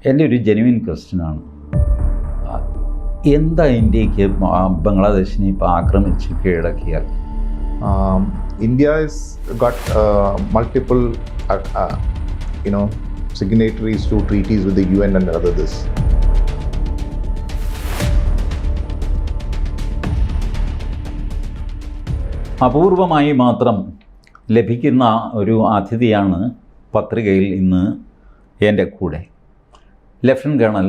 എൻ്റെ ഒരു ജെനുവിൻ ക്വസ്റ്റ്യനാണ്. എന്താ ഇന്ത്യക്ക് ബംഗ്ലാദേശിനെ ഇപ്പോൾ ആക്രമിച്ച് കീഴടക്കിയാൽ? India has got multiple signatories to treaties with the UN and others. അപൂർവമായി മാത്രം ലഭിക്കുന്ന ഒരു അതിഥിയാണ് പത്രികയിൽ ഇന്ന് എൻ്റെ കൂടെ. Lieutenant colonel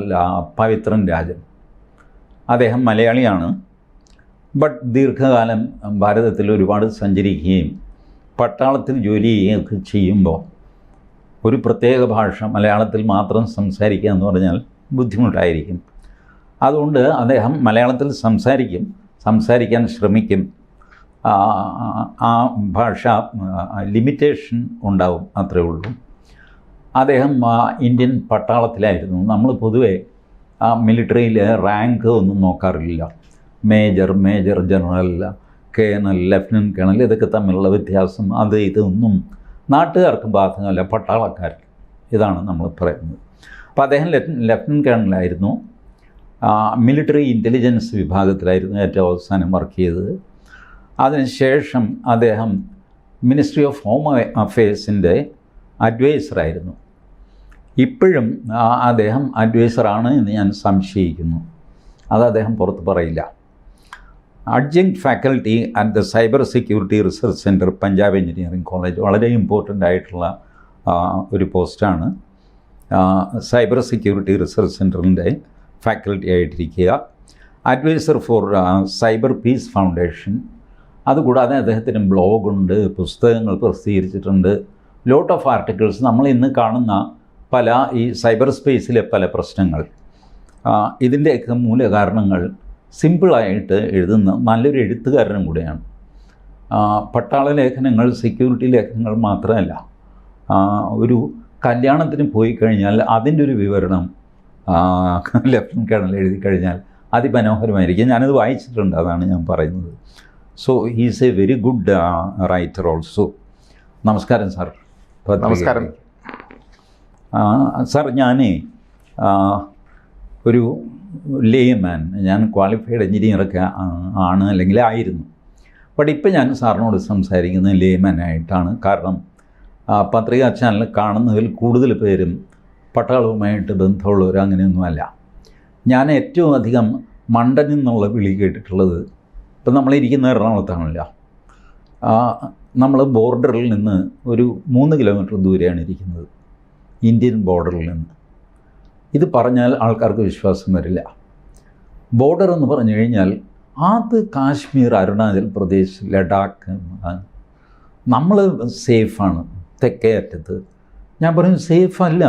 Pavithran Rajan. അദ്ദേഹം മലയാളിയാണ്. ബട്ട് ദീർഘകാലം ഭാരതത്തിൽ ഒരുപാട് സഞ്ചരിക്കുകയും പട്ടാളത്തിൽ ജോലി ചെയ്യുകയൊക്കെ ചെയ്യുമ്പോൾ ഒരു പ്രത്യേക ഭാഷ മലയാളത്തിൽ മാത്രം സംസാരിക്കുക എന്ന് പറഞ്ഞാൽ ബുദ്ധിമുട്ടായിരിക്കും. അതുകൊണ്ട് അദ്ദേഹം മലയാളത്തിൽ സംസാരിക്കാൻ ശ്രമിക്കും. ആ ഭാഷ ലിമിറ്റേഷൻ ഉണ്ടാവും, അത്രേ ഉള്ളൂ. അദ്ദേഹം ഇന്ത്യൻ പട്ടാളത്തിലായിരുന്നു. നമ്മൾ പൊതുവെ മിലിറ്ററിയിൽ റാങ്ക് ഒന്നും നോക്കാറില്ല. Major general, colonel, lieutenant colonel, ഇതൊക്കെ തമ്മിലുള്ള വ്യത്യാസം ഇതൊന്നും നാട്ടുകാർക്ക് ബാധകമല്ല, പട്ടാളക്കാർക്ക്. ഇതാണ് നമ്മൾ പറയുന്നത്. അപ്പോൾ അദ്ദേഹം ലഫ്റ്റനന്റ് കേണലായിരുന്നു. മിലിറ്ററി ഇൻ്റലിജൻസ് വിഭാഗത്തിലായിരുന്നു ഏറ്റവും അവസാനം വർക്ക് ചെയ്തത്. അതിനുശേഷം അദ്ദേഹം മിനിസ്ട്രി ഓഫ് ഹോം അഫയേഴ്സിൻ്റെ അഡ്വൈസറായിരുന്നു. ഇപ്പോഴും അദ്ദേഹം അഡ്വൈസറാണ് എന്ന് ഞാൻ സംശയിക്കുന്നു. അത് അദ്ദേഹം പുറത്ത് പറയില്ല. Adjunct faculty at the cyber security research centre, Punjab engineering college. വളരെ ഇമ്പോർട്ടൻ്റ് ആയിട്ടുള്ള ഒരു പോസ്റ്റാണ്. സൈബർ സെക്യൂരിറ്റി റിസർച്ച് സെൻറ്ററിൻ്റെ ഫാക്കൽറ്റി ആയിട്ടിരിക്കുക. Adviser for cyber peace foundation. അതുകൂടാതെ അദ്ദേഹത്തിന് ബ്ലോഗുണ്ട്, പുസ്തകങ്ങൾ പ്രസിദ്ധീകരിച്ചിട്ടുണ്ട്, ലോട്ട് ഓഫ് ആർട്ടിക്കിൾസ്. നമ്മൾ ഇന്ന് കാണുന്ന പല ഈ സൈബർ സ്പേസിലെ പല പ്രശ്നങ്ങൾ, ഇതിൻ്റെയൊക്കെ മൂലകാരണങ്ങൾ സിമ്പിളായിട്ട് എഴുതുന്ന നല്ലൊരു എഴുത്തുകാരനും കൂടെയാണ്. പട്ടാള ലേഖനങ്ങൾ, സെക്യൂരിറ്റി ലേഖനങ്ങൾ മാത്രമല്ല, ഒരു കല്യാണത്തിന് പോയി കഴിഞ്ഞാൽ അതിൻ്റെ ഒരു വിവരണം ലഫ്റ്റനന്റ് കേണൽ എഴുതി കഴിഞ്ഞാൽ അതിമനോഹരമായിരിക്കും. ഞാനത് വായിച്ചിട്ടുണ്ട്, അതാണ് ഞാൻ പറയുന്നത്. So he's A very good writer also. നമസ്കാരം സാർ. നമസ്കാരം സാർ. ഞാനേ ഒരു ലേമാൻ, ഞാൻ ക്വാളിഫൈഡ് എഞ്ചിനീയറൊക്കെ ആണ്, അല്ലെങ്കിൽ ആയിരുന്നു. ബട്ട് ഇപ്പം ഞാൻ സാറിനോട് സംസാരിക്കുന്നത് ലേമാനായിട്ടാണ്. കാരണം പത്രികാ ചാനൽ കാണുന്നതിൽ കൂടുതൽ പേരും പട്ടാളവുമായിട്ട് ബന്ധമുള്ളവർ അങ്ങനെയൊന്നുമല്ല. ഞാൻ ഏറ്റവും അധികം മണ്ടൻ എന്നുള്ള വിളി കേട്ടിട്ടുള്ളത്, ഇപ്പം നമ്മളിരിക്കുന്ന എറണാകുളത്താണല്ലോ, നമ്മൾ ബോർഡറിൽ നിന്ന് ഒരു 3 കിലോമീറ്റർ ദൂരെയാണ് ഇരിക്കുന്നത്, ഇന്ത്യൻ ബോർഡറിൽ നിന്ന്. ഇത് പറഞ്ഞാൽ ആൾക്കാർക്ക് വിശ്വാസം വരില്ല. ബോർഡർ എന്ന് പറഞ്ഞു കഴിഞ്ഞാൽ അത് കാശ്മീർ, അരുണാചൽ പ്രദേശ്, ലഡാക്ക്. നമ്മൾ സേഫാണ് തെക്കേ അറ്റത്ത്. ഞാൻ പറയും സേഫല്ല.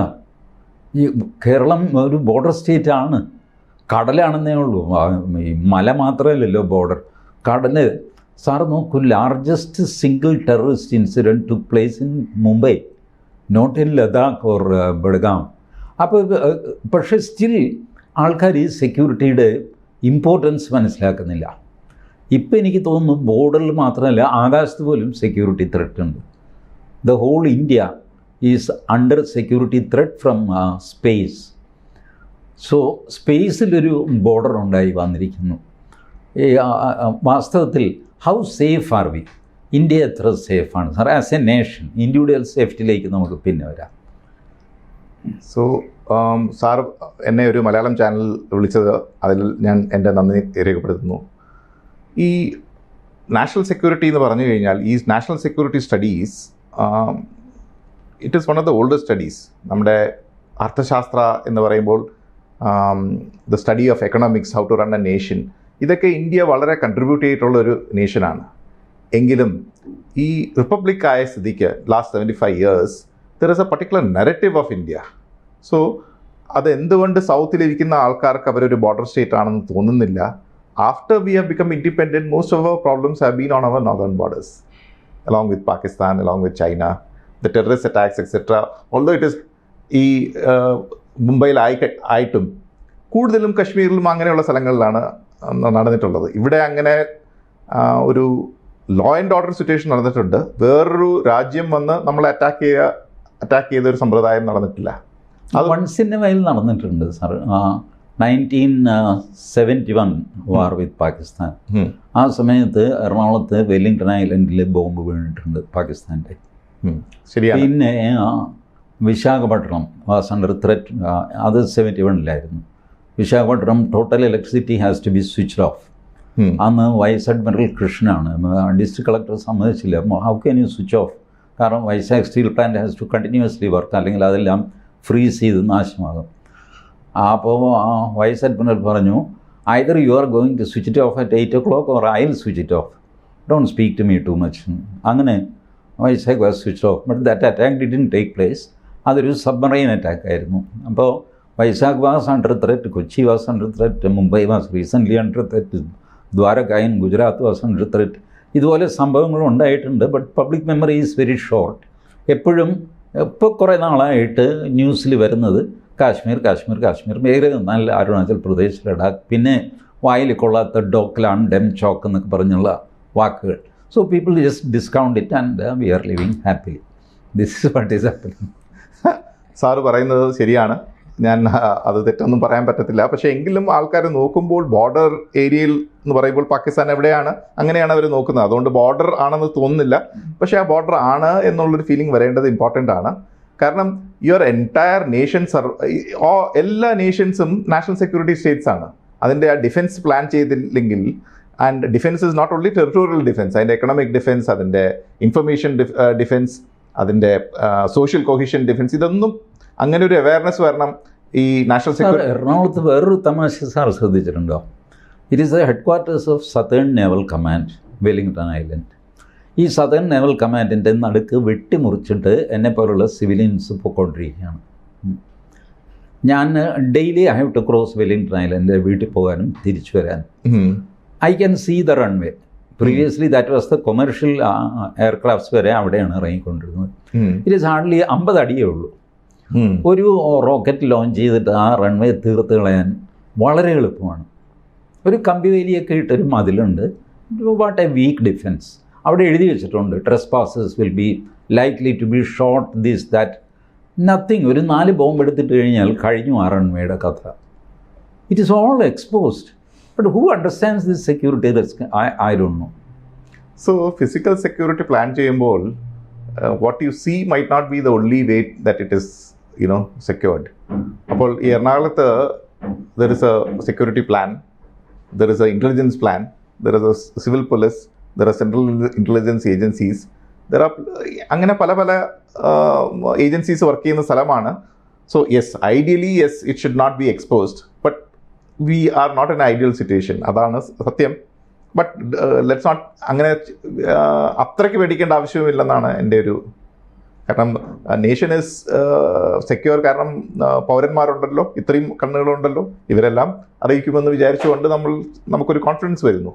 ഈ കേരളം ഒരു ബോർഡർ സ്റ്റേറ്റാണ്. കടലാണെന്നേ ഉള്ളൂ. ഈ മല മാത്രമല്ലല്ലോ ബോർഡർ, കടൽ. സാർ നോക്കൂ, largest single terrorist incident took place in Mumbai, not in Ladakh or Budgam. അപ്പോൾ പക്ഷേ സ്റ്റിൽ ആൾക്കാർ ഈ സെക്യൂരിറ്റിയുടെ ഇമ്പോർട്ടൻസ് മനസ്സിലാക്കുന്നില്ല. ഇപ്പം എനിക്ക് തോന്നുന്നു ബോർഡറിൽ മാത്രമല്ല, ആകാശത്ത് പോലും സെക്യൂരിറ്റി ത്രെറ്റ് ഉണ്ട്. The whole India is under security threat from space. So സ്പേസിലൊരു ബോർഡർ ഉണ്ടായി വന്നിരിക്കുന്നു. വാസ്തവത്തിൽ how safe are we? India എത്ര സേഫാണ് sir as a nation? Individual സേഫ്റ്റിയിലേക്ക് നമുക്ക് പിന്നെ വരാം. സോ സാർ എന്നെ ഒരു മലയാളം ചാനൽ വിളിച്ചത്, അതിൽ ഞാൻ എൻ്റെ നന്ദി രേഖപ്പെടുത്തുന്നു. ഈ നാഷണൽ സെക്യൂരിറ്റി എന്ന് പറഞ്ഞു കഴിഞ്ഞാൽ, ഈ national security studies it is one of the oldest studies. നമ്മുടെ അർത്ഥശാസ്ത്ര എന്ന് പറയുമ്പോൾ the study of economics, how to run a nation, ഇതൊക്കെ ഇന്ത്യ വളരെ കൺട്രിബ്യൂട്ട് ചെയ്തിട്ടുള്ളൊരു നേഷനാണ്. എങ്കിലും ഈ റിപ്പബ്ലിക് ആയ സ്ഥിതിക്ക് last 75 years there is a particular narrative of India. So അതെന്തുകൊണ്ട് സൗത്തിലിരിക്കുന്ന ആൾക്കാർക്ക് അവരൊരു ബോർഡർ സ്റ്റേറ്റ് ആണെന്ന് തോന്നുന്നില്ല. After we have become independent, most of our problems have been on our northern borders, along with Pakistan, along with China, the terrorist attacks, etc. Although it is ഈ മുംബൈയിലായിട്ടും കൂടുതലും കശ്മീരിലും അങ്ങനെയുള്ള സ്ഥലങ്ങളിലാണ് നടന്നിട്ടുള്ളത്. ഇവിടെ അങ്ങനെ ഒരു ലോ ആൻഡ് ഓർഡർ സിറ്റുവേഷൻ നടന്നിട്ടുണ്ട്. വേറൊരു രാജ്യം വന്ന് നമ്മളെ അറ്റാക്ക് ചെയ്തൊരു സമ്പ്രദായം നടന്നിട്ടില്ല. അത് വൺസ് ഇൻ എ വൈൽ നടന്നിട്ടുണ്ട് സാർ. 1971 വാർ വിത്ത് പാകിസ്ഥാൻ. ആ സമയത്ത് എറണാകുളത്ത് വെല്ലിംഗ്ടൺ ഐലൻഡിൽ ബോംബ് വീണിട്ടുണ്ട് പാകിസ്ഥാൻ്റെ. ശരിയാണ്. പിന്നെ വിശാഖപട്ടണം വാസ് അണ്ടർ ത്രെറ്റ്. അത് 71 Visakhapatnam total electricity has to be switched off. അന്ന് വൈസ് അഡ്മിറൽ കൃഷ്ണനാണ്. ഡിസ്ട്രിക്ട് കളക്ടർ സമ്മതിച്ചില്ല. How can you switch off? കാരണം Vizag steel plant has to continuously work, അല്ലെങ്കിൽ അതെല്ലാം ഫ്രീസ് ചെയ്ത് നാശമാകും. അപ്പോൾ വൈസ് അഡ്മിറൽ പറഞ്ഞു, either you are going to switch it off at 8 o'clock or I will switch it off. Don't speak to me too much. അങ്ങനെ Vizag was switch off. But that attack didn't take place. അതൊരു submarine attack ആയിരുന്നു. അപ്പോൾ Vizag was under threat, Kochi was under threat, Mumbai was recently under threat, Dwarka in Gujarat was under threat. ഇതുപോലെ സംഭവങ്ങൾ ഉണ്ടായിട്ടുണ്ട്. But public memory is very short. എപ്പോഴും ഇപ്പോൾ കുറേ നാളായിട്ട് ന്യൂസിൽ വരുന്നത് കാശ്മീർ കാശ്മീർ കാശ്മീർ, വേറെ നല്ല അരുണാചൽ പ്രദേശ്, ലഡാക്ക്, പിന്നെ വായിൽ കൊള്ളാത്ത ഡോക്ലാൻ, ഡെം ചോക്ക് എന്നൊക്കെ പറഞ്ഞുള്ള വാക്കുകൾ. So people just discount it and we are living happily. This is what is happening. Sir പറയുന്നത് ശരിയാണ്. ഞാൻ അത് തെറ്റൊന്നും പറയാൻ പറ്റത്തില്ല. പക്ഷേ എങ്കിലും ആൾക്കാർ നോക്കുമ്പോൾ ബോർഡർ ഏരിയയിൽ എന്ന് പറയുമ്പോൾ പാകിസ്ഥാൻ എവിടെയാണ്, അങ്ങനെയാണ് അവർ നോക്കുന്നത്. അതുകൊണ്ട് ബോർഡർ ആണെന്ന് തോന്നുന്നില്ല. പക്ഷേ ആ ബോർഡർ ആണ് എന്നുള്ളൊരു ഫീലിംഗ് വരേണ്ടത് ഇമ്പോർട്ടൻ്റ് ആണ്. കാരണം യുവർ എൻറ്റയർ നേഷൻ എല്ലാ നേഷൻസും നാഷണൽ സെക്യൂരിറ്റി സ്റ്റേറ്റ്സ് ആണ്. അതിൻ്റെ ആ ഡിഫൻസ് പ്ലാൻ ചെയ്തില്ലെങ്കിൽ, and defence is not only territorial defence, അതിൻ്റെ എക്കണോമിക് ഡിഫൻസ്, അതിൻ്റെ ഇൻഫർമേഷൻ ഡിഫൻസ്, അതിൻ്റെ സോഷ്യൽ കൊഹീഷൻ ഡിഫൻസ്, ഇതൊന്നും അങ്ങനെ ഒരു അവയർനെസ് വരണം ഈ നാഷണൽ സെക്യൂരിറ്റി. എറണാകുളത്ത് വേറൊരു തമാശ സാർ ശ്രദ്ധിച്ചിട്ടുണ്ടോ? It is the headquarters of southern naval command, Wellington island. ഈ സതേൺ നേവൽ കമാൻഡിൻ്റെ നടുക്ക് വെട്ടിമുറിച്ചിട്ട് എന്നെപ്പോലുള്ള സിവിലിയൻസ് പൊയ്ക്കൊണ്ടിരിക്കുകയാണ്. ഞാൻ daily I have to cross Wellington island, വീട്ടിൽ പോകാനും തിരിച്ചു വരാനും. I can see the runway. Previously that was the commercial aircrafts വരെ അവിടെയാണ് ഇറങ്ങിക്കൊണ്ടിരുന്നത്. ഇറ്റ് ഈസ് ഹാർഡ്ലി 50 അടിയേ ഉള്ളൂ. ഒരു റോക്കറ്റ് ലോഞ്ച് ചെയ്തിട്ട് ആ റൺവേ തീർത്ത് കളയാൻ വളരെ എളുപ്പമാണ്. ഒരു കമ്പി വേലിയൊക്കെ ഇട്ടൊരു മതിലുണ്ട്. What a weak defence. അവിടെ എഴുതി വെച്ചിട്ടുണ്ട്, trespassers will be likely to be shot this that. Nothing. ഒരു 4 ബോംബ് എടുത്തിട്ട് കഴിഞ്ഞാൽ കഴിഞ്ഞു ആ റൺവേയുടെ കഥ. It is all exposed. But who understands this security risk? I don't know. So physical security plan ചെയ്യുമ്പോൾ what you see might not be the only way that it is secured. അപ്പോൾ ഈ എറണാകുളത്ത് there is A security plan, there is a intelligence plan, there is a civil police, there are central intelligence agencies, there are അങ്ങനെ പല പല agencies work ചെയ്യുന്ന സ്ഥലമാണ്. So yes, ideally yes, it should not be exposed. But we are not an ideal situation, അതാണ് സത്യം. But let's not അങ്ങനെ അത്രയ്ക്ക് പേടിക്കേണ്ട ആവശ്യവുമില്ലെന്നാണ് എൻ്റെ ഒരു. കാരണം നേഷൻ ഈസ് സെക്യൂർ. കാരണം പൗരന്മാരുണ്ടല്ലോ, ഇത്രയും കണ്ണുകളുണ്ടല്ലോ, ഇവരെല്ലാം അറിയിക്കുമെന്ന് വിചാരിച്ചുകൊണ്ട് നമുക്കൊരു കോൺഫിഡൻസ് വരുന്നു.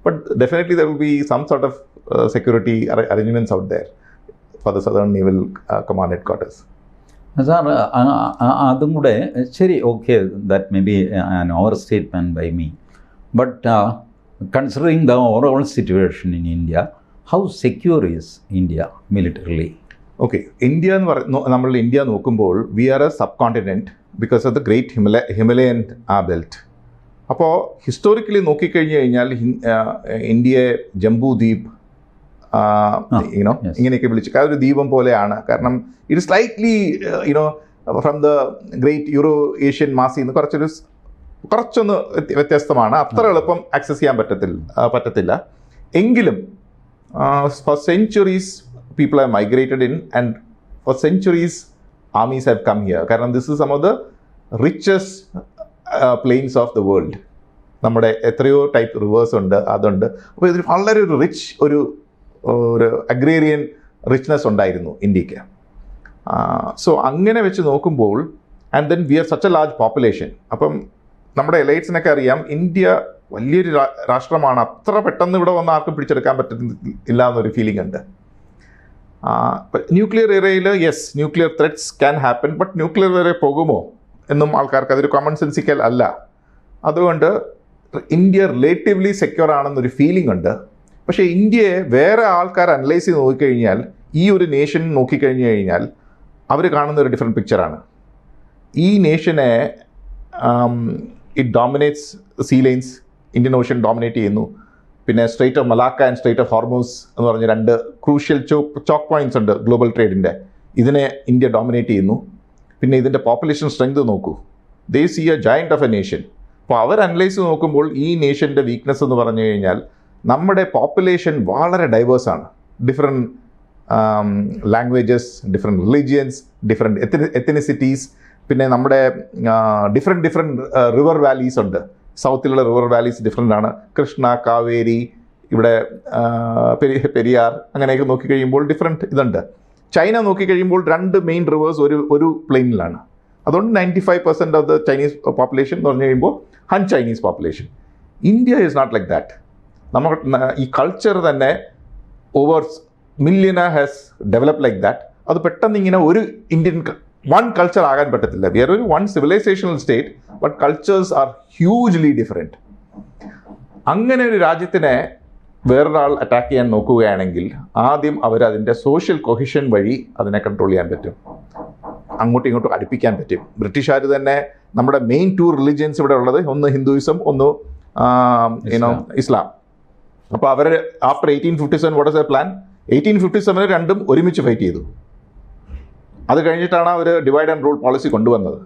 But definitely there will be some sort of security arrangements out there for the southern naval command headquarters. Sir അതും കൂടെ ശരി, okay, that may be an overstatement by me. But considering the overall situation in India, how secure is India militarily? Okay, India എന്ന് നമ്മൾ India നോക്കുമ്പോൾ we are a subcontinent because of the great Himalayan belt. അപ്പോൾ historically നോക്കിക്കഴിഞ്ഞ് കഴിഞ്ഞാൽ ഇന്ത്യയെ ജംബൂ ദ്വീപ് ഇങ്ങനെയൊക്കെ വിളിച്ചു ഒരു ദ്വീപം പോലെയാണ്. കാരണം it slightly from the great Euro Asian മാസിൽ നിന്ന് കുറച്ചൊന്ന് വ്യത്യസ്തമാണ്. അത്ര എളുപ്പം ആക്സസ് ചെയ്യാൻ പറ്റത്തില്ല. എങ്കിലും for centuries people have migrated in, and for centuries armies have come here. കാരണം this is some of the richest plains of the world. നമ്മുടെ എത്രയോ ടൈപ്പ് റിവേഴ്സ് ഉണ്ട്, അതുണ്ട്. അപ്പോൾ ഇതിൽ വളരെ ഒരു റിച്ച് ഒരു അഗ്രേറിയൻ റിച്ച്നെസ് ഉണ്ടായിരുന്നു ഇന്ത്യക്ക്. സോ അങ്ങനെ വെച്ച് നോക്കുമ്പോൾ, and then we are such a large population. അപ്പം നമ്മുടെ എലൈറ്റ്സിനൊക്കെ അറിയാം, ഇന്ത്യ വലിയൊരു രാഷ്ട്രമാണ്. അത്ര പെട്ടെന്ന് ഇവിടെ വന്ന് ആർക്കും പിടിച്ചെടുക്കാൻ പറ്റുന്നില്ല എന്നൊരു ഫീലിംഗ് ഉണ്ട്. ന്യൂക്ലിയർ എറയിൽ yes, nuclear threats can happen. But nuclear വരെ പോകുമോ എന്നും ആൾക്കാർക്ക് അതൊരു കോമൺ സെൻസിക്കൽ അല്ല. അതുകൊണ്ട് ഇന്ത്യ റിലേറ്റീവ്ലി സെക്യൂർ ആണെന്നൊരു ഫീലിംഗ് ഉണ്ട്. പക്ഷേ ഇന്ത്യയെ വേറെ ആൾക്കാർ അനലൈസ് ചെയ്ത് നോക്കിക്കഴിഞ്ഞാൽ, ഈ ഒരു നേഷൻ നോക്കിക്കഴിഞ്ഞ് കഴിഞ്ഞാൽ അവർ കാണുന്ന ഒരു ഡിഫറെൻറ്റ് പിക്ചറാണ്. ഈ നേഷനെ it dominates sea lines, Indian ocean dominate ചെയ്യുന്നു. പിന്നെ strait of Malacca and strait of Hormuz എന്ന് പറഞ്ഞ 2 ക്രൂഷ്യൽ ചോക്ക് പോയിന്റ്സ് ഉണ്ട് ഗ്ലോബൽ ട്രേഡിൻ്റെ. ഇതിനെ ഇന്ത്യ ഡോമിനേറ്റ് ചെയ്യുന്നു. പിന്നെ ഇതിൻ്റെ പോപ്പുലേഷൻ സ്ട്രെങ്ത് നോക്കൂ, they see a giant of a nation. അപ്പോൾ അവർ അനലൈസ് നോക്കുമ്പോൾ ഈ നേഷൻ്റെ വീക്ക്നെസ് എന്ന് പറഞ്ഞു കഴിഞ്ഞാൽ നമ്മുടെ പോപ്പുലേഷൻ വളരെ ഡൈവേഴ്സാണ്. Different languages, different religions, different ethnicities. പിന്നെ നമ്മുടെ ഡിഫറെൻറ്റ് റിവർ വാലീസ് ഉണ്ട്. സൗത്തിലുള്ള റിവർ വാലീസ് ഡിഫറെൻ്റ് ആണ്. കൃഷ്ണ, കാവേരി, ഇവിടെ പെരിയാർ, അങ്ങനെയൊക്കെ നോക്കിക്കഴിയുമ്പോൾ ഡിഫറെൻറ്റ് ഇതുണ്ട്. ചൈന നോക്കിക്കഴിയുമ്പോൾ 2 മെയിൻ റിവേഴ്സ് ഒരു പ്ലെയിനിലാണ്. അതുകൊണ്ട് 95% ഓഫ് ദ ചൈനീസ് പോപ്പുലേഷൻ എന്ന് പറഞ്ഞു കഴിയുമ്പോൾ Han Chinese population. India is not like that. നമുക്ക് ഈ കൾച്ചർ തന്നെ over millennia has develop like that. അത് പെട്ടെന്ന് ഇങ്ങനെ ഒരു ഇന്ത്യൻ വൺ കൾച്ചർ ആകാൻ പറ്റത്തില്ല. വി ആർ ഒരു one civilisational state, but cultures are hugely different. അങ്ങനെ ഒരു രാജ്യത്തിനെ വേറൊരാൾ അറ്റാക്ക് ചെയ്യാൻ നോക്കുകയാണെങ്കിൽ ആദ്യം അവരതിൻ്റെ സോഷ്യൽ കൊഹിഷൻ വഴി അതിനെ കൺട്രോൾ ചെയ്യാൻ പറ്റും, അങ്ങോട്ടും ഇങ്ങോട്ടും അടുപ്പിക്കാൻ പറ്റും. ബ്രിട്ടീഷുകാർ തന്നെ നമ്മുടെ മെയിൻ 2 റിലിജിയൻസ് ഇവിടെ ഉള്ളത്, ഒന്ന് ഹിന്ദുയിസം, ഒന്ന് ഇസ്ലാം. അപ്പോൾ അവർ after 1857 what is a plan? 1857 രണ്ടും ഒരുമിച്ച് ഫൈറ്റ് ചെയ്തു. അത് കഴിഞ്ഞിട്ടാണ് അവർ ഡിവൈഡ് ആൻഡ് റൂൾ പോളിസി കൊണ്ടുവന്നത്.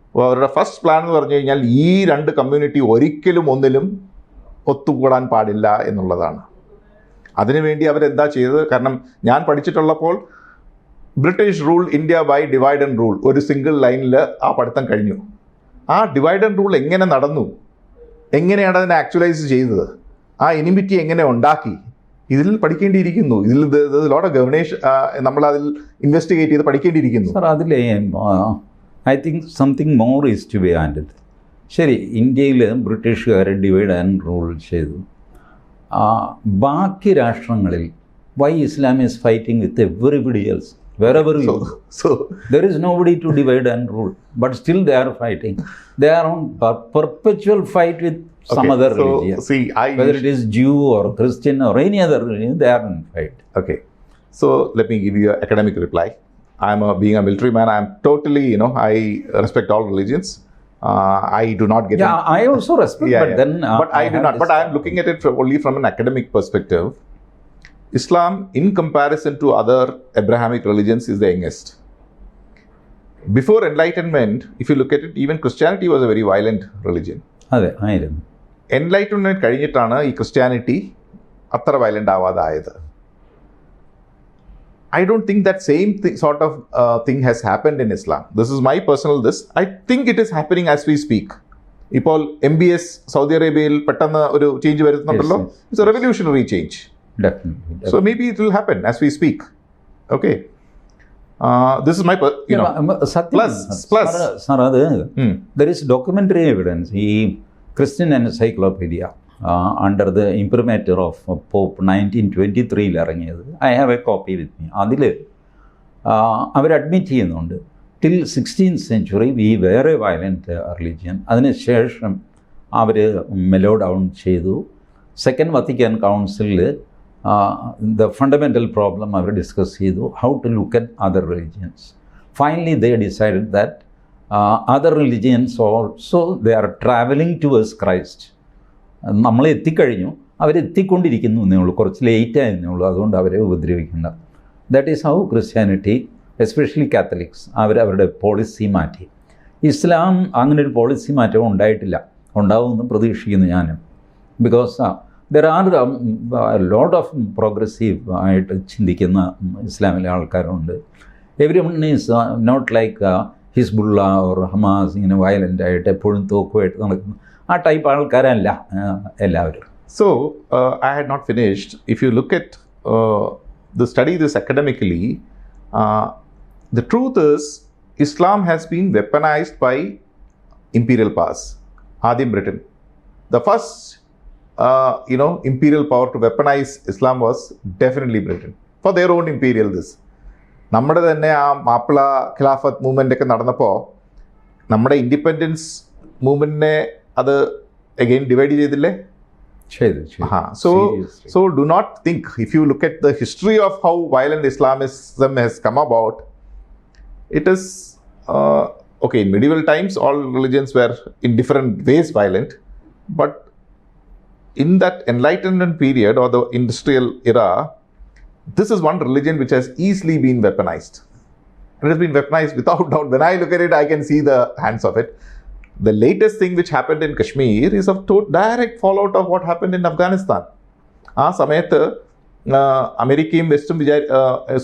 അപ്പോൾ അവരുടെ ഫസ്റ്റ് പ്ലാൻ എന്ന് പറഞ്ഞു കഴിഞ്ഞാൽ ഈ 2 കമ്മ്യൂണിറ്റി ഒരിക്കലും ഒന്നിലും ഒത്തുകൂടാൻ പാടില്ല എന്നുള്ളതാണ്. അതിനുവേണ്ടി അവരെന്താ ചെയ്തത്? കാരണം ഞാൻ പഠിച്ചിട്ടുള്ളപ്പോൾ British rule India by divide and rule, ഒരു സിംഗിൾ ലൈനിൽ ആ പഠിത്തം കഴിഞ്ഞു. ആ ഡിവൈഡ് ആൻഡ് റൂൾ എങ്ങനെ നടന്നു, എങ്ങനെയാണ് അതിനെ ആക്ച്വലൈസ് ചെയ്തത്, ആ എനിമിറ്റി എങ്ങനെ ഉണ്ടാക്കി, ഇതിൽ പഠിക്കേണ്ടിയിരിക്കുന്നു. ഇതിൽ ലോട്ട് ഓഫ് ഗവേണേഷൻ നമ്മളതിൽ ഇൻവെസ്റ്റിഗേറ്റ് ചെയ്ത് പഠിക്കേണ്ടിയിരിക്കുന്നു. സാർ, അതിലെ I think something more is to be and. ശരി, ഇന്ത്യയിൽ ബ്രിട്ടീഷുകാരെ ഡിവൈഡ് ആൻഡ് റൂൾ ചെയ്തു. ബാക്കി രാഷ്ട്രങ്ങളിൽ why Islam is fighting with everybody else wherever you go. So there is nobody to divide and rule, but still they are fighting. They are on perpetual fight with some other religion. See, whether it is Jew or Christian or any other religion, they are in fight. Okay, so let me give you an academic reply. Being a military man, I am totally, I respect all religions. I do not get I also respect, but then but I do not. But I am looking at it only from an academic perspective. Islam, in comparison to other Abrahamic religions, is the youngest. Before Enlightenment, if you look at it, even Christianity was a very violent religion. അതെ, ആയിരുന്നു. Enlightenment കഴിഞ്ഞിട്ടാണ് ഈ Christianity അത്ര violent ആവാതായത്. I don't think that same sort of thing has happened in Islam. This is my personal I think it is happening as we speak. ഇപ്പോൾ MBS Saudi അറേബ്യയിൽ പെട്ടെന്ന് ഒരു change വരുന്നുണ്ടല്ലോ. It's a revolutionary change. Definitely. So maybe it will happen as we speak. Okay. This is my plus sir, there is documentary evidence. ഈ Christian Encyclopedia under the imprimatur of Pope 1923 ഇറങ്ങിയത്. I have a copy with me. അതിൽ അവർ admit ചെയ്യുന്നുണ്ട്, till 16th century we were a violent religion. അതിനുശേഷം അവർ mellow down ചെയ്തു. Second Vatican കൗൺസിലിൽ the fundamental problem അവർ discuss ചെയ്തു, how to look at other religions. Finally they decided that other religions also they are traveling towards Christ. നമ്മൾ എത്തിക്കഴിഞ്ഞു, അവരെത്തിക്കൊണ്ടിരിക്കുന്നു എന്നേ ഉള്ളൂ, കുറച്ച് ലേറ്റ് ആയെന്നേ ഉള്ളൂ, അതുകൊണ്ട് അവരെ ഉപദ്രവിക്കേണ്ട. That is how Christianity, especially Catholics, അവരുടെ പോളിസി മാറ്റി. ഇസ്ലാം അങ്ങനെ ഒരു പോളിസി മാറ്റം ഉണ്ടായിട്ടില്ല, ഉണ്ടാവുമെന്ന് പ്രതീക്ഷിക്കുന്നു ഞാൻ. Because there are a lot of progressive ആയിട്ട് ചിന്തിക്കുന്ന ഇസ്ലാമിലെ ആൾക്കാരുണ്ട്. Everyone is not like Hezbollah or Hamas, ഇങ്ങനെ വയലൻ്റ് ആയിട്ട് എപ്പോഴും തോക്കുമായിട്ട് നടക്കുന്നു ആ ടൈപ്പ് ആൾക്കാരല്ല എല്ലാവരും. So I had not finished. If you look at the study this academically, the truth is Islam has been weaponized by imperial powers. Adim Britain, the first imperial power to weaponize Islam was definitely Britain for their own imperial this. നമ്മുടെ തന്നെ ആ മാപ്പിള ഖിലാഫത്ത് movement ഒക്കെ നടന്നപ്പോൾ നമ്മുടെ independence മൂവ്മെൻറ്റിനെ അത് again divide ചെയ്തില്ലേ? So do not think, if you look at the history of how violent Islamism has come about, it is okay, in medieval times, all religions were in different ways violent, but in that Enlightenment period or the industrial era, this is one religion which has easily been weaponized. It has been weaponized without doubt. When I look at it, I can see the hands of it. The latest thing which happened in Kashmir is a direct fallout of what happened in Afghanistan. ആ സമയത്ത് അമേരിക്കയും വെസ്റ്റും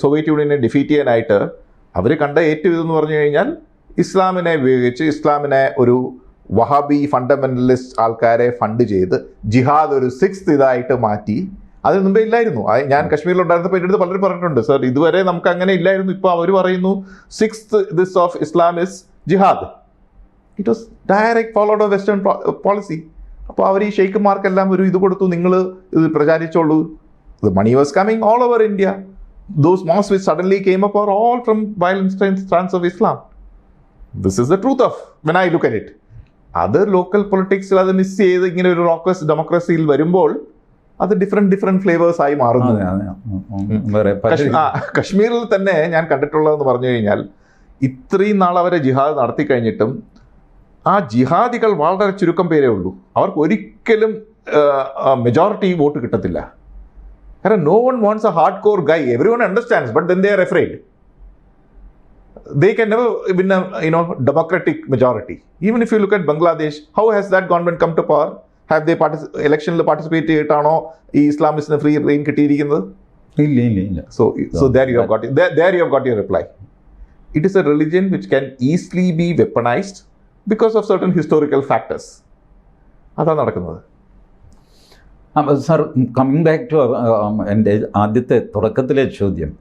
Soviet യൂണിയനെ defeat ചെയ്യാനായിട്ട് അവർ കണ്ട ഏറ്റവും ഇതെന്ന് പറഞ്ഞു കഴിഞ്ഞാൽ ഇസ്ലാമിനെ ഉപയോഗിച്ച് ഇസ്ലാമിനെ ഒരു വഹാബി ഫണ്ടമെൻ്റലിസ്റ്റ് ആൾക്കാരെ ഫണ്ട് ചെയ്ത് ജിഹാദ് ഒരു 6th ഇതായിട്ട് മാറ്റി. അതിന് മുമ്പേ ഇല്ലായിരുന്നു. ഞാൻ കശ്മീരിലുണ്ടായിരുന്നപ്പോൾ എൻ്റെ അടുത്ത് പലരും പറഞ്ഞിട്ടുണ്ട്, സർ ഇതുവരെ നമുക്ക് അങ്ങനെ ഇല്ലായിരുന്നു, ഇപ്പോൾ അവർ പറയുന്നു 6th this of Islam is jihad. It was direct followed of western policy. അപ്പോൾ അവർ ഈ ഷെയ്ഖുമാർക്കെല്ലാം ഒരു ഇത് കൊടുത്തു, നിങ്ങൾ ഇത് പ്രചാരിച്ചോളൂ. The money was coming all over India. Those mosque which suddenly came up are all from violence stance of Islam. This is the truth of when I look at it. അത് ലോക്കൽ പൊളിറ്റിക്സിൽ അത് miss ചെയ്ത് ഇങ്ങനെ ഒരു റോക്കസ് ഡെമോക്രസിയിൽ വരുമ്പോൾ അത് different flavours ആയി മാറുന്നു. കശ്മീരിൽ തന്നെ ഞാൻ കണ്ടിട്ടുള്ളതെന്ന് പറഞ്ഞു കഴിഞ്ഞാൽ ഇത്രയും നാൾ അവരെ ജിഹാദ് നടത്തി കഴിഞ്ഞിട്ടും ആ ജിഹാദികൾ വളരെ ചുരുക്കം പേരേ ഉള്ളൂ. അവർക്ക് ഒരിക്കലും മെജോറിറ്റി വോട്ട് കിട്ടത്തില്ല. കാരണം no one wants a hard core guy. Every one understands, but then they are afraid. They can never win a democratic majority. Even if you look at Bangladesh, how has that government come to power? Have they election participate ചെയ്തിട്ടാണോ ഈ ഇസ്ലാമിസ്റ്റിന് free rain കിട്ടിയിരിക്കുന്നത്? ഇല്ല. So there you have got it. There you have got your reply. It is a religion which can easily be weaponized because of certain historical factors. അതാണ് നടക്കുന്നത്. Sir, coming back to എൻ്റെ ആദ്യത്തെ തുടക്കത്തിലെ ചോദ്യം,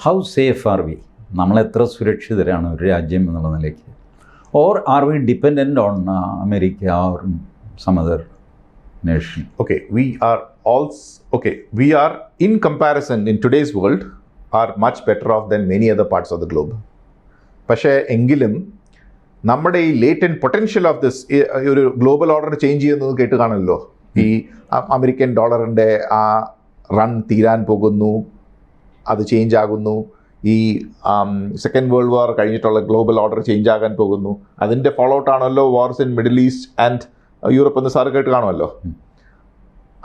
how safe are V? നമ്മളെത്ര സുരക്ഷിതരാണ് ഒരു രാജ്യം എന്നുള്ള നിലയ്ക്ക്? Or are we dependent on America or some other nation? We are in comparison in today's world are much better off than many other parts of the globe. പക്ഷേ എങ്കിലും നമ്മുടെ ഈ latent potential of this ഒരു global order change ചെയ്യുന്നത് കേട്ട് കാണുമല്ലോ. ഈ American ഡോളറിൻ്റെ ആ റൺ തീരാൻ പോകുന്നു, അത് ചേഞ്ച് ആകുന്നു. ഈ സെക്കൻഡ് വേൾഡ് വാർ കഴിഞ്ഞിട്ടുള്ള ഗ്ലോബൽ ഓർഡർ ചേഞ്ച് ആകാൻ പോകുന്നു. അതിൻ്റെ ഫോളോ ഔട്ട് ആണല്ലോ wars in middle east and Europe എന്ന് സാറ് കേട്ട് കാണുമല്ലോ.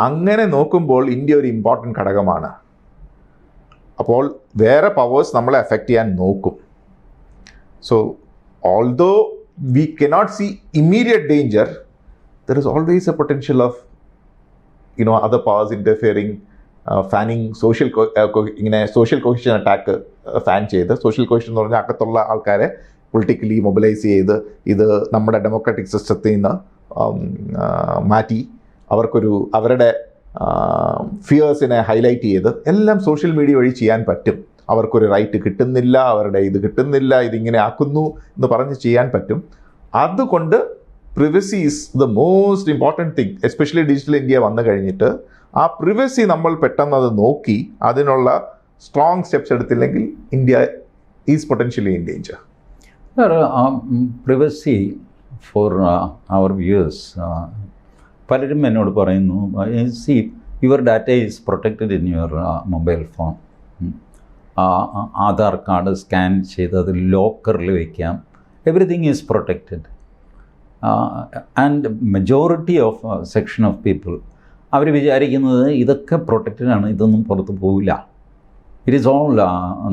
അങ്ങനെ നോക്കുമ്പോൾ ഇന്ത്യ ഒരു ഇമ്പോർട്ടൻറ്റ് ഘടകമാണ്. അപ്പോൾ വേറെ പവേഴ്സ് നമ്മളെ അഫക്റ്റ് ചെയ്യാൻ നോക്കും. So although we cannot see immediate danger, there is always a potential of other powers interfering, fanning social cohesion attack fan ചെയ്ത്, സോഷ്യൽ കൊഹിഷൻ എന്ന് പറഞ്ഞാൽ അകത്തുള്ള ആൾക്കാരെ പൊളിറ്റിക്കലി മൊബിലൈസ് ചെയ്ത് ഇത് നമ്മുടെ ഡെമോക്രാറ്റിക് സിസ്റ്റത്തിൽ നിന്ന് മാറ്റി അവരുടെ ഫിയേഴ്സിനെ ഹൈലൈറ്റ് ചെയ്ത് എല്ലാം സോഷ്യൽ മീഡിയ വഴി ചെയ്യാൻ പറ്റും. അവർക്കൊരു റൈറ്റ് കിട്ടുന്നില്ല, അവരുടെ ഇത് കിട്ടുന്നില്ല, ഇതിങ്ങനെ ആക്കുന്നു എന്ന് പറഞ്ഞ് ചെയ്യാൻ പറ്റും. അതുകൊണ്ട് privacy is the most important thing. Especially digital India വന്നു കഴിഞ്ഞിട്ട് ആ പ്രിവസി നമ്മൾ പെട്ടെന്ന് അത് നോക്കി അതിനുള്ള സ്ട്രോങ് സ്റ്റെപ്സ് എടുത്തില്ലെങ്കിൽ India is potentially in danger. Privacy for our viewers, പലരും എന്നോട് പറയുന്നു, see your data is protected in your mobile phone. Aadhaar card scan ചെയ്ത് അത് ലോക്കറിൽ വയ്ക്കാം. Everything is protected. And majority of section of people അവർ വിചാരിക്കുന്നത് ഇതൊക്കെ പ്രൊട്ടക്റ്റഡാണ്, ഇതൊന്നും പുറത്ത് പോവില്ല. ഇറ്റ് ഈസ് ഓൾ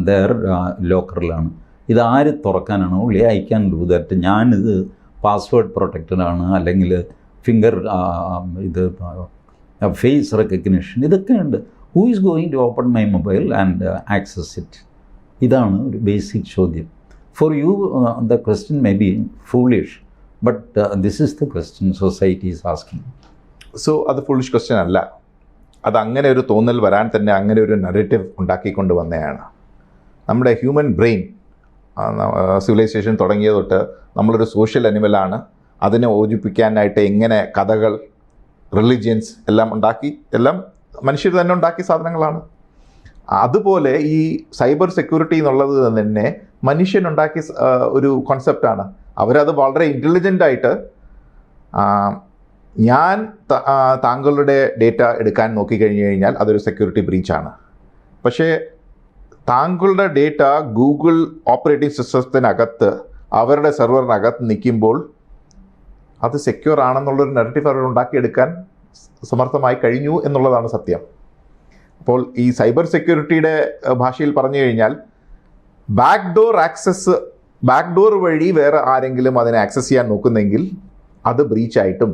ദെയർ ലോക്കറിലാണ്. ഇതാര് തുറക്കാനാണ്? Only I can do that. ഞാനിത് പാസ്വേഡ് പ്രൊട്ടക്റ്റഡാണ്, അല്ലെങ്കിൽ ഫിംഗർ ഇത് ഫേസ് റെക്കഗ്നിഷൻ, ഇതൊക്കെ ഉണ്ട്. Who is going to open my mobile and access it? ഇതാണ് ഒരു ബേസിക് ചോദ്യം. For you the question may be foolish, but this is the question society is asking. So അത് foolish question അല്ല. അത് അങ്ങനെ ഒരു തോന്നൽ വരാൻ തന്നെ അങ്ങനെ ഒരു നറേറ്റീവ് ഉണ്ടാക്കിക്കൊണ്ട് വന്നതാണ്. നമ്മുടെ ഹ്യൂമൻ ബ്രെയിൻ സിവിലൈസേഷൻ തുടങ്ങിയ തൊട്ട് നമ്മളൊരു സോഷ്യൽ അനിമലാണ്. അതിനെ ഓജിപ്പിക്കാനായിട്ട് എങ്ങനെ കഥകൾ, റിലിജിയൻസ് എല്ലാം ഉണ്ടാക്കി, എല്ലാം മനുഷ്യർ തന്നെ ഉണ്ടാക്കിയ സാധനങ്ങളാണ്. അതുപോലെ ഈ സൈബർ സെക്യൂരിറ്റി എന്നുള്ളത് തന്നെ മനുഷ്യനുണ്ടാക്കിയ ഒരു കോൺസെപ്റ്റാണ്. അവരത് വളരെ ഇൻ്റലിജൻ്റായിട്ട് ഞാൻ താങ്കളുടെ ഡേറ്റ എടുക്കാൻ നോക്കിക്കഴിഞ്ഞു കഴിഞ്ഞാൽ അതൊരു സെക്യൂരിറ്റി ബ്രീച്ചാണ്. പക്ഷേ താങ്കളുടെ ഡേറ്റ ഗൂഗിൾ ഓപ്പറേറ്റിംഗ് സിസ്റ്റത്തിനകത്ത് അവരുടെ സെർവറിനകത്ത് നിൽക്കുമ്പോൾ അത് സെക്യൂർ ആണെന്നുള്ളൊരു നെഗറ്റീവ് അവർ ഉണ്ടാക്കിയെടുക്കാൻ സമർത്ഥമായി കഴിഞ്ഞു എന്നുള്ളതാണ് സത്യം. അപ്പോൾ ഈ സൈബർ സെക്യൂരിറ്റിയുടെ ഭാഷയിൽ പറഞ്ഞു കഴിഞ്ഞാൽ ബാക്ക് ഡോർ വഴി വേറെ ആരെങ്കിലും അതിനെ ആക്സസ് ചെയ്യാൻ നോക്കുന്നെങ്കിൽ അത് ബ്രീച്ചായിട്ടും,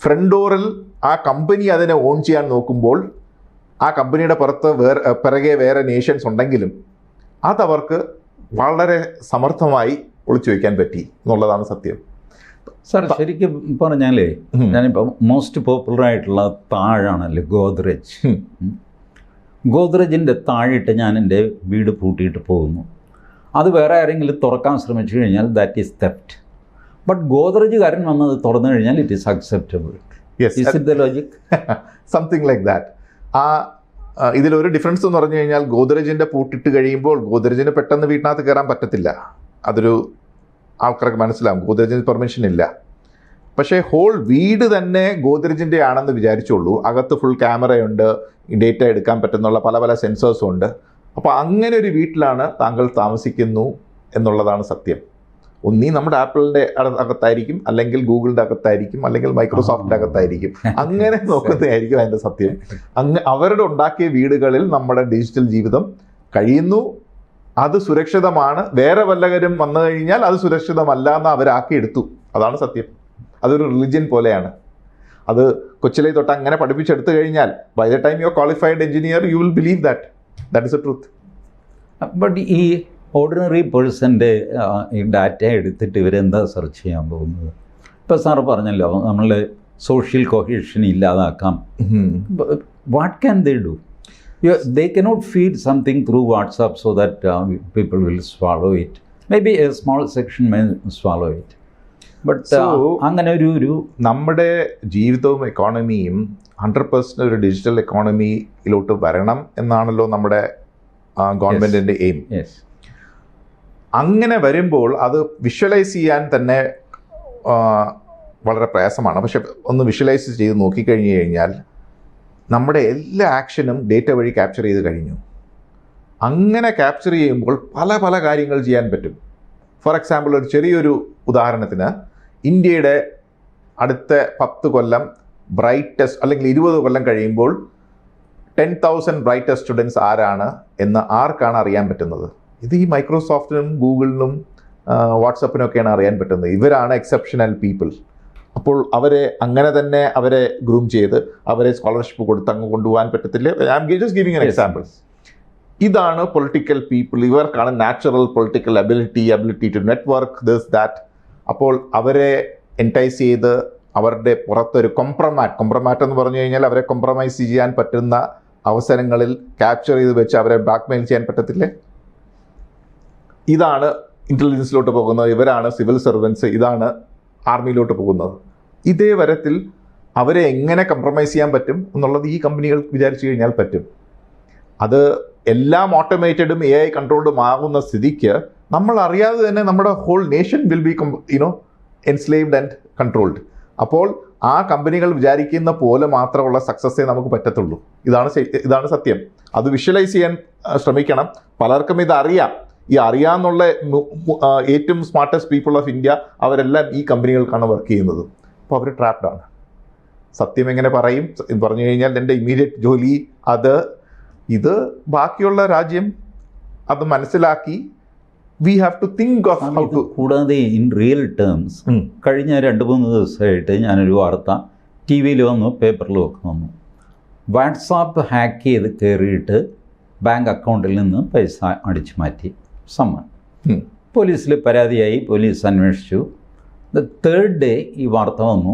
ഫ്രണ്ട് ഡോറിൽ ആ കമ്പനി അതിനെ ഓൺ ചെയ്യാൻ നോക്കുമ്പോൾ ആ കമ്പനിയുടെ പുറത്ത് പിറകെ വേറെ നേഷൻസ് ഉണ്ടെങ്കിലും അതവർക്ക് വളരെ സമർത്ഥമായി ഒളിച്ചു വയ്ക്കാൻ പറ്റി എന്നുള്ളതാണ് സത്യം. സാർ ശരിക്കും പറഞ്ഞാലേ ഞാനിപ്പോൾ മോസ്റ്റ് പോപ്പുലർ ആയിട്ടുള്ള താഴാണല്ലേ ഗോദ്രേജ്. ഗോദ്രേജിൻ്റെ താഴിട്ട് ഞാൻ എൻ്റെ വീട് പൂട്ടിയിട്ട് പോകുന്നു. അത് വേറെ ആരെങ്കിലും തുറക്കാൻ ശ്രമിച്ചു കഴിഞ്ഞാൽ ദാറ്റ് ഈസ് തെഫ്റ്റ്. ബട്ട് ഗോദ്രേജുകാരൻ വന്നത് തുറന്നു കഴിഞ്ഞാൽ it is acceptable. Is it the logic? Something like that. ഇതിലൊരു ഡിഫറൻസ് എന്ന് പറഞ്ഞു കഴിഞ്ഞാൽ ഗോദ്രേജിൻ്റെ പൂട്ടിട്ട് കഴിയുമ്പോൾ ഗോദ്രേജിന് പെട്ടെന്ന് വീട്ടിനകത്ത് കയറാൻ പറ്റത്തില്ല. അതൊരു ആൾക്കാർക്ക് മനസ്സിലാവും, ഗോദ്രേജിന് പെർമിഷൻ ഇല്ല. പക്ഷേ ഹോൾ വീട് തന്നെ ഗോദ്രേജിൻ്റെ ആണെന്ന് വിചാരിച്ചോളൂ. അകത്ത് ഫുൾ ക്യാമറയുണ്ട്, ഡേറ്റ എടുക്കാൻ പറ്റുന്നുള്ള പല പല സെൻസേഴ്സും ഉണ്ട്. അപ്പോൾ അങ്ങനെ ഒരു വീട്ടിലാണ് താങ്കൾ താമസിക്കുന്നു എന്നുള്ളതാണ് സത്യം. ഒന്നീ നമ്മുടെ ആപ്പിളിൻ്റെ അകത്തായിരിക്കും, അല്ലെങ്കിൽ ഗൂഗിളിൻ്റെ അകത്തായിരിക്കും, അല്ലെങ്കിൽ മൈക്രോസോഫ്റ്റിൻ്റെ അകത്തായിരിക്കും. അങ്ങനെ നോക്കുന്നതായിരിക്കും അതിൻ്റെ സത്യം. അവരുടെ ഉണ്ടാക്കിയ വീടുകളിൽ നമ്മുടെ ഡിജിറ്റൽ ജീവിതം കഴിയുന്നു. അത് സുരക്ഷിതമാണ്. വേറെ വല്ലവരും വന്നു കഴിഞ്ഞാൽ അത് സുരക്ഷിതമല്ല എന്ന് അവരാക്കിയെടുത്തു. അതാണ് സത്യം. അതൊരു റിലിജ്യൻ പോലെയാണ്. അത് കൊച്ചിലെ തൊട്ട് അങ്ങനെ പഠിപ്പിച്ചെടുത്തു കഴിഞ്ഞാൽ by the time you are qualified engineer you will believe that is a truth. But ഈ ഓർഡിനറി പേഴ്സൻ്റെ ഈ ഡാറ്റ എടുത്തിട്ട് ഇവരെന്താ സെർച്ച് ചെയ്യാൻ പോകുന്നത്? ഇപ്പോൾ സാറ് പറഞ്ഞല്ലോ നമ്മൾ സോഷ്യൽ കൊഹേഷൻ ഇല്ലാതാക്കാം. What can they do? They cannot feed something through WhatsApp so that people will swallow it. Maybe a small section may swallow it. But അങ്ങനെ ഒരു നമ്മുടെ ജീവിതവും എക്കോണമിയും 100% ഒരു ഡിജിറ്റൽ എക്കോണമിയിലോട്ട് വരണം എന്നാണല്ലോ നമ്മുടെ ഗവൺമെൻറ്റിൻ്റെ എയിം. അങ്ങനെ വരുമ്പോൾ അത് വിഷ്വലൈസ് ചെയ്യാൻ തന്നെ വളരെ പ്രയാസമാണ്. പക്ഷെ ഒന്ന് വിഷ്വലൈസ് ചെയ്ത് നോക്കിക്കഴിഞ്ഞ് കഴിഞ്ഞാൽ നമ്മുടെ എല്ലാ ആക്ഷനും ഡേറ്റ വഴി ക്യാപ്ചർ ചെയ്ത് കഴിഞ്ഞു. അങ്ങനെ ക്യാപ്ചർ ചെയ്യുമ്പോൾ പല പല കാര്യങ്ങൾ ചെയ്യാൻ പറ്റും. ഫോർ എക്സാമ്പിൾ, ഒരു ചെറിയൊരു ഉദാഹരണത്തിന്, ഇന്ത്യയുടെ അടുത്ത 10 കൊല്ലം ബ്രൈറ്റസ്റ്റ് അല്ലെങ്കിൽ 20 കൊല്ലം കഴിയുമ്പോൾ 10,000 ബ്രൈറ്റസ്റ്റ് സ്റ്റുഡൻസ് ആരാണ് എന്ന് ആർക്കാണ് അറിയാൻ പറ്റുന്നത്? ഇത് ഈ മൈക്രോസോഫ്റ്റിനും ഗൂഗിളിനും വാട്സപ്പിനൊക്കെയാണ് അറിയാൻ പറ്റുന്നത്. ഇവരാണ് എക്സെപ്ഷണൽ പീപ്പിൾ. അപ്പോൾ അവരെ അങ്ങനെ തന്നെ അവരെ ഗ്രൂം ചെയ്ത് അവരെ സ്കോളർഷിപ്പ് കൊടുത്ത് അങ്ങ് കൊണ്ടുപോകാൻ പറ്റത്തില്ല. I'm just giving an example. ഇതാണ് പൊളിറ്റിക്കൽ പീപ്പിൾ. ഇവർക്കാണ് natural political ability to network this that. അപ്പോൾ അവരെ എൻറ്റൈസ് ചെയ്ത് അവരുടെ പുറത്തൊരു കൊംപ്രമാറ്റ് എന്ന് പറഞ്ഞു കഴിഞ്ഞാൽ അവരെ കോംപ്രമൈസ് ചെയ്യാൻ പറ്റുന്ന അവസരങ്ങളിൽ ക്യാപ്ചർ ചെയ്ത് വെച്ച് അവരെ ബ്ലാക്ക്മെയിൽ ചെയ്യാൻ പറ്റത്തില്ലേ? ഇതാണ് ഇൻ്റലിജൻസിലോട്ട് പോകുന്നത്. ഇവരാണ് സിവിൽ സർവൻസ്. ഇതാണ് ആർമിയിലോട്ട് പോകുന്നത്. ഇതേ വരത്തിൽ അവരെ എങ്ങനെ കംപ്രമൈസ് ചെയ്യാൻ പറ്റും എന്നുള്ളത് ഈ കമ്പനികൾ വിചാരിച്ചു കഴിഞ്ഞാൽ പറ്റും. അത് എല്ലാം ഓട്ടോമേറ്റഡും AI കൺട്രോൾഡും ആകുന്ന സ്ഥിതിക്ക് നമ്മൾ അറിയാതെ തന്നെ നമ്മുടെ whole nation will be enslaved and controlled. അപ്പോൾ ആ കമ്പനികൾ വിചാരിക്കുന്ന പോലെ മാത്രമുള്ള സക്സസ്സേ നമുക്ക് പറ്റത്തുള്ളൂ. ഇതാണ് സത്യം. അത് വിഷ്വലൈസ് ചെയ്യാൻ ശ്രമിക്കണം. പലർക്കും ഇത് അറിയാം. ഈ അറിയാമെന്നുള്ള ഏറ്റവും സ്മാർട്ടസ്റ്റ് പീപ്പിൾ ഓഫ് ഇന്ത്യ അവരെല്ലാം ഈ കമ്പനികൾക്കാണ് വർക്ക് ചെയ്യുന്നത്. അപ്പോൾ അവർ ട്രാപ്ഡാണ്. സത്യം എങ്ങനെ പറയും? പറഞ്ഞു കഴിഞ്ഞാൽ എൻ്റെ ഇമ്മീഡിയറ്റ് ജോലി ഇത് ബാക്കിയുള്ള രാജ്യം അത് മനസ്സിലാക്കി we have to think of how to. കൂടാതെ ഇൻ റിയൽ ടേംസ് കഴിഞ്ഞ 2-3 ദിവസമായിട്ട് ഞാനൊരു വാർത്ത TV-യിൽ വന്നു, പേപ്പറിലും ഒക്കെ വന്നു. വാട്സാപ്പ് ഹാക്ക് ചെയ്ത് കയറിയിട്ട് ബാങ്ക് അക്കൗണ്ടിൽ നിന്ന് പൈസ അടിച്ചു മാറ്റി സമ്മൻ. പോലീസിൽ പരാതിയായി, പോലീസ് അന്വേഷിച്ചു. ദ 3rd day ഈ വാർത്ത വന്നു.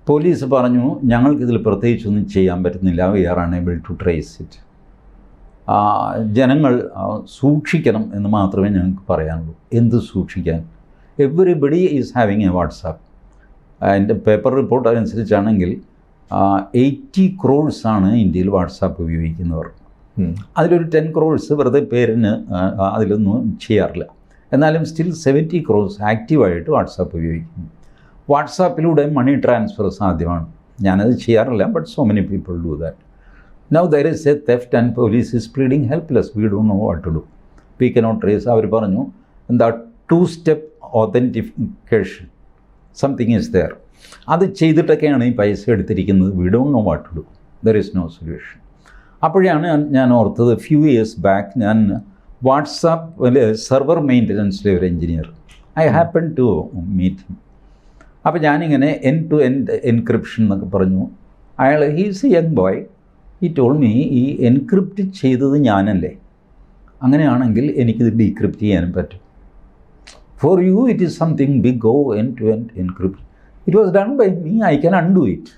പോലീസ് പറഞ്ഞു ഞങ്ങൾക്കിതിൽ പ്രത്യേകിച്ചൊന്നും ചെയ്യാൻ പറ്റുന്നില്ല, we are unable to trace it. ജനങ്ങൾ സൂക്ഷിക്കണം എന്ന് മാത്രമേ ഞങ്ങൾക്ക് പറയാനുള്ളൂ. എന്ത് സൂക്ഷിക്കാൻ? Everybody is having a WhatsApp. എൻ്റെ പേപ്പർ റിപ്പോർട്ട് അനുസരിച്ചാണെങ്കിൽ 80 crores ആണ് ഇന്ത്യയിൽ വാട്സാപ്പ് ഉപയോഗിക്കുന്നവർ. അതിലൊരു 10 crores വെറുതെ പേരിന് അതിലൊന്നും ചെയ്യാറില്ല. എന്നാലും സ്റ്റിൽ 70 crores ആക്റ്റീവായിട്ട് വാട്സാപ്പ് ഉപയോഗിക്കുന്നു. വാട്സാപ്പിലൂടെ മണി ട്രാൻസ്ഫർ സാധ്യമാണ്. ഞാനത് ചെയ്യാറില്ല, but so many people do that. Now there is a theft and police is pleading helpless. We don't know what to do. We cannot trace. അവർ പറഞ്ഞു എന്താ 2-step authentication something is there. അത് ചെയ്തിട്ടൊക്കെയാണ് ഈ പൈസ എടുത്തിരിക്കുന്നത്. We don't know what to do, there is no solution. അപ്പോഴാണ് ഞാൻ ഓർത്തത്, ഫ്യൂ ഇയേഴ്സ് ബാക്ക് ഞാൻ വാട്സാപ്പ് സെർവർ മെയിൻ്റനൻസിലെ ഒരു engineer, I happen to meet him. അപ്പോൾ ഞാനിങ്ങനെ എൻഡ് ടു എൻഡ് എൻക്രിപ്ഷൻ എന്നൊക്കെ പറഞ്ഞു. അയാൾ he's a young boy, he told me, ഈ എൻക്രിപ്റ്റ് ചെയ്തത് ഞാനല്ലേ, അങ്ങനെയാണെങ്കിൽ എനിക്കിത് ഡീക്രിപ്റ്റ് ചെയ്യാനും പറ്റും. For you it is something big, go end to end encrypt. It was done by me, I can undo it.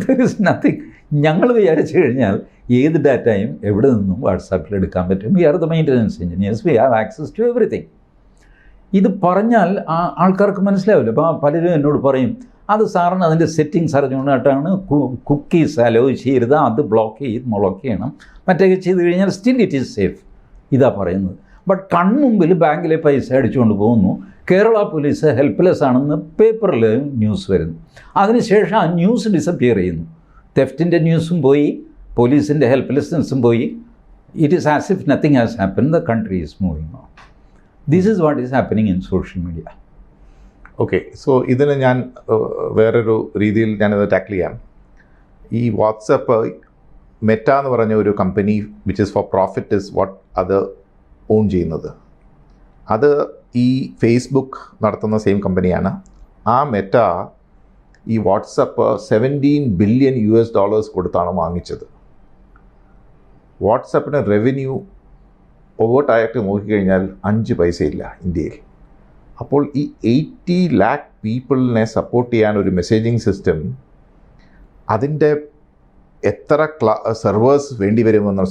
There is nothing. ഞങ്ങൾ വിചാരിച്ചു കഴിഞ്ഞാൽ ഏത് ഡാറ്റയും എവിടെ നിന്നും വാട്സാപ്പിൽ എടുക്കാൻ പറ്റും. We are the maintenance engineers, we have access to everything. ഇത് പറഞ്ഞാൽ ആൾക്കാർക്ക് മനസ്സിലാവില്ല. അപ്പോൾ പലരും എന്നോട് പറയും, അത് സാറിന് അതിൻ്റെ സെറ്റിങ്സ് അറിഞ്ഞുകൊണ്ടിട്ടാണ് കുക്കീസ് അലോ ചെയ്യരുത്, അത് ബ്ലോക്ക് ചെയ്യണം, മറ്റൊക്കെ ചെയ്ത് കഴിഞ്ഞാൽ സ്റ്റിൽ ഇറ്റ് ഈസ് സേഫ്. ഇതാ പറയുന്നത്. ബട്ട് കൺമുമ്പിൽ ബാങ്കിലെ പൈസ അടിച്ചുകൊണ്ട് പോകുന്നു, കേരള പോലീസ് ഹെൽപ്ലെസ് ആണെന്ന് പേപ്പറിൽ ന്യൂസ് വരുന്നു. അതിനുശേഷം ആ ന്യൂസ് ഡിസപ്പിയർ ചെയ്യുന്നു. തെഫ്റ്റിൻ്റെ ന്യൂസും പോയി, പോലീസിൻ്റെ ഹെൽപ്ലെസ്നെസ്സും പോയി. It is as if nothing has happen, the country is moving on. This is what is happening in social media. Okay, so ഇതിന് ഞാൻ വേറൊരു രീതിയിൽ ഞാനത് ടാക്കിൾ ചെയ്യാം. ഈ വാട്സപ്പ് മെറ്റ എന്ന് പറഞ്ഞ ഒരു company which is for profit is what അത് ഓൺ ചെയ്യുന്നത്. അത് ഈ ഫേസ്ബുക്ക് നടത്തുന്ന സെയിം കമ്പനിയാണ്. ആ മെറ്റ ഈ വാട്സപ്പ് $17 ബില്യൺ കൊടുത്താണ് വാങ്ങിച്ചത്. വാട്സപ്പിന് റവന്യൂ ഓവർട്ടായിട്ട് നോക്കിക്കഴിഞ്ഞാൽ 5 പൈസയില്ല ഇന്ത്യയിൽ. അപ്പോൾ ഈ 80 lakh പീപ്പിളിനെ സപ്പോർട്ട് ചെയ്യാൻ ഒരു മെസ്സേജിങ് സിസ്റ്റം, അതിൻ്റെ എത്ര സെർവേഴ്സ് വേണ്ടി വരുമെന്ന്,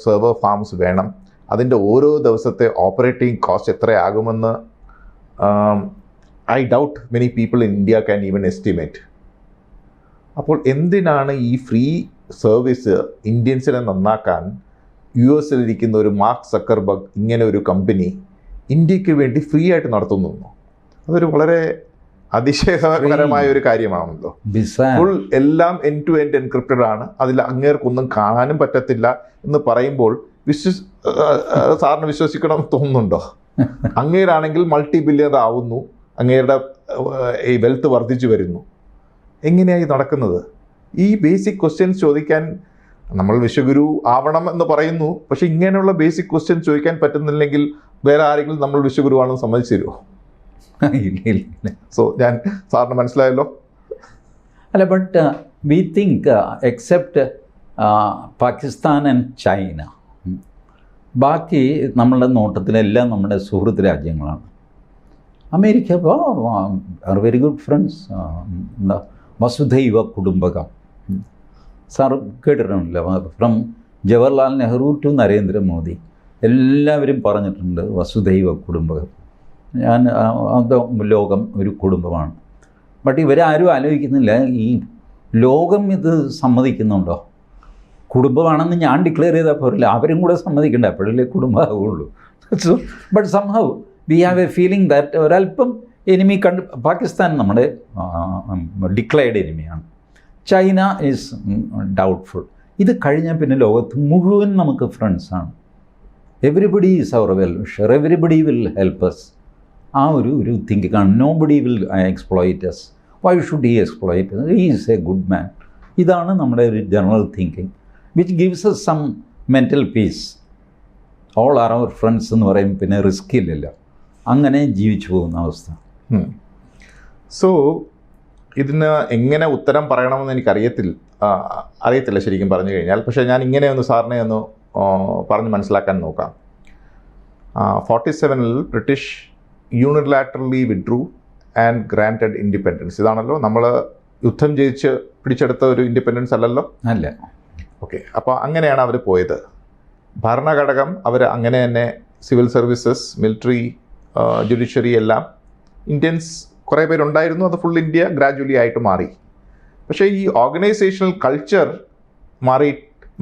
സെർവർ ഫാംസ് വേണം, അതിൻ്റെ ഓരോ ദിവസത്തെ ഓപ്പറേറ്റിംഗ് കോസ്റ്റ് എത്രയാകുമെന്ന് I doubt many people in India can even estimate. അപ്പോൾ എന്തിനാണ് ഈ ഫ്രീ സർവീസ് ഇന്ത്യൻസിനെ നന്നാക്കാൻ US-ലിരിക്കുന്ന ഒരു മാർക്ക് സക്കർബർഗ് ഇങ്ങനെ ഒരു കമ്പനി ഇന്ത്യക്ക് വേണ്ടി ഫ്രീ ആയിട്ട് നടത്തുന്നു? അതൊരു വളരെ അതിശയകരമായ ഒരു കാര്യമാണല്ലോ. ഫുൾ എല്ലാം എൻഡ് ടു എൻഡ് എൻക്രിപ്റ്റഡ് ആണ്, അതിൽ അങ്ങേർക്കൊന്നും കാണാനും പറ്റത്തില്ല എന്ന് പറയുമ്പോൾ സാറിന് വിശ്വസിക്കണം തോന്നുന്നുണ്ടോ? അങ്ങേരാണെങ്കിൽ മൾട്ടി ബില്യണർ ആവുന്നു, അങ്ങേരുടെ ഈ വെൽത്ത് വർദ്ധിച്ചു വരുന്നു. എങ്ങനെയായി നടക്കുന്നത്? ഈ ബേസിക് ക്വസ്റ്റ്യൻസ് ചോദിക്കാൻ നമ്മൾ വിശ്വഗുരു ആവണം എന്ന് പറയുന്നു, പക്ഷെ ഇങ്ങനെയുള്ള ബേസിക് ക്വസ്റ്റ്യൻ ചോദിക്കാൻ പറ്റുന്നില്ലെങ്കിൽ വേറെ ആരെങ്കിലും നമ്മൾ വിശ്വഗുരുവാണെന്ന് സമ്മതിച്ചു തരുമോ? സോ ഞാൻ സാറിന് മനസ്സിലായല്ലോ. അല്ല, but we think except Pakistan and China, ബാക്കി നമ്മളുടെ നോട്ടത്തിലെല്ലാം നമ്മുടെ സുഹൃത്ത് രാജ്യങ്ങളാണ്. America are very good friends. എന്താ വസുധൈവ കുടുംബകം, സാർ കേട്ടിട്ടുണ്ടല്ലോ, ഫ്രം ജവഹർലാൽ നെഹ്റു ടു നരേന്ദ്രമോദി എല്ലാവരും പറഞ്ഞിട്ടുണ്ട് വസുധൈവ കുടുംബകം. ലോകം ഒരു കുടുംബമാണ്. ബട്ട് ഇവരാരും ആലോചിക്കുന്നില്ല, ഈ ലോകം ഇത് സമ്മതിക്കുന്നുണ്ടോ? കുടുംബമാണെന്ന് ഞാൻ ഡിക്ലെയർ ചെയ്താൽ പോരില്ല, അവരും കൂടെ സമ്മതിക്കണ്ട, അപ്പോഴല്ലേ കുടുംബമാകുള്ളൂ. So but somehow we have a feeling that ഒരല്പം എനിമി പാകിസ്ഥാൻ നമ്മുടെ ഡിക്ലെയർഡ് എനിമിയാണ്. China is doubtful. ഇത് കഴിഞ്ഞാൽ പിന്നെ ലോകത്ത് മുഴുവൻ നമുക്ക് ഫ്രണ്ട്സാണ്. Everybody is our well wisher, everybody will help us. ആ ഒരു തിങ്കിങ് ആണ്. Nobody will exploit us. Why should he exploit? He is a good man. ഇതാണ് നമ്മുടെ ഒരു general thinking which gives us some mental peace. All are our friends എന്ന് പറയും, പിന്നെ risk ഇല്ലല്ലോ. അങ്ങനെ ജീവിച്ചു പോകുന്ന അവസ്ഥ. സോ ഇതിന് എങ്ങനെ ഉത്തരം പറയണമെന്ന് അറിയത്തില്ല ശരിക്കും പറഞ്ഞു കഴിഞ്ഞാൽ. പക്ഷേ ഞാൻ ഇങ്ങനെ ഒന്ന് സാറിനെ ഒന്ന് പറഞ്ഞ് മനസ്സിലാക്കാൻ നോക്കാം. 47-ൽ British unilaterally withdrew and granted independence. ഇതാണല്ലോ നമ്മൾ യുദ്ധം ജയിച്ച് പിടിച്ചെടുത്ത ഒരു ഇൻഡിപെൻഡൻസ് അല്ലല്ലോ? അല്ല. ഓക്കെ, അപ്പോൾ അങ്ങനെയാണ് അവർ പോയത്. ഭരണഘടകം അവർ അങ്ങനെ തന്നെ സിവിൽ സർവീസസ്, മിലിറ്ററി, ജുഡീഷ്യറി എല്ലാം ഇന്ത്യൻസ് കുറേ പേരുണ്ടായിരുന്നു. അത് ഫുൾ ഇന്ത്യ ഗ്രാജുവലി ആയിട്ട് മാറി. പക്ഷേ ഈ ഓർഗനൈസേഷണൽ കൾച്ചർ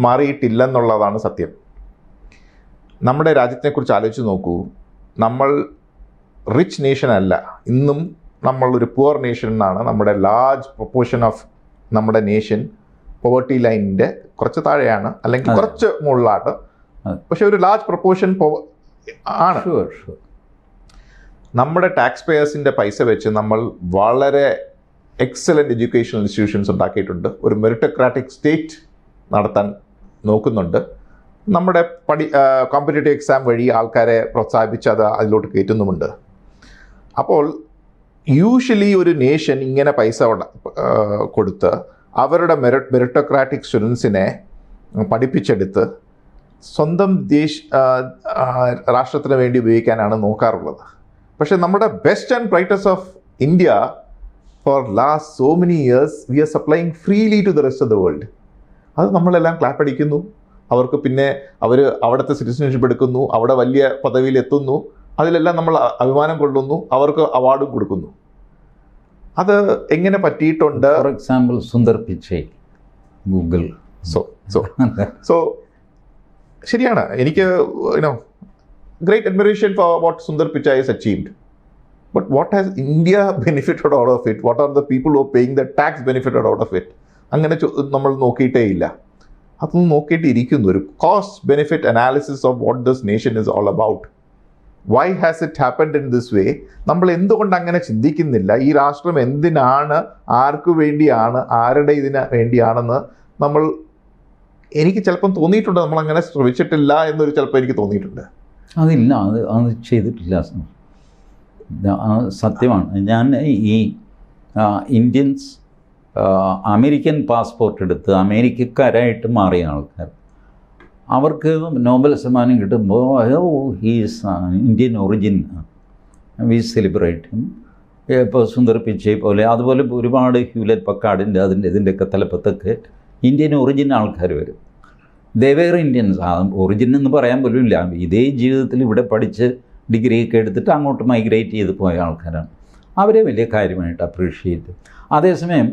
മാറിയിട്ടില്ലെന്നുള്ളതാണ് സത്യം. നമ്മുടെ രാജ്യത്തിനെക്കുറിച്ച് ആലോചിച്ച് നോക്കൂ. നമ്മൾ റിച്ച് നേഷൻ അല്ല, ഇന്നും നമ്മളൊരു പുവർ നേഷൻ എന്നാണ്. നമ്മുടെ ലാർജ് പ്രൊപ്പോർഷൻ ഓഫ് നമ്മുടെ നേഷൻ പോവർട്ടി ലൈനിൻ്റെ കുറച്ച് താഴെയാണ്, അല്ലെങ്കിൽ കുറച്ച് മുകളിലാണ്. പക്ഷെ ഒരു ലാർജ് പ്രൊപ്പോർഷൻ ആണ്. നമ്മുടെ ടാക്സ് പേയേഴ്സിൻ്റെ പൈസ വെച്ച് നമ്മൾ വളരെ എക്സലൻറ്റ് എഡ്യൂക്കേഷണൽ ഇൻസ്റ്റിറ്റ്യൂഷൻസ് ഉണ്ടാക്കിയിട്ടുണ്ട്. ഒരു മെറിറ്റോക്രാറ്റിക് സ്റ്റേറ്റ് നടത്താൻ നോക്കുന്നുണ്ട്. നമ്മുടെ കോമ്പറ്റേറ്റീവ് എക്സാം വഴി ആൾക്കാരെ പ്രോത്സാഹിപ്പിച്ച് അതിലോട്ട് കയറ്റുന്നുമുണ്ട്. അപ്പോൾ യൂഷ്വലി ഒരു നേഷൻ ഇങ്ങനെ പൈസ കൊടുത്ത് അവരുടെ മെറിറ്റോക്രാറ്റിക് സ്റ്റുഡൻസിനെ പഠിപ്പിച്ചെടുത്ത് സ്വന്തം രാഷ്ട്രത്തിന് വേണ്ടി ഉപയോഗിക്കാനാണ് നോക്കാറുള്ളത്. പക്ഷേ നമ്മുടെ best and brightest of India for last so many years we are supplying freely to the rest of the world. അത് നമ്മളെല്ലാം ക്ലാപ്പ് അടിക്കുന്നു. അവർക്ക് പിന്നെ അവർ അവിടുത്തെ സിറ്റിസൺഷിപ്പ് എടുക്കുന്നു, അവിടെ വലിയ പദവിയിൽ എത്തുന്നു, അതിലെല്ലാം നമ്മൾ അഭിമാനം കൊള്ളുന്നു, അവർക്ക് അവാർഡും കൊടുക്കുന്നു. അത് എങ്ങനെ പറ്റിയിട്ടുണ്ട്? For example Sundar Pichai, Google. So ശരിയാണ്. എനിക്ക് great admiration for what Sundar Pichai has achieved. But what has India benefited out of it? What are the people who are paying the tax benefited out of it? അങ്ങനെ നമ്മൾ നോക്കിയിട്ടേ ഇല്ല. അതൊന്നും നോക്കിയിട്ടിരിക്കുന്നു. ഒരു cost benefit analysis of what this nation is all about. Why has it happened in this way? നമ്മൾ എന്തുകൊണ്ട് അങ്ങനെ ചിന്തിക്കുന്നില്ല? ഈ രാഷ്ട്രം എന്തിനാണ്, ആർക്കു വേണ്ടിയാണ്, ആരുടെ ഇതിന് വേണ്ടിയാണെന്ന് എനിക്ക് ചിലപ്പം തോന്നിയിട്ടുണ്ട്. നമ്മളങ്ങനെ ശ്രമിച്ചിട്ടില്ല എന്നൊരു ചിലപ്പോൾ എനിക്ക് തോന്നിയിട്ടുണ്ട്. അതില്ല, അത് ചെയ്തിട്ടില്ല. സത്യമാണ്. ഞാൻ ഈ ഇന്ത്യൻസ് അമേരിക്കൻ പാസ്പോർട്ട് എടുത്ത് അമേരിക്കക്കാരായിട്ട് മാറിയ ആൾക്കാർ, അവർക്ക് നോബൽ സമ്മാനം കിട്ടുമ്പോൾ he's Indian origin, we celebrate. ഇപ്പോൾ സുന്ദർ പിച്ചൈ പോലെ, അതുപോലെ ഒരുപാട് ഹ്യൂലറ്റ് പക്കാർഡിൻ്റെ ഇതിൻ്റെയൊക്കെ തലപ്പത്തൊക്കെ ഇന്ത്യൻ ഒറിജിൻ ആൾക്കാർ വരും. ദേവേർ ഇന്ത്യൻസ്. ഒറിജിൻ എന്ന് പറയാൻ പോലും ഇല്ല. ഇതേ ജീവിതത്തിൽ ഇവിടെ പഠിച്ച് ഡിഗ്രിയൊക്കെ എടുത്തിട്ട് അങ്ങോട്ട് മൈഗ്രേറ്റ് ചെയ്ത് പോയ ആൾക്കാരാണ്. അവരെ വലിയ കാര്യമായിട്ട് അപ്രീഷിയേറ്റ്. അതേസമയം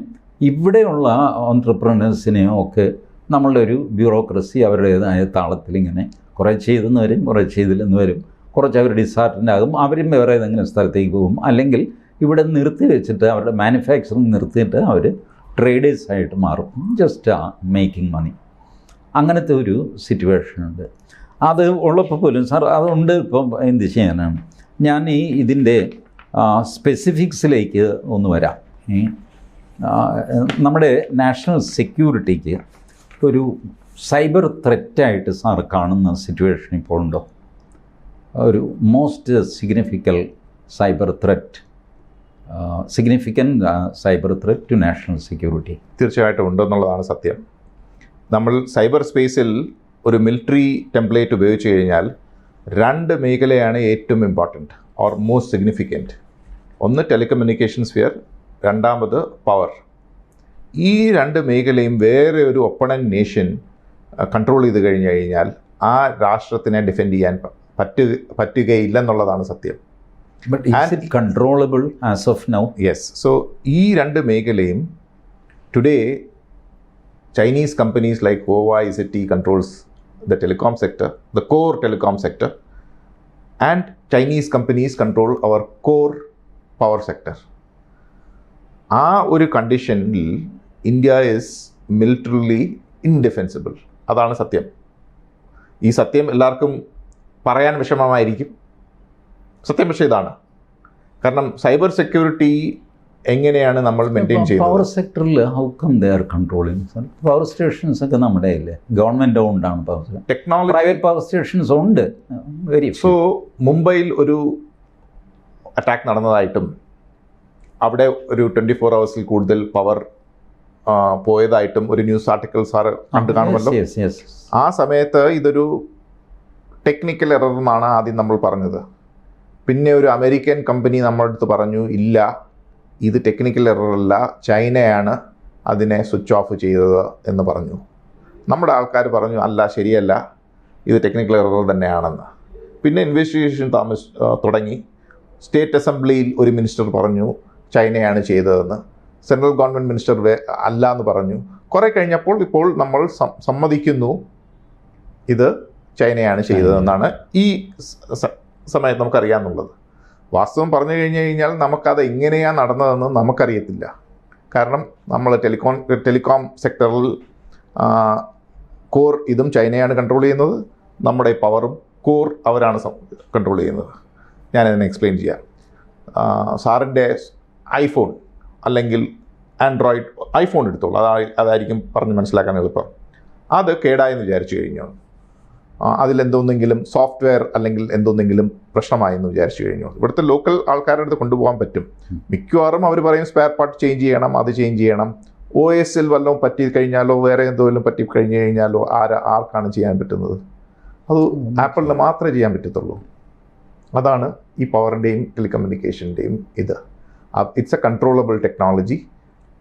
ഇവിടെയുള്ള ഓൺട്രപ്രണേഴ്സിനെയും ഒക്കെ നമ്മളുടെ ഒരു ബ്യൂറോക്രസി അവരുടേതായ താളത്തിൽ ഇങ്ങനെ കുറേ ചെയ്തെന്ന് വരും, കുറേ ചെയ്തില്ലെന്ന് വരും, കുറച്ച് അവർ ഡിസാർട്ടൻ്റ് ആകും, അവരും വേറെ ഏതെങ്കിലും സ്ഥലത്തേക്ക് പോകും, അല്ലെങ്കിൽ ഇവിടെ നിർത്തി വെച്ചിട്ട് അവരുടെ മാനുഫാക്ചറിങ് നിർത്തിയിട്ട് അവർ ട്രേഡേഴ്സായിട്ട് മാറും, ജസ്റ്റ് മേക്കിംഗ് മണി. അങ്ങനത്തെ ഒരു സിറ്റുവേഷനുണ്ട്. അത് ഉള്ളപ്പോൾ പോലും സാർ അതുകൊണ്ട് ഇപ്പം എന്ത് ചെയ്യാനാണ്, ഞാൻ ഇതിൻ്റെ സ്പെസിഫിക്സിലേക്ക് ഒന്ന് വരാം. നമ്മുടെ നാഷണൽ സെക്യൂരിറ്റിക്ക് ഒരു സൈബർ ത്രെറ്റായിട്ട് സാർ കാണുന്ന സിറ്റുവേഷൻ ഇപ്പോൾ ഉണ്ടോ? ഒരു most significant cyber threat to national security? തീർച്ചയായിട്ടും ഉണ്ടെന്നുള്ളതാണ് സത്യം. നമ്മൾ സൈബർ സ്പേസിൽ ഒരു മിലിറ്ററി ടെംപ്ലേറ്റ് ഉപയോഗിച്ച് കഴിഞ്ഞാൽ 2 മേഖലയാണ് ഏറ്റവും ഇമ്പോർട്ടൻറ്റ് ഓർ മോസ്റ്റ് സിഗ്നിഫിക്കൻറ്റ്. ഒന്ന് ടെലികമ്മ്യൂണിക്കേഷൻ സ്ഫിയർ, രണ്ടാമത് പവർ. ഈ 2 മേഖലയും വേറെ ഒരു ഒപ്പണൻറ്റ് നേഷൻ കൺട്രോൾ ചെയ്ത് കഴിഞ്ഞാൽ ആ രാഷ്ട്രത്തിനെ ഡിഫെൻഡ് ചെയ്യാൻ പറ്റുകയില്ലെന്നുള്ളതാണ് സത്യം. But is it controllable as of now? Yes. So, ഈ 2 മേഖലയും today Chinese companies like Huawei, ZTE controls the telecom sector, the core telecom sector, and Chinese companies control our core power sector. ആ ഒരു കണ്ടീഷനിൽ India is militarily ഇൻഡിഫെൻസിബിൾ. അതാണ് സത്യം. ഈ സത്യം എല്ലാവർക്കും പറയാൻ വിഷമമായിരിക്കും. സത്യം പക്ഷേ ഇതാണ്. കാരണം സൈബർ സെക്യൂരിറ്റി എങ്ങനെയാണ് നമ്മൾ മെയിൻറ്റെയിൻ ചെയ്യുന്നത്? പവർ സെക്ടറിൽ how come they are controlling? Power stations ഒക്കെ നമ്മുടെ ഇല്ലേ, ഗവൺമെൻറ് ഓൺഡാണ് power station. Technology private power stations ഉണ്ട്, വെരി. സോ മുംബൈയിൽ ഒരു അറ്റാക്ക് നടന്നതായിട്ടും അവിടെ ഒരു 24 hours കൂടുതൽ പവർ പോയതായിട്ടും ഒരു ന്യൂസ് ആർട്ടിക്കിൾ സാർ കണ്ടു കാണുമല്ലോ. ആ സമയത്ത് ഇതൊരു ടെക്നിക്കൽ എറർ എന്നാണ് ആദ്യം നമ്മൾ പറഞ്ഞത്. പിന്നെ ഒരു അമേരിക്കൻ കമ്പനി നമ്മുടെ അടുത്ത് പറഞ്ഞു, ഇല്ല, ഇത് ടെക്നിക്കൽ എററല്ല, ചൈനയാണ് അതിനെ സ്വിച്ച് ഓഫ് ചെയ്തത് എന്ന് പറഞ്ഞു. നമ്മുടെ ആൾക്കാർ പറഞ്ഞു, അല്ല, ശരിയല്ല, ഇത് ടെക്നിക്കൽ എറർ തന്നെയാണെന്ന്. പിന്നെ ഇൻവെസ്റ്റിഗേഷൻ തുടങ്ങി. സ്റ്റേറ്റ് അസംബ്ലിയിൽ ഒരു മിനിസ്റ്റർ പറഞ്ഞു ചൈനയാണ് ചെയ്തതെന്ന്. സെൻട്രൽ ഗവൺമെൻറ് മിനിസ്റ്റർ അല്ല എന്ന് പറഞ്ഞു. കുറേ കഴിഞ്ഞപ്പോൾ ഇപ്പോൾ നമ്മൾ സമ്മതിക്കുന്നു ഇത് ചൈനയാണ് ചെയ്തതെന്നാണ് ഈ സമയത്ത് നമുക്കറിയാമെന്നുള്ളത്. വാസ്തവം പറഞ്ഞു കഴിഞ്ഞാൽ നമുക്കത് എങ്ങനെയാണ് നടന്നതെന്ന് നമുക്കറിയത്തില്ല. കാരണം നമ്മൾ ടെലികോം സെക്ടറിൽ കോർ ഇതും ചൈനയാണ് കൺട്രോൾ ചെയ്യുന്നത്, നമ്മുടെ പവറും കോർ അവരാണ് കൺട്രോൾ ചെയ്യുന്നത്. ഞാനതിനെ എക്സ്പ്ലെയിൻ ചെയ്യാം. സാറിൻ്റെ ഐഫോൺ അല്ലെങ്കിൽ ആൻഡ്രോയിഡ് ഐഫോൺ എടുത്തോളൂ, അതായിരിക്കും പറഞ്ഞ് മനസ്സിലാക്കാൻ എളുപ്പം. അത് കേടായെന്ന് വിചാരിച്ചു കഴിഞ്ഞു, അതിലെന്തോന്നെങ്കിലും സോഫ്റ്റ്വെയർ അല്ലെങ്കിൽ എന്തോന്നെങ്കിലും പ്രശ്നമായെന്ന് വിചാരിച്ചു കഴിഞ്ഞു, ഇവിടുത്തെ ലോക്കൽ ആൾക്കാരുടെ അടുത്ത് കൊണ്ടുപോകാൻ പറ്റും. മിക്കവാറും അവർ പറയും സ്പെയർ പാർട്ട് ചേഞ്ച് ചെയ്യണം, അത് ചേഞ്ച് ചെയ്യണം. OS വല്ലതും പറ്റി കഴിഞ്ഞാലോ വേറെ എന്തെങ്കിലും പറ്റി കഴിഞ്ഞ് കഴിഞ്ഞാലോ ആർക്കാണ് ചെയ്യാൻ പറ്റുന്നത്? അത് ആപ്പിളിന് മാത്രമേ ചെയ്യാൻ പറ്റത്തുള്ളൂ. അതാണ് ഈ പവറിൻ്റെയും ടെലികമ്മ്യൂണിക്കേഷൻ്റെയും ഇത്. It's A controllable technology.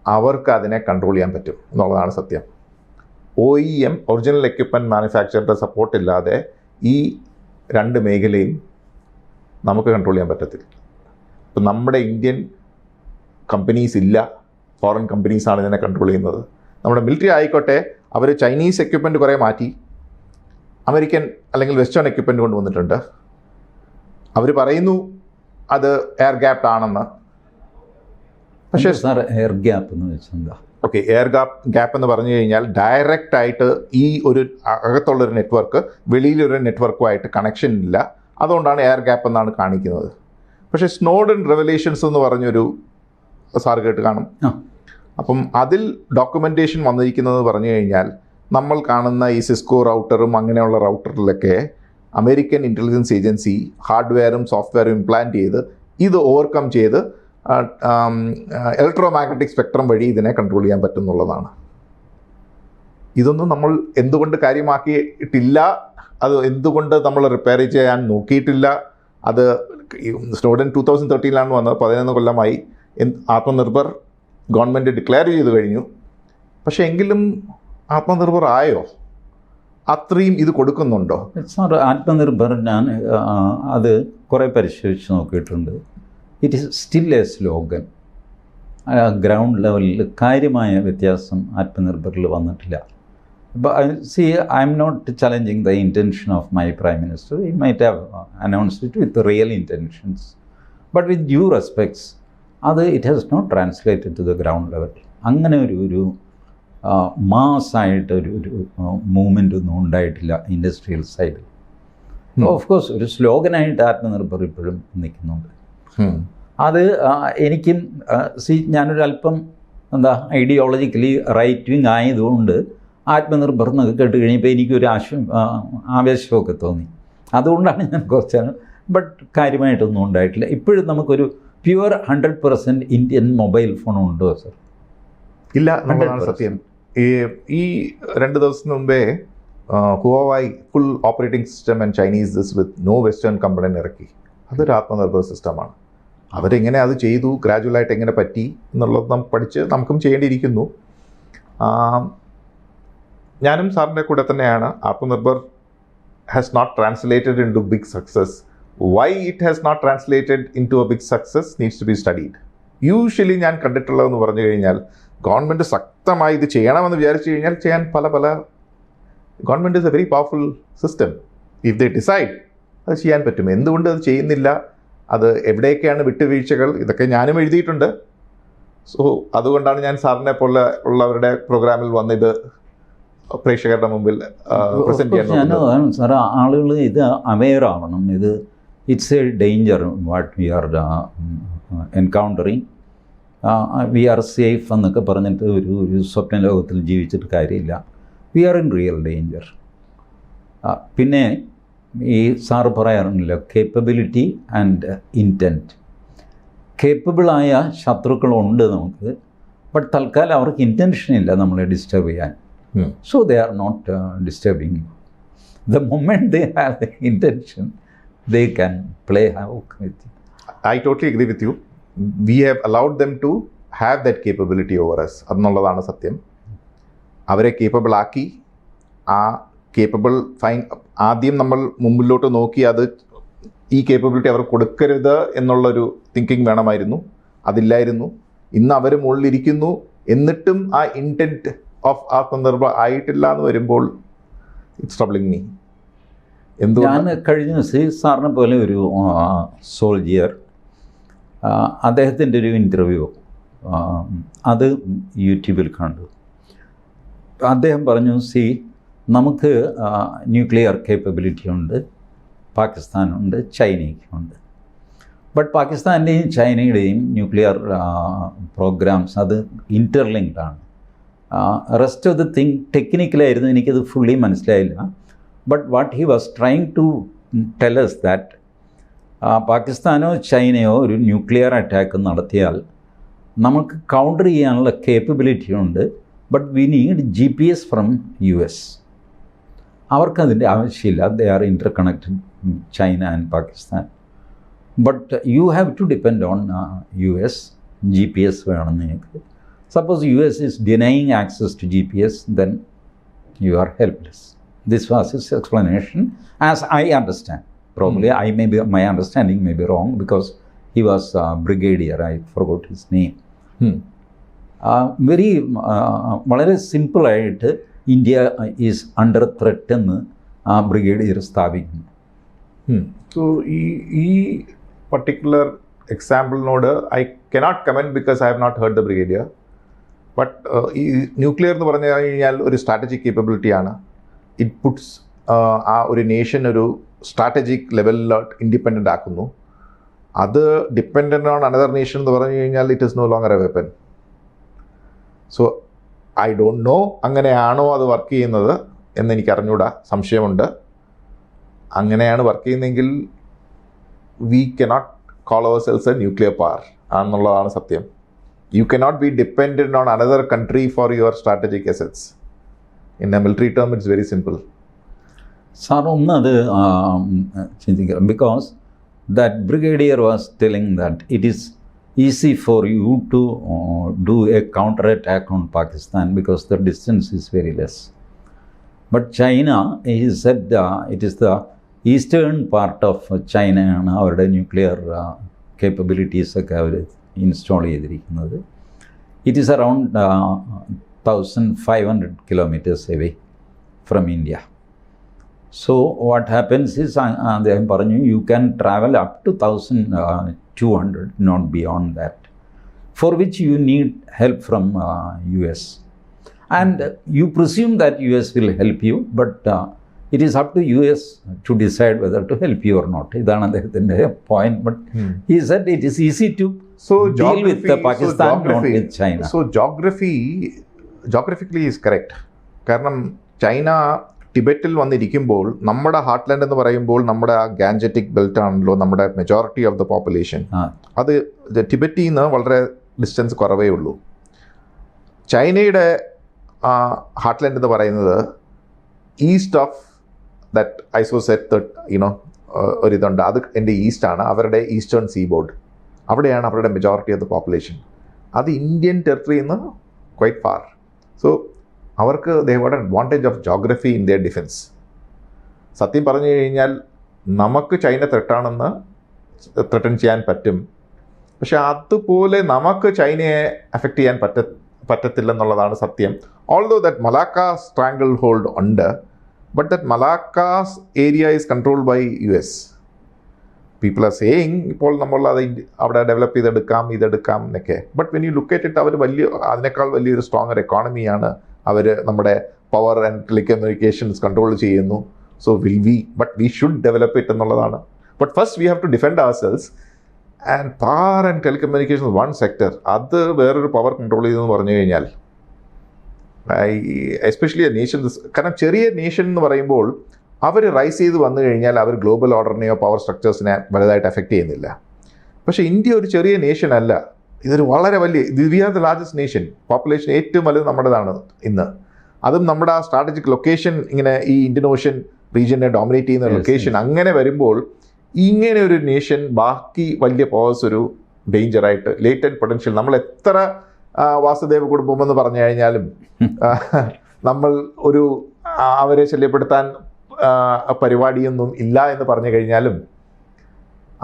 അവർക്ക് അതിനെ കൺട്രോൾ ചെയ്യാൻ പറ്റും എന്നുള്ളതാണ് സത്യം. OEM ഒറിജിനൽ എക്യുപ്മെൻറ്റ് മാനുഫാക്ചറുടെ സപ്പോർട്ടില്ലാതെ ഈ 2 മേഖലയും നമുക്ക് കൺട്രോൾ ചെയ്യാൻ പറ്റത്തില്ല. ഇപ്പം നമ്മുടെ ഇന്ത്യൻ കമ്പനീസ് ഇല്ല, ഫോറിൻ കമ്പനീസാണ് ഇതിനെ കൺട്രോൾ ചെയ്യുന്നത്. നമ്മുടെ മിലിറ്ററി ആയിക്കോട്ടെ, അവർ ചൈനീസ് എക്യുപ്മെൻറ്റ് കുറേ മാറ്റി അമേരിക്കൻ അല്ലെങ്കിൽ വെസ്റ്റേൺ എക്യുപ്മെൻറ്റ് കൊണ്ടുവന്നിട്ടുണ്ട്. അവർ പറയുന്നു അത് എയർ ഗ്യാപ്ഡ് ആണെന്ന്. പക്ഷേ സാർ എയർ ഗ്യാപ്പ് എന്ന് വെച്ചാൽ ഓക്കെ, എയർ ഗ്യാപ്പ് എന്ന് പറഞ്ഞു കഴിഞ്ഞാൽ ഡയറക്റ്റ് ആയിട്ട് ഈ ഒരു അകത്തുള്ളൊരു നെറ്റ്വർക്ക് വെളിയിലൊരു നെറ്റ്വർക്കുമായിട്ട് കണക്ഷൻ ഇല്ല, അതുകൊണ്ടാണ് എയർ ഗ്യാപ്പ് എന്നാണ് കാണിക്കുന്നത്. പക്ഷേ സ്നോഡൻ റെവലേഷൻസ് എന്ന് പറഞ്ഞൊരു സാർ കേട്ട് കാണും. അപ്പം അതിൽ ഡോക്യുമെൻറ്റേഷൻ വന്നിരിക്കുന്നത് പറഞ്ഞു കഴിഞ്ഞാൽ നമ്മൾ കാണുന്ന ഈ സിസ്കോ റൗട്ടറും അങ്ങനെയുള്ള റൗട്ടറിലൊക്കെ അമേരിക്കൻ ഇൻ്റലിജൻസ് ഏജൻസി ഹാർഡ്വെയറും സോഫ്റ്റ്വെയറും ഇംപ്ലാന്റ് ചെയ്ത് ഇത് ഓവർകം ചെയ്ത് ഇലക്ട്രോ മാഗ്നറ്റിക് സ്പെക്ട്രം വഴി ഇതിനെ കൺട്രോൾ ചെയ്യാൻ പറ്റുന്നുള്ളതാണ്. ഇതൊന്നും നമ്മൾ എന്തുകൊണ്ട് കാര്യമാക്കിയിട്ടില്ല, അത് എന്തുകൊണ്ട് നമ്മൾ റിപ്പയർ ചെയ്യാൻ നോക്കിയിട്ടില്ല. അത് സ്നോഡൻ 2013 വന്നത്, 11 കൊല്ലമായി. ആത്മനിർഭർ ഗവൺമെൻറ് ഡിക്ലെയർ ചെയ്ത് കഴിഞ്ഞു. പക്ഷേ എങ്കിലും ആത്മനിർഭർ ആയോ? അത്രയും ഇത് കൊടുക്കുന്നുണ്ടോ? സാർ ആത്മനിർഭർ ഞാൻ അത് കുറേ പരിശോധിച്ച് നോക്കിയിട്ടുണ്ട്. It is still a slogan. Ground ലെവലിൽ കാര്യമായ വ്യത്യാസം ആത്മനിർഭറിൽ വന്നിട്ടില്ല. See I'm not challenging the intention of my prime minister. He might have announced it with real intentions, but with due respects അത് it has not translated to the ground level. അങ്ങനെ ഒരു മാസ്സായിട്ട് ഒരു movement ഒന്നും ഉണ്ടായിട്ടില്ല industrial സൈഡിൽ. Of course ഒരു സ്ലോഗനായിട്ട് ആത്മനിർഭർ ഇപ്പോഴും നിൽക്കുന്നുണ്ട്. അത് എനിക്കും ഞാനൊരു അല്പം ഐഡിയോളജിക്കലി റൈറ്റ് വിങ് ആയതുകൊണ്ട് ആത്മനിർഭർ എന്നൊക്കെ കേട്ട് കഴിഞ്ഞപ്പോൾ എനിക്കൊരു ആവേശമൊക്കെ തോന്നി. അതുകൊണ്ടാണ് ഞാൻ കുറച്ചാണ്, ബട്ട് കാര്യമായിട്ടൊന്നും ഉണ്ടായിട്ടില്ല. ഇപ്പോഴും നമുക്കൊരു പ്യുവർ 100% ഇന്ത്യൻ മൊബൈൽ ഫോൺ ഉണ്ടോ സർ? ഇല്ല എന്നുള്ളതാണ് സത്യം. ഈ 2 ദിവസത്തിന് മുമ്പേ Huawei full operating system and Chinese this with no western company ഇറക്കി. അതൊരു ആത്മനിർഭർ സിസ്റ്റമാണ്. അവരെങ്ങനെ അത് ചെയ്തു, ഗ്രാജുവലായിട്ട് എങ്ങനെ പറ്റി എന്നുള്ളത് നമുക്ക് പഠിച്ച് നമുക്കും ചെയ്യേണ്ടിയിരിക്കുന്നു. ഞാനും സാറിൻ്റെ കൂടെ തന്നെയാണ്. Atmanirbhar has not translated in to big success. Why it has not translated in to a big success needs to be studied. Usually ഞാൻ കണ്ടിട്ടുള്ളതെന്ന് പറഞ്ഞു കഴിഞ്ഞാൽ ഗവൺമെൻറ് ശക്തമായി ഇത് ചെയ്യണമെന്ന് വിചാരിച്ചു കഴിഞ്ഞാൽ ചെയ്യാൻ പല government is A very powerful system. If they decide അത് ചെയ്യാൻ പറ്റും. എന്തുകൊണ്ട് അത് ചെയ്യുന്നില്ല, അത് എവിടെയൊക്കെയാണ് വിട്ടുവീഴ്ചകൾ, ഇതൊക്കെ ഞാനും എഴുതിയിട്ടുണ്ട്. സോ അതുകൊണ്ടാണ് ഞാൻ സാറിനെ പോലെ ഉള്ളവരുടെ പ്രോഗ്രാമിൽ വന്നിത് പ്രേക്ഷകരുടെ മുമ്പിൽ പ്രസൻറ്റ് ചെയ്യാൻ. സാർ ആളുകൾ ഇത് അവെയർ ആവണം. ഇത് it's a danger what we are encountering. We are safe എന്നൊക്കെ പറഞ്ഞിട്ട് ഒരു സ്വപ്ന ലോകത്തിൽ ജീവിച്ചിട്ട് കാര്യമില്ല. We are in real danger. പിന്നെ ഈ സാറ് പറയാറുണ്ടല്ലോ കേപ്പബിലിറ്റി ആൻഡ് ഇൻറ്റൻറ്റ്. കേപ്പബിളായ ശത്രുക്കളുണ്ട് നമുക്ക്, ബട്ട് തൽക്കാലം അവർക്ക് ഇൻറ്റൻഷൻ ഇല്ല നമ്മളെ ഡിസ്റ്റർബ് ചെയ്യാൻ. So they are not disturbing. The moment they have the intention they can play havoc with. I totally agree with you. We have allowed them to have that capability over us എന്നുള്ളതാണ് സത്യം. അവരെ capable ആക്കി. ആ capable ആദ്യം നമ്മൾ മുമ്പിലോട്ട് നോക്കി അത് ഈ കേപ്പബിലിറ്റി അവർ കൊടുക്കരുത് എന്നുള്ളൊരു തിങ്കിങ് വേണമായിരുന്നു. അതില്ലായിരുന്നു. ഇന്ന് അവർ മുകളിലിരിക്കുന്നു, എന്നിട്ടും ആ ഇൻറ്റൻറ്റ് ഓഫ് ആത്മനിർഭർ ആയിട്ടില്ല എന്ന് വരുമ്പോൾ ഇറ്റ്സ് ട്രബിളിങ് മീ. ഞാൻ കഴിഞ്ഞ ദിവസം സാറിനെ പോലെ ഒരു സോൾജിയർ, അദ്ദേഹത്തിൻ്റെ ഒരു ഇൻ്റർവ്യൂ അത് യൂട്യൂബിൽ കണ്ടു. അദ്ദേഹം പറഞ്ഞു, നമുക്ക് ന്യൂക്ലിയർ കേപ്പബിലിറ്റി ഉണ്ട്, പാകിസ്ഥാനുണ്ട്, ചൈനയ്ക്കുണ്ട്. ബട്ട് പാകിസ്ഥാൻ്റെയും ചൈനയുടെയും ന്യൂക്ലിയർ പ്രോഗ്രാംസ് അത് ഇൻ്റർലിങ്ക്ഡ് ആണ്. റെസ്റ്റ് ഓഫ് ദ തിങ് ടെക്നിക്കലായിരുന്നു, എനിക്കത് ഫുള്ളി മനസ്സിലായില്ല. But what he was trying to tell us that പാകിസ്ഥാനോ ചൈനയോ ഒരു ന്യൂക്ലിയർ അറ്റാക്ക് നടത്തിയാൽ നമുക്ക് കൗണ്ടർ ചെയ്യാനുള്ള കേപ്പബിലിറ്റി ഉണ്ട്. But we need GPS from US. അവർക്കതിൻ്റെ ആവശ്യമില്ല. They are interconnected, China and Pakistan. But you have to depend on US. GPS വേണം നിങ്ങൾക്ക്. Suppose US is denying access to GPS, then you are helpless. This was his explanation as I understand. Probably my understanding may be wrong because he was brigadier. I forgot his name. Very വളരെ സിമ്പിളായിട്ട് India is under threat എന്ന് ആ brigadier സ്ഥാപിക്കുന്നു. So ഈ particular എക്സാമ്പിളിനോട് I cannot comment because I have not heard the brigadier. But ഈ nuclear എന്ന് പറഞ്ഞു കഴിഞ്ഞാൽ ഒരു സ്ട്രാറ്റജിക് കേപ്പബിലിറ്റിയാണ്. ഇറ്റ് പുട്സ് ആ ഒരു നേഷൻ ഒരു സ്ട്രാറ്റജിക് ലെവലിലോട്ട് ഇൻഡിപെൻഡൻ്റ് ആക്കുന്നു. അത് ഡിപ്പെൻഡൻ്റ് ഓൺ അനദർ നേഷൻ എന്ന് പറഞ്ഞു കഴിഞ്ഞാൽ it is no longer a weapon. So I don't know അങ്ങനെയാണോ അത് വർക്ക് ചെയ്യുന്നത് എന്നെനിക്ക് അറിഞ്ഞൂടാ, സംശയമുണ്ട്. അങ്ങനെയാണ് വർക്ക് ചെയ്യുന്നതെങ്കിൽ we cannot call ourselves a nuclear power എന്നുള്ളതാണ് സത്യം. You cannot be dependent on another country for your strategic assets. In a military term it's very simple. Sir ഒന്നത് ചിന്തിക്കണം. Because that brigadier was telling that it is easy for you to do a counter-attack on Pakistan because the distance is very less. But China, he said it is the eastern part of China ആണ് അവരുടെ nuclear കേപ്പബിലിറ്റീസൊക്കെ അവർ install ചെയ്തിരിക്കുന്നത്. It is around 1500 kilometers away from India. So what happens is, അദ്ദേഹം പറഞ്ഞു, you can travel up to 1200, not beyond that, for which you need help from US. And you presume that US will help you, but it is up to US to decide whether to help you or not. ഇതാണ് അദ്ദേഹത്തിൻ്റെ point. But he said it is easy to deal with Pakistan, not with China. So geographically is correct. കാരണം China ടിബറ്റിൽ വന്നിരിക്കുമ്പോൾ നമ്മുടെ heartland എന്ന് പറയുമ്പോൾ നമ്മുടെ ആ Gangetic belt ആണല്ലോ നമ്മുടെ മെജോറിറ്റി ഓഫ് ദ പോപ്പുലേഷൻ. അത് ടിബറ്റിൽ നിന്ന് വളരെ ഡിസ്റ്റൻസ് കുറവേ ഉള്ളൂ. ചൈനയുടെ ഹാർട്ട്ലാൻഡ് എന്ന് പറയുന്നത് ഈസ്റ്റ് ഓഫ് ദറ്റ് ഐസോസെറ്റ് ഒരിതുണ്ട്, അത് എൻ്റെ ഈസ്റ്റാണ്. അവരുടെ ഈസ്റ്റേൺ സീബോർഡ്, അവിടെയാണ് അവരുടെ മെജോറിറ്റി ഓഫ് ദ പോപ്പുലേഷൻ. അത് ഇന്ത്യൻ ടെറിട്ടറിയിൽ നിന്ന് ക്വൈറ്റ് ഫാർ. സോ അവർക്ക് they have advantage of geography in their defence. സത്യം പറഞ്ഞു കഴിഞ്ഞാൽ നമുക്ക് ചൈന ത്രെട്ടൺ ചെയ്യാൻ പറ്റും, പക്ഷെ അതുപോലെ നമുക്ക് ചൈനയെ അഫക്റ്റ് ചെയ്യാൻ പറ്റത്തില്ലെന്നുള്ളതാണ് സത്യം. Although that Malacca stranglehold ഉണ്ട്, but that Malacca's area is controlled by US. People are saying ഇപ്പോൾ നമ്മൾ അത് അവിടെ ഡെവലപ്പ് ഇതെടുക്കാം എന്നൊക്കെ. But when you look at it, അവർ അതിനേക്കാൾ വലിയൊരു സ്ട്രോങ്ങർ എക്കോണമിയാണ്. അവർ നമ്മുടെ പവർ ആൻഡ് ടെലികമ്മ്യൂണിക്കേഷൻസ് കൺട്രോൾ ചെയ്യുന്നു. So but we should develop it എന്നുള്ളതാണ്. But first we have to defend ourselves. And power and telecommunication one sector, അത് വേറൊരു പവർ കൺട്രോൾ ചെയ്തെന്ന് പറഞ്ഞു കഴിഞ്ഞാൽ, എസ്പെഷ്യലി നേഷൻസ്. കാരണം ചെറിയ നേഷൻ എന്ന് പറയുമ്പോൾ അവർ റൈസ് ചെയ്ത് വന്നു കഴിഞ്ഞാൽ അവർ ഗ്ലോബൽ ഓർഡറിനെയോ പവർ സ്ട്രക്ചേഴ്സിനെ വലുതായിട്ട് എഫക്റ്റ് ചെയ്യുന്നില്ല. പക്ഷേ ഇന്ത്യ ഒരു ചെറിയ നേഷൻ അല്ല, ഇതൊരു വളരെ വലിയ, we are the largest nation. Population ഏറ്റവും വലുത് നമ്മുടേതാണ് ഇന്ന്. അതും നമ്മുടെ ആ സ്ട്രാറ്റജിക് ലൊക്കേഷൻ, ഇങ്ങനെ ഈ ഇന്ത്യൻ ഓഷ്യൻ റീജിയനെ ഡോമിനേറ്റ് ചെയ്യുന്ന ലൊക്കേഷൻ. അങ്ങനെ വരുമ്പോൾ ഇങ്ങനെ ഒരു നേഷൻ ബാക്കി വലിയ പവേഴ്സ് ഒരു ഡേഞ്ചറായിട്ട്, ലേറ്റൻറ്റ് പൊട്ടൻഷ്യൽ. നമ്മൾ എത്ര വാസുദേവ കുടുംബം എന്ന് പറഞ്ഞു കഴിഞ്ഞാലും, നമ്മൾ ഒരു അവരെ ശല്യപ്പെടുത്താൻ പരിപാടിയൊന്നും ഇല്ല എന്ന് പറഞ്ഞു കഴിഞ്ഞാലും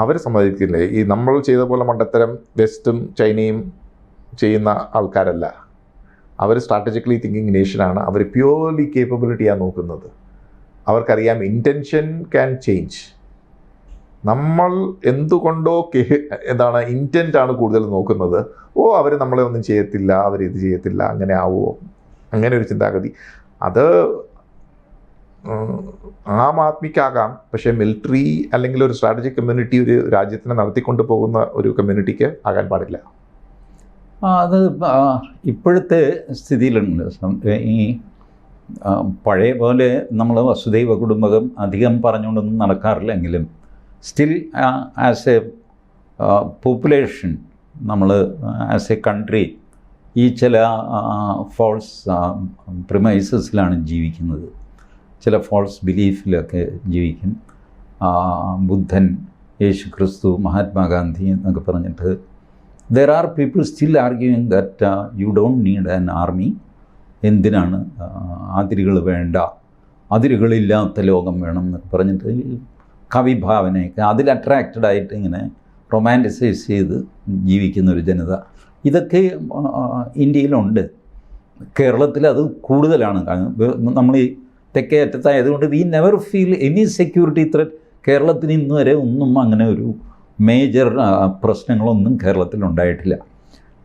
അവർ സമ്മതിക്കില്ലേ. ഈ നമ്മൾ ചെയ്ത പോലെ മണ്ടത്തരം വെസ്റ്റും ചൈനയും ചെയ്യുന്ന ആൾക്കാരല്ല. അവർ സ്ട്രാറ്റജിക്കലി തിങ്കിങ് നേഷനാണ്. അവർ പ്യൂർലി കേപ്പബിലിറ്റിയാണ് നോക്കുന്നത്. അവർക്കറിയാം ഇൻറ്റൻഷൻ ക്യാൻ ചേഞ്ച്. നമ്മൾ എന്തുകൊണ്ടോ ഇൻറ്റൻറ്റാണ് കൂടുതൽ നോക്കുന്നത്. അവർ നമ്മളെ ഒന്നും ചെയ്യത്തില്ല, അവരിത് ചെയ്യത്തില്ല, അങ്ങനെ ആവുമോ, അങ്ങനെ ഒരു ചിന്താഗതി. അത് ആം ആദ്മിക്കാകാം, പക്ഷേ മിലിറ്ററി അല്ലെങ്കിൽ ഒരു സ്ട്രാറ്റജിക് കമ്മ്യൂണിറ്റി ഒരു രാജ്യത്തിനെ നടത്തിക്കൊണ്ട് പോകുന്ന ഒരു കമ്മ്യൂണിറ്റിക്ക് ആകാൻ പാടില്ല. അത് ഇപ്പോഴത്തെ സ്ഥിതിയിലുണ്ട്. ഈ പഴയ പോലെ നമ്മൾ വസുദൈവ കുടുംബകം അധികം പറഞ്ഞുകൊണ്ടൊന്നും നടക്കാറില്ലെങ്കിലും സ്റ്റിൽ ആസ് എ പോപ്പുലേഷൻ നമ്മൾ ആസ് എ കൺട്രി ഈ ചില ഫോൾസ് പ്രിമൈസസിലാണ് ജീവിക്കുന്നത്, ചില ഫോൾസ് ബിലീഫിലൊക്കെ ജീവിക്കും. ബുദ്ധൻ, യേശു ക്രിസ്തു, മഹാത്മാഗാന്ധി എന്നൊക്കെ പറഞ്ഞിട്ട് there are people still arguing that you don't need an army. എന്തിനാണ് അതിരുകൾ വേണ്ട, അതിരുകളില്ലാത്ത ലോകം വേണം എന്നൊക്കെ പറഞ്ഞിട്ട് കവിഭാവനയൊക്കെ അതിൽ അട്രാക്റ്റഡ് ആയിട്ട് ഇങ്ങനെ റൊമാൻറ്റിസൈസ് ചെയ്ത് ജീവിക്കുന്ന ഒരു ജനത ഇതൊക്കെ ഇന്ത്യയിലുണ്ട്. കേരളത്തിൽ അത് കൂടുതലാണ്. നമ്മൾ ഈ തെക്കേ അറ്റത്തായതുകൊണ്ട് we never feel any security threat. കേരളത്തിന് ഇന്ന് വരെ ഒന്നും അങ്ങനെ ഒരു മേജർ പ്രശ്നങ്ങളൊന്നും കേരളത്തിലുണ്ടായിട്ടില്ല.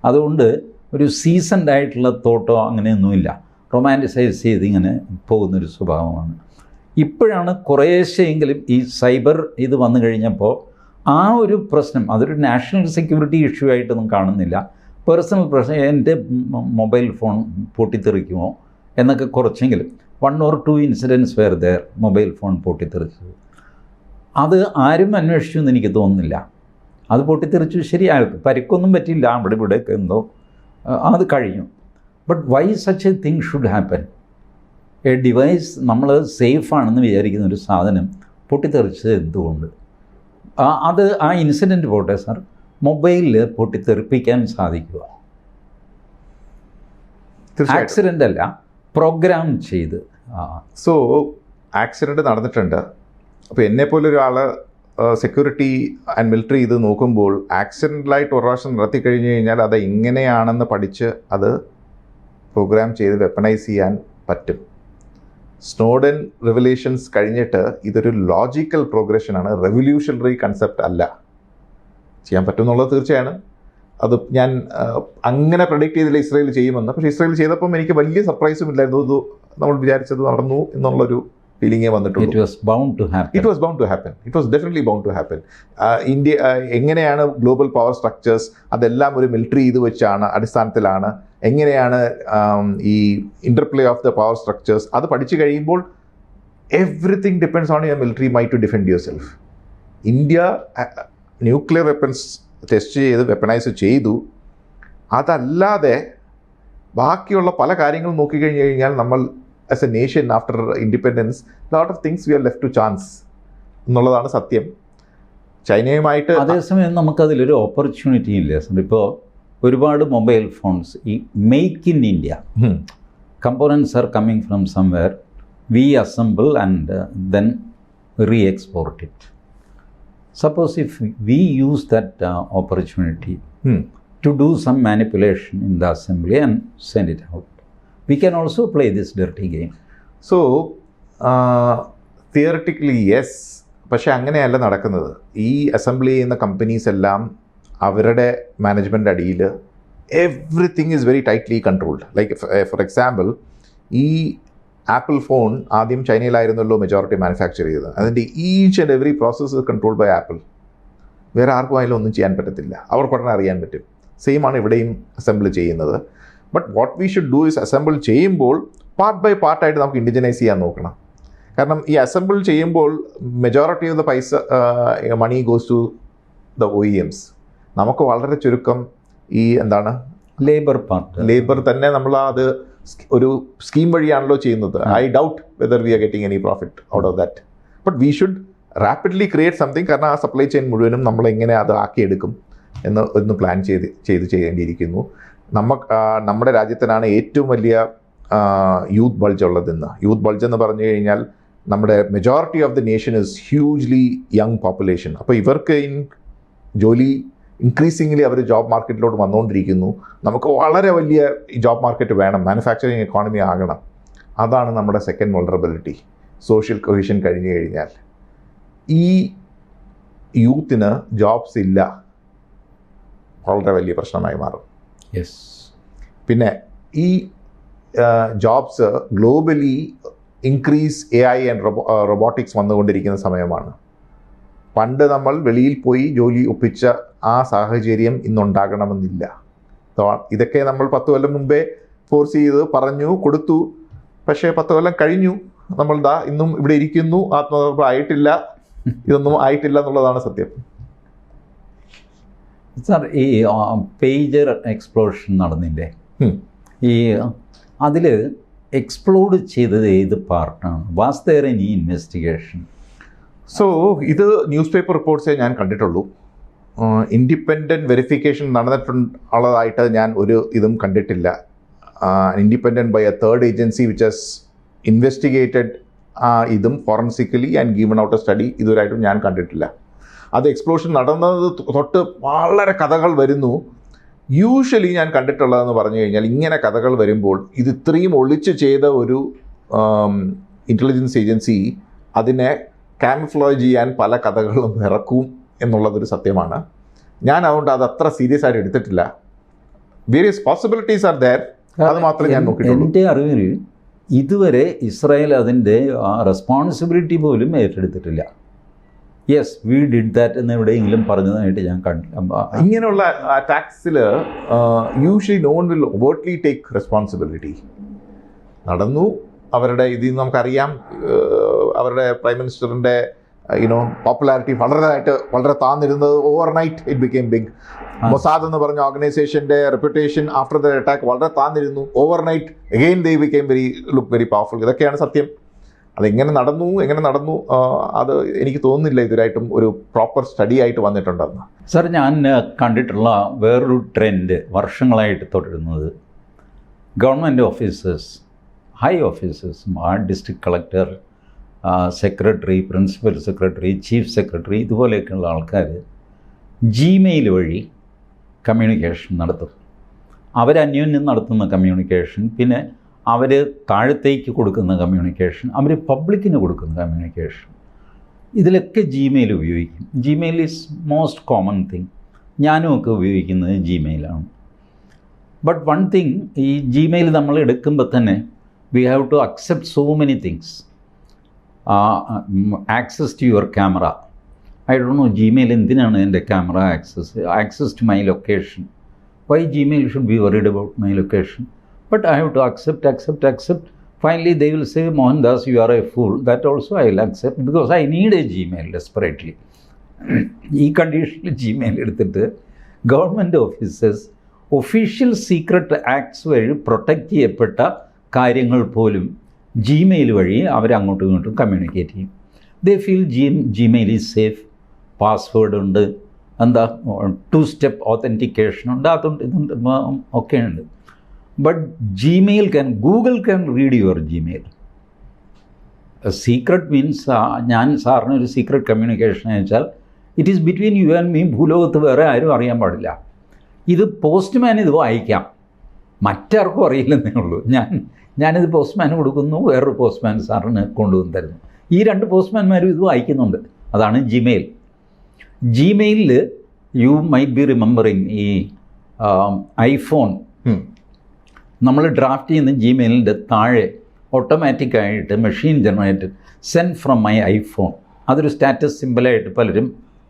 അതുകൊണ്ട് ഒരു സീസൺഡ് ആയിട്ടുള്ള തോട്ടോ അങ്ങനെയൊന്നുമില്ല. റൊമാൻറ്റിസൈസ് ചെയ്ത് ഇങ്ങനെ പോകുന്നൊരു സ്വഭാവമാണ്. ഇപ്പോഴാണ് കുറേശ്ശെയെങ്കിലും ഈ സൈബർ ഇത് വന്നു കഴിഞ്ഞപ്പോൾ ആ ഒരു പ്രശ്നം, അതൊരു നാഷണൽ സെക്യൂരിറ്റി ഇഷ്യൂ ആയിട്ടൊന്നും കാണുന്നില്ല. പേഴ്സണൽ പ്രശ്നം, എൻ്റെ മൊബൈൽ ഫോൺ പൊട്ടിത്തെറിക്കുമോ എന്നൊക്കെ കുറച്ചെങ്കിലും 1 or 2 incidents were there, mobile phone പൊട്ടിത്തെറിച്ചത്. അത് ആരും അന്വേഷിച്ചു എന്ന് എനിക്ക് തോന്നുന്നില്ല. അത് പൊട്ടിത്തെറിച്ചു, ശരിയായി പരിക്കൊന്നും പറ്റിയില്ല, അവിടെ ഇവിടെയൊക്കെ എന്തോ അത് കഴിഞ്ഞു. But why such A thing should happen? A device നമ്മൾ സേഫാണെന്ന് വിചാരിക്കുന്ന ഒരു സാധനം പൊട്ടിത്തെറിച്ചത് എന്തുകൊണ്ട്? അത് ആ ഇൻസിഡൻറ്റ് പോട്ടെ സാർ, മൊബൈലിൽ പൊട്ടിത്തെറിപ്പിക്കാൻ സാധിക്കുക? ആക്സിഡൻ്റ് അല്ല, പ്രോഗ്രാം ചെയ്ത്. സോ ആക്സിഡൻറ്റ് നടന്നിട്ടുണ്ട്. അപ്പോൾ എന്നെപ്പോലെ ഒരാൾ സെക്യൂരിറ്റി ആൻഡ് മിലിറ്ററി ഇത് നോക്കുമ്പോൾ ആക്സിഡൻ്റലായിട്ട് ഒരു പ്രാവശ്യം നടത്തി കഴിഞ്ഞ് കഴിഞ്ഞാൽ അത് എങ്ങനെയാണെന്ന് പഠിച്ച് അത് പ്രോഗ്രാം ചെയ്ത് വെപ്പണൈസ് ചെയ്യാൻ പറ്റും. സ്നോഡൻ റിവലേഷൻസ് കഴിഞ്ഞിട്ട് ഇതൊരു ലോജിക്കൽ പ്രോഗ്രഷനാണ്, റെവല്യൂഷണറി കൺസെപ്റ്റ് അല്ല. ചെയ്യാൻ പറ്റും എന്നുള്ളത് തീർച്ചയാണ്. അത് ഞാൻ അങ്ങനെ പ്രഡിക്റ്റ് ചെയ്തില്ല ഇസ്രായേൽ ചെയ്യുമെന്ന്. പക്ഷേ ഇസ്രായേൽ ചെയ്തപ്പം എനിക്ക് വലിയ സർപ്രൈസും ഇല്ലായിരുന്നു. ഇത് നമ്മൾ വിചാരിച്ചത് നടന്നു എന്നുള്ളൊരു ഫീലിംഗേ വന്നിട്ടുള്ളൂ. It was bound to happen. It was definitely bound to happen. India എങ്ങനെയാണ് ഗ്ലോബൽ പവർ സ്ട്രക്ചേഴ്സ് അതെല്ലാം ഒരു മിലിറ്ററി ഇത് വെച്ചാണ്, അടിസ്ഥാനത്തിലാണ്. എങ്ങനെയാണ് ഈ interplay of the power structures അത് പഠിച്ചു കഴിയുമ്പോൾ everything depends on your military might to defend yourself. India nuclear weapons test ചെയ്ത് വെപ്പണൈസ് ചെയ്തു. അതല്ലാതെ ബാക്കിയുള്ള പല കാര്യങ്ങൾ നോക്കിക്കഴിഞ്ഞ് കഴിഞ്ഞാൽ നമ്മൾ as a nation after independence lot of things we R left to chance എന്നുള്ളതാണ് സത്യം. ചൈനയുമായിട്ട് അതേസമയം നമുക്കതിലൊരു ഓപ്പർച്യൂണിറ്റി ഇല്ല. ഇപ്പോൾ ഒരുപാട് മൊബൈൽ ഫോൺസ് ഈ make in India components are coming from somewhere, we assemble and then re export it. Suppose if we use that opportunity to do some manipulation in the assembly and send it out, we can also play this dirty game. So, theoretically yes, പക്ഷേ അങ്ങനെയല്ല നടക്കുന്നത്. ഈ assembly ചെയ്യുന്ന companies എല്ലാം അവരുടെ management അടിയിൽ everything is very tightly controlled. Like for example, ഈ Apple phone ആദ്യം ചൈനയിലായിരുന്നല്ലോ മെജോറിറ്റി മാനുഫാക്ചർ ചെയ്തത്. അതിൻ്റെ each and every process controlled by Apple. വേറെ ആർക്കും അതിലും ഒന്നും ചെയ്യാൻ പറ്റത്തില്ല, അവർക്ക് ഉടനെ അറിയാൻ പറ്റും. സെയിം ആണ് ഇവിടെയും അസംബിൾ ചെയ്യുന്നത്. But what we should do is assemble ചെയ്യുമ്പോൾ പാർട്ട് ബൈ പാർട്ടായിട്ട് നമുക്ക് ഇൻഡിജനൈസ് ചെയ്യാൻ നോക്കണം. കാരണം ഈ അസംബിൾ ചെയ്യുമ്പോൾ മെജോറിറ്റി ഓഫ് ദ പൈസ മണി ഗോസ് ടു ദ OEMs. നമുക്ക് വളരെ ചുരുക്കം ഈ എന്താണ് ലേബർ തന്നെ നമ്മൾ അത് ഒരു സ്കീം വഴിയാണല്ലോ ചെയ്യുന്നത്. I doubt whether V are getting any profit out of that. But we should rapidly create something. കാരണം ആ സപ്ലൈ ചെയിൻ മുഴുവനും നമ്മളെങ്ങനെ അത് ആക്കിയെടുക്കും എന്ന് ഒന്ന് പ്ലാൻ ചെയ്യേണ്ടിയിരിക്കുന്നു. നമ്മുടെ രാജ്യത്തിനാണ് ഏറ്റവും വലിയ യൂത്ത് ബൾജ് ഉള്ളതെന്ന്. യൂത്ത് ബൾജ് എന്ന് പറഞ്ഞു കഴിഞ്ഞാൽ നമ്മുടെ majority of the nation is hugely young population. അപ്പോൾ ഇവർക്ക് ജോലി ഇൻക്രീസിംഗ്ലി അവർ ജോബ് മാർക്കറ്റിലോട്ട് വന്നുകൊണ്ടിരിക്കുന്നു. നമുക്ക് വളരെ വലിയ ജോബ് മാർക്കറ്റ് വേണം, മാനുഫാക്ചറിങ് എക്കോണമി ആകണം. അതാണ് നമ്മുടെ സെക്കൻഡ് വൾണറബിലിറ്റി. സോഷ്യൽ കൊഹീഷൻ കഴിഞ്ഞു കഴിഞ്ഞാൽ ഈ യൂത്തിന് ജോബ്സ് ഇല്ല, വളരെ വലിയ പ്രശ്നമായി മാറും. യെസ്. പിന്നെ ഈ jobs globally increase AI and robotics വന്നുകൊണ്ടിരിക്കുന്ന സമയമാണ്. പണ്ട് നമ്മൾ വെളിയിൽ പോയി ജോലി ഒപ്പിച്ച ആ സാഹചര്യം ഇന്നുണ്ടാകണമെന്നില്ല. ഇതൊക്കെ നമ്മൾ 10 കൊല്ലം മുമ്പേ ഫോഴ്സ് ചെയ്ത് പറഞ്ഞു കൊടുത്തു. പക്ഷേ 10 കൊല്ലം കഴിഞ്ഞു, നമ്മൾ ഇന്നും ഇവിടെ ഇരിക്കുന്നു, ആത്മനിർഭർ ആയിട്ടില്ല, ഇതൊന്നും ആയിട്ടില്ല എന്നുള്ളതാണ് സത്യം. സാർ, ഈ പേജർ എക്സ്പ്ലോഷൻ നടന്നില്ലേ, ഈ അതിൽ എക്സ്പ്ലോഡ് ചെയ്തത് ഏത് പാർട്ടാണ്? Was there any investigation? So ഇത് ന്യൂസ് പേപ്പർ റിപ്പോർട്ട്സേ ഞാൻ കണ്ടിട്ടുള്ളൂ. ഇൻഡിപെൻഡൻറ്റ് വെരിഫിക്കേഷൻ നടന്നിട്ടുള്ളതായിട്ട് ഞാൻ ഒരു ഇതും കണ്ടിട്ടില്ല. Independent by a third agency which has investigated ഇതും forensically and given out a study ഇതുവരെയായിട്ടും ഞാൻ കണ്ടിട്ടില്ല. അത് എക്സ്പ്ലോഷൻ നടന്നത് തൊട്ട് വളരെ കഥകൾ വരുന്നു. യൂഷ്വലി ഞാൻ കണ്ടിട്ടുള്ളതെന്ന് പറഞ്ഞു കഴിഞ്ഞാൽ, ഇങ്ങനെ കഥകൾ വരുമ്പോൾ ഇത് ഇത്രയും ഒളിച്ച് ചെയ്ത ഒരു ഇൻ്റലിജൻസ് ഏജൻസി അതിനെ ക്യാമഫ്ലോജ് ചെയ്യാൻ പല കഥകളും ഇറക്കും എന്നുള്ളതൊരു സത്യമാണ്. ഞാൻ അതുകൊണ്ട് അത് അത്ര സീരിയസ് ആയിട്ട് എടുത്തിട്ടില്ല. വേരിയസ് പോസിബിലിറ്റീസ് ആർ ദെയർ, അത് മാത്രമേ ഞാൻ നോക്കിയിട്ടുള്ളൂ. എൻ്റെ അറിവിൽ ഇതുവരെ ഇസ്രായേൽ അതിൻ്റെ റെസ്പോൺസിബിലിറ്റി പോലും ഏറ്റെടുത്തിട്ടില്ല. യെസ്, വി ഡിഡ് ദാറ്റ് എന്ന് എവിടെയെങ്കിലും പറഞ്ഞതായിട്ട് ഞാൻ കണ്ടില്ല. ഇങ്ങനെയുള്ള അറ്റാക്സിൽ usually no one will overtly take responsibility. നടന്നു, അവരുടെ ഇതിൽ നിന്ന് നമുക്കറിയാം, അവരുടെ പ്രൈം മിനിസ്റ്ററിൻ്റെ പോപ്പുലാരിറ്റി വളരെ താന്നിരുന്നത്. Overnight it became big. Mossad എന്ന് പറഞ്ഞ ഓർഗനൈസേഷൻ്റെ റെപ്യൂട്ടേഷൻ ആഫ്റ്റർ ദ അറ്റാക്ക് വളരെ താന്നിരുന്നു. Overnight again they became look very powerful. ഇതൊക്കെയാണ് സത്യം. അതെങ്ങനെ നടന്നു അത് എനിക്ക് തോന്നുന്നില്ല ഇതുവരായിട്ടും ഒരു പ്രോപ്പർ സ്റ്റഡി ആയിട്ട് വന്നിട്ടുണ്ടെന്ന്. സാർ, ഞാൻ കണ്ടിട്ടുള്ള വേറൊരു ട്രെൻഡ് വർഷങ്ങളായിട്ട് തുടരുന്നത്, government officers, high officers, district collector, secretary, principal secretary, chief secretary, ഇതുപോലെയൊക്കെയുള്ള ആൾക്കാർ ജിമെയിൽ വഴി കമ്മ്യൂണിക്കേഷൻ നടത്തും. അവരന്യോന്യം നടത്തുന്ന കമ്മ്യൂണിക്കേഷൻ, പിന്നെ അവർ താഴത്തേക്ക് കൊടുക്കുന്ന കമ്മ്യൂണിക്കേഷൻ, അവർ പബ്ലിക്കിന് കൊടുക്കുന്ന കമ്മ്യൂണിക്കേഷൻ, ഇതിലൊക്കെ ജിമെയിൽ ഉപയോഗിക്കും. Gmail is most common thing. ഞാനും ഒക്കെ ഉപയോഗിക്കുന്നത് ജിമെയിലാണ്. ബട്ട് വൺ തിങ്, ഈ ജിമെയിൽ നമ്മൾ എടുക്കുമ്പോൾ തന്നെ we have to accept so many things. Access to your camera. I don't know Gmail എന്തിനാണ് എൻ്റെ camera access to my location. Why Gmail should be worried about my location? But I have to accept. Finally, they will say, Mohandas, you are a fool. That also I will accept because I need a Gmail desperately. ഈ കണ്ടീഷനിൽ Gmail എടുത്തിട്ട് government officers official secret acts വഴി protect ചെയ്യപ്പെട്ട കാര്യങ്ങൾ പോലും Gmail വഴി അവരങ്ങോട്ടും ഇങ്ങോട്ടും communicate ചെയ്യും. They feel Gmail is safe, password ഉണ്ട്, എന്താ 2 സ്റ്റെപ്പ് ഓതൻറ്റിക്കേഷൻ ഉണ്ട്, അതുണ്ട്, ഇതുണ്ട്, ഒക്കെ ഉണ്ട്. But Google can read your Gmail. A secret means, ഞാൻ സാറിന് ഒരു സീക്രട്ട് കമ്മ്യൂണിക്കേഷൻ അയച്ചാൽ it is between you and me. ഭൂലോകത്ത് വേറെ ആരും അറിയാൻ പാടില്ല. ഇത് പോസ്റ്റ്മാൻ ഇത് വായിക്കാം, മറ്റാർക്കും അറിയില്ലെന്നേ ഉള്ളൂ. ഞാനിത് പോസ്റ്റ്മാന് കൊടുക്കുന്നു, വേറൊരു പോസ്റ്റ്മാൻ സാറിന് കൊണ്ടുവന്ന് തരുന്നു. ഈ 2 പോസ്റ്റ്മാൻമാരും ഇത് വായിക്കുന്നുണ്ട്. അതാണ് ജിമെയിൽ. ജിമെയിലിൽ യു മൈറ്റ് ബി റിമെമ്പറിങ് ഈ ഐഫോൺ നമ്മൾ ഡ്രാഫ്റ്റ് ചെയ്യുന്ന ജിമെയിലിൻ്റെ താഴെ ഓട്ടോമാറ്റിക്കായിട്ട് machine generated send from my iPhone, അതൊരു സ്റ്റാറ്റസ് സിമ്പിളായിട്ട് പലരും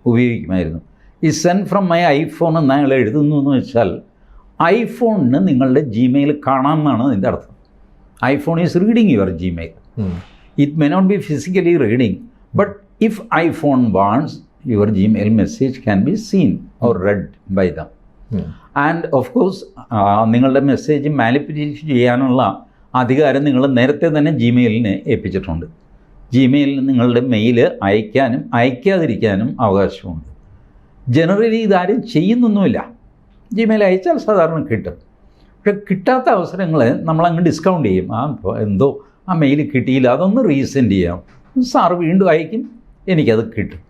ഉപയോഗിക്കുമായിരുന്നു. ഈ സെൻഡ് ഫ്രം മൈ ഐഫോൺ എന്ന് അയാൾ എഴുതുന്നു എന്ന് വെച്ചാൽ ഐഫോണിന് നിങ്ങളുടെ ജിമെയിൽ കാണാമെന്നാണ് അതിൻ്റെ അർത്ഥം. IPhone is reading your Gmail. It may not be physically reading, but if iPhone wants your Gmail message can be seen or read by them. And of course നിങ്ങളുടെ മെസ്സേജ് മാനിപ്പുലേറ്റ് ചെയ്യാനുള്ള അധികാരം നിങ്ങൾ നേരത്തെ തന്നെ ജിമെയിലിനെ ഏൽപ്പിച്ചിട്ടുണ്ട്. ജിമെയിലിൽ നിങ്ങളുടെ മെയിൽ അയക്കാനും അയക്കാതിരിക്കാനും അവകാശമുണ്ട്. Generally ഇതാരും ചെയ്യുന്നൊന്നുമില്ല. ജിമെയിൽ അയച്ചാൽ സാധാരണ കിട്ടും. പക്ഷെ കിട്ടാത്ത അവസരങ്ങളെ നമ്മളങ്ങ് ഡിസ്കൗണ്ട് ചെയ്യും. എന്തോ ആ മെയിൽ കിട്ടിയില്ല, അതൊന്ന് റീസെൻഡ് ചെയ്യാം, സാറ് വീണ്ടും അയക്കും, എനിക്കത് കിട്ടും.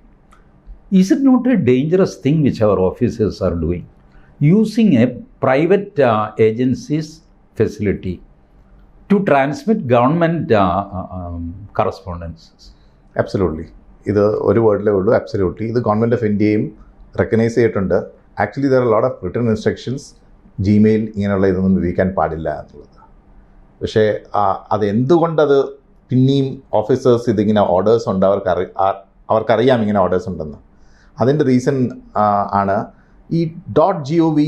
Is it not a dangerous thing which our officers are doing? Using a private agency's facility to transmit government correspondences. Absolutely. ഇത് ഒരു വേർഡിലേ ഉള്ളൂ, absolutely. ഇത് ഗവൺമെൻറ് ഓഫ് ഇന്ത്യയും റെക്കഗ്നൈസ് ചെയ്തിട്ടുണ്ട്. Actually there are lot of written instructions, Gmail ഇങ്ങനെയുള്ള ഇതൊന്നും ഉപയോഗിക്കാൻ പാടില്ല എന്നുള്ളത്. പക്ഷേ അത് എന്തുകൊണ്ടത് പിന്നെയും ഓഫീസേഴ്സ് ഇതിങ്ങനെ ഓർഡേഴ്സ് ഉണ്ട്, അവർക്കറിയാം ഇങ്ങനെ ഓർഡേഴ്സ് ഉണ്ടെന്ന്. അതിൻ്റെ റീസൺ ആണ് ഈ .gov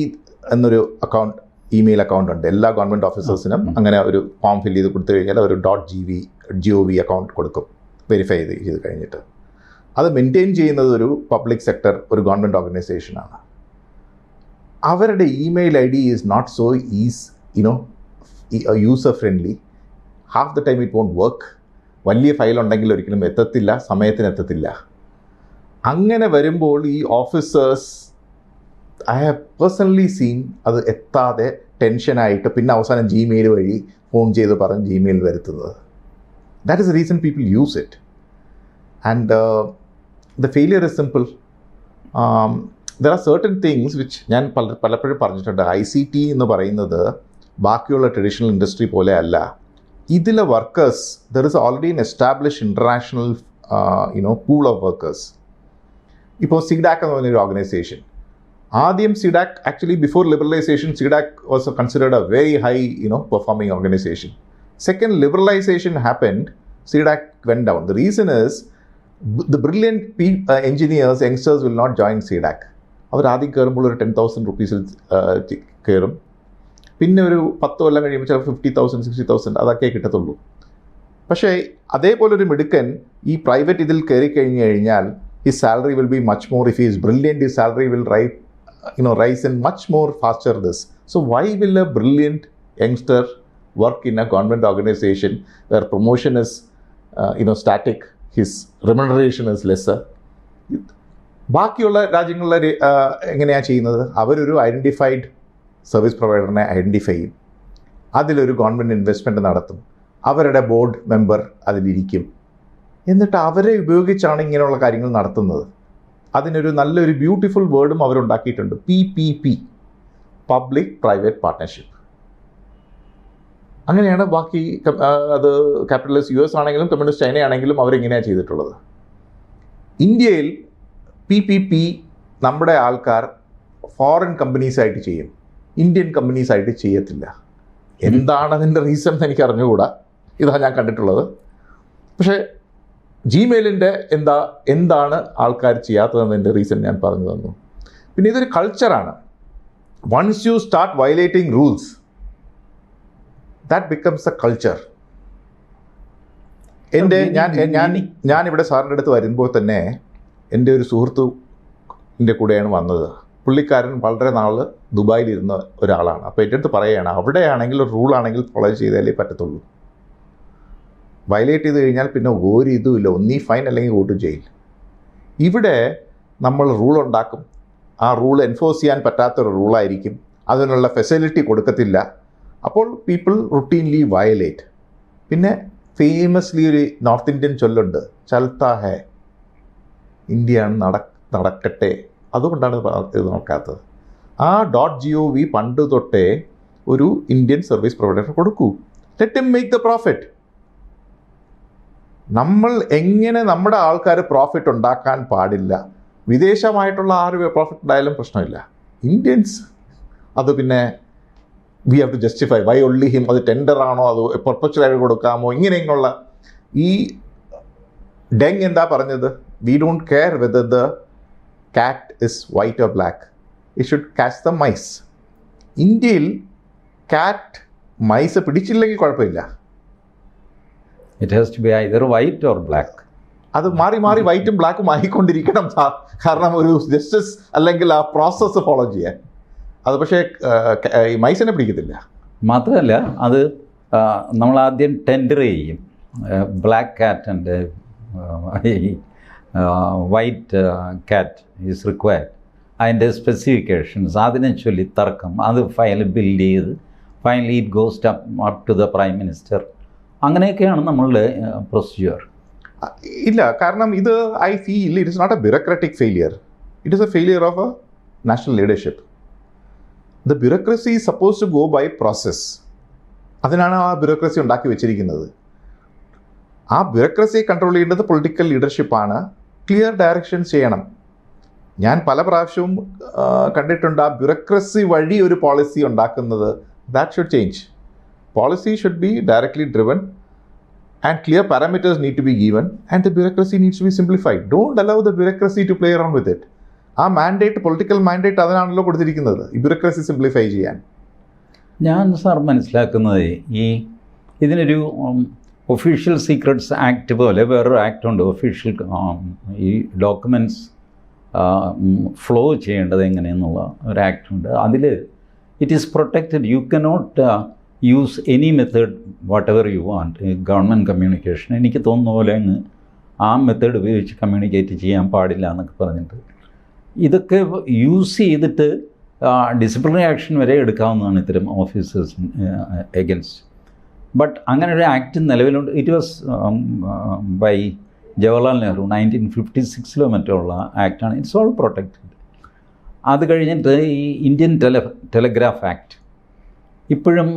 എന്നൊരു അക്കൗണ്ട്, ഇമെയിൽ അക്കൗണ്ട് ഉണ്ട് എല്ലാ ഗവൺമെൻറ് ഓഫീസേഴ്സിനും. അങ്ങനെ ഒരു ഫോം ഫില്ല് ചെയ്ത് കൊടുത്തു കഴിഞ്ഞാൽ ഒരു .gov അക്കൗണ്ട് കൊടുക്കും വെരിഫൈ ചെയ്ത് കഴിഞ്ഞിട്ട്. അത് മെയിൻറ്റെയിൻ ചെയ്യുന്നത് ഒരു പബ്ലിക് സെക്ടർ, ഒരു ഗവൺമെൻറ് ഓർഗനൈസേഷനാണ്. അവരുടെ email ID is not so user friendly. Half the time it won't work. വലിയ ഫയൽ ഉണ്ടെങ്കിൽ ഒരിക്കലും എത്തത്തില്ല, സമയത്തിന് എത്തത്തില്ല. അങ്ങനെ വരുമ്പോൾ ഈ officers, I have personally seen അത് എത്താതെ ടെൻഷനായിട്ട് പിന്നെ അവസാനം Gmail വഴി ഫോൺ ചെയ്ത് പറഞ്ഞ് Gmail വരുത്തുന്നത്. That is the reason people use it. And the failure is simple. There are certain things which ഞാൻ പലപ്പോഴും പറഞ്ഞിട്ടുണ്ട്. ICT എന്ന് പറയുന്നത് ബാക്കിയുള്ള ട്രഡീഷണൽ ഇൻഡസ്ട്രി പോലെ അല്ല. ഇതിലെ workers, there is already an establish international pool of workers. ഇപ്പോൾ CDAC എന്ന് പറഞ്ഞൊരു ഓർഗനൈസേഷൻ, ആദ്യം CDAC actually before liberalisation CDAC was considered a very high performing organisation. Second liberalisation happened, CDAC went down. The reason is the brilliant engineers, youngsters will not join CDAC. അവർ ആദ്യം കയറുമ്പോൾ ഒരു 10,000 rupees കയറും. പിന്നെ ഒരു 10 കൊല്ലം കഴിയുമ്പോൾ ചിലപ്പോൾ 50,000 60,000 അതൊക്കെ കിട്ടത്തുള്ളൂ. പക്ഷേ അതേപോലൊരു മിടുക്കൻ ഈ പ്രൈവറ്റ് ഇതിൽ കയറി കഴിഞ്ഞാൽ his salary will be much more. If he is brilliant, his salary will rise in much more faster this. So why will a brilliant youngster work in a government organization where promotion is static, his remuneration is lesser? ബാക്കിയുള്ള രാജ്യങ്ങളിലെ എങ്ങനെയാണ് ചെയ്യുന്നത്? അവരൊരു identified service പ്രൊവൈഡറിനെ identify ചെയ്യും, അതിലൊരു government investment നടത്തും, അവരുടെ board member അതിലിരിക്കും, എന്നിട്ട് അവരെ ഉപയോഗിച്ചാണ് ഇങ്ങനെയുള്ള കാര്യങ്ങൾ നടത്തുന്നത്. അതിനൊരു നല്ലൊരു ബ്യൂട്ടിഫുൾ വേർഡും അവരുണ്ടാക്കിയിട്ടുണ്ട്, PPP, പബ്ലിക് പ്രൈവറ്റ് പാർട്ട്ണർഷിപ്പ്. അങ്ങനെയാണ് ബാക്കി അത് ക്യാപിറ്റലിസ്റ്റ് US ആണെങ്കിലും കമ്മ്യൂണിസ്റ്റ് ചൈന ആണെങ്കിലും അവരെങ്ങനെയാണ് ചെയ്തിട്ടുള്ളത്. ഇന്ത്യയിൽ PPP നമ്മുടെ ആൾക്കാർ ഫോറിൻ കമ്പനീസായിട്ട് ചെയ്യും, ഇന്ത്യൻ കമ്പനീസായിട്ട് ചെയ്യത്തില്ല. എന്താണ് അതിൻ്റെ റീസൺ എന്ന് എനിക്ക് അറിഞ്ഞുകൂടാ, ഇതാണ് ഞാൻ കണ്ടിട്ടുള്ളത്. പക്ഷേ Gmailൻ്റെ എന്താണ് ആൾക്കാർ ചെയ്യാത്തതെന്നതിൻ്റെ റീസൺ ഞാൻ പറഞ്ഞു തന്നു. പിന്നെ ഇതൊരു കൾച്ചറാണ്. Once you start violating rules, that becomes a culture. ഞാനിവിടെ സാറിൻ്റെ അടുത്ത് വരുമ്പോൾ തന്നെ എൻ്റെ ഒരു സുഹൃത്തിൻ്റെ കൂടെയാണ് വന്നത്. പുള്ളിക്കാരൻ വളരെ നാൾ ദുബായിലിരുന്ന ഒരാളാണ്. അപ്പോൾ എൻ്റെ അടുത്ത് പറയുകയാണ്, അവിടെയാണെങ്കിൽ ഒരു റൂളാണെങ്കിൽ ഫോളോ ചെയ്താലേ പറ്റത്തുള്ളൂ. വയലേറ്റ് ചെയ്ത് കഴിഞ്ഞാൽ പിന്നെ ഒരു ഇതുമില്ല, ഒന്നീ ഫൈൻ അല്ലെങ്കിൽ ഗോ ടു ജയിൽ. ഇവിടെ നമ്മൾ റൂൾ ഉണ്ടാക്കും, ആ റൂൾ എൻഫോഴ്സ് ചെയ്യാൻ പറ്റാത്തൊരു റൂളായിരിക്കും, അതിനുള്ള ഫെസിലിറ്റി കൊടുക്കത്തില്ല. അപ്പോൾ പീപ്പിൾ റുട്ടീൻലി വയലേറ്റ്. പിന്നെ ഫേമസ്ലി ഒരു നോർത്ത് ഇന്ത്യൻ ചൊല്ലുണ്ട്, ചൽത്താ ഹേ, ഇന്ത്യയാണ് നടക്കട്ടെ. അതുകൊണ്ടാണ് ഇത് നോക്കാത്തത്. ആ .gov പണ്ട് തൊട്ടേ ഒരു ഇന്ത്യൻ സർവീസ് പ്രൊവൈഡർ കൊടുക്കൂ, let him make the profit. നമ്മൾ എങ്ങനെ നമ്മുടെ ആൾക്കാർ പ്രോഫിറ്റ് ഉണ്ടാക്കാൻ പാടില്ല. വിദേശമായിട്ടുള്ള ആര് പ്രോഫിറ്റ് ഉണ്ടായാലും പ്രശ്നമില്ല, ഇന്ത്യൻസ് അത് പിന്നെ we have to justify why only him. അത് ടെൻഡറാണോ, അത് പെർപ്പച്വലായിട്ട് കൊടുക്കാമോ, ഇങ്ങനെയുള്ള ഈ ഡെങ് എന്താ പറഞ്ഞത്, we don't care whether the cat is white or black, it should catch the mice. ഇന്ത്യയിൽ കാറ്റ് മൈസ് പിടിച്ചില്ലെങ്കിൽ കുഴപ്പമില്ല, it has to be either white or black. അത് മാറി മാറി വൈറ്റും ബ്ലാക്കും ആയിക്കൊണ്ടിരിക്കണം, കാരണം ഒരു ജസ്റ്റിസ് അല്ലെങ്കിൽ ആ പ്രോസസ്സ് ഫോളോ ചെയ്യാൻ. അത് പക്ഷേ ഈ മൈസിനെ പിടിക്കത്തില്ല. മാത്രമല്ല അത് നമ്മളാദ്യം ടെൻഡർ ചെയ്യും, black cat and white cat is required, അതിൻ്റെ സ്പെസിഫിക്കേഷൻസ് അതിനെ ചൊല്ലി തർക്കം, അത് ഫയൽ ബിൽഡ് ചെയ്ത് finally it goes up to the prime minister. അങ്ങനെയൊക്കെയാണ് നമ്മളുടെ പ്രൊസീജിയർ. ഇല്ല, കാരണം ഇത് I feel it is not a bureaucratic failure, it is a failure of a national leadership. The bureaucracy is suppose to go by process. അതിനാണ് ആ bureaucracy ഉണ്ടാക്കി വെച്ചിരിക്കുന്നത്. ആ ബ്യൂറോക്രസിയെ കൺട്രോൾ ചെയ്യേണ്ടത് പൊളിറ്റിക്കൽ ലീഡർഷിപ്പാണ്. ക്ലിയർ ഡയറക്ഷൻസ് ചെയ്യണം. ഞാൻ പല പ്രാവശ്യവും കണ്ടിട്ടുണ്ട് ആ ബ്യൂറോക്രസി വഴി ഒരു പോളിസി ഉണ്ടാക്കുന്നത്. That should change. Policy should be directly driven and clear parameters need to be given, and the bureaucracy needs to be simplified. Don't allow the bureaucracy to play around with it. ആ mandate, political mandate അതിനാണല്ലോ കൊടുത്തിരിക്കുന്നത്, ഈ bureaucracy simplify ചെയ്യാൻ. ഞാൻ sir മനസ്സിലാക്കുന്നത് ഇതിനൊരു official secrets act പോലെ വേറൊരു ആക്ട് ഉണ്ട്. ഒഫീഷ്യൽ ഈ ഡോക്യുമെൻറ്റ്സ് ഫ്ലോ ചെയ്യേണ്ടത് എങ്ങനെയെന്നുള്ള ഒരു ആക്ട് ഉണ്ട്. അതിൽ it is protected. You cannot use any method what ever you want. Government communication എനിക്ക് തോന്നുന്ന പോലെ അങ്ങ് ആ മെത്തേഡ് ഉപയോഗിച്ച് കമ്മ്യൂണിക്കേറ്റ് ചെയ്യാൻ പാടില്ല എന്നൊക്കെ പറഞ്ഞിട്ട് ഇതൊക്കെ യൂസ് ചെയ്തിട്ട് ഡിസിപ്ലിനറി ആക്ഷൻ വരെ എടുക്കാവുന്നതാണ് ഇത്തരം ഓഫീസേഴ്സിന് എഗൻസ്റ്റ്. ബട്ട് അങ്ങനെ ഒരു ആക്ട് നിലവിലുണ്ട്. It was by Jawaharlal Nehru 1956 മറ്റോ ഉള്ള ആക്ടാണ്. It's all protected. അത് കഴിഞ്ഞിട്ട് ഈ ഇന്ത്യൻ ടെലഗ്രാഫ് ആക്ട് ഇപ്പോഴും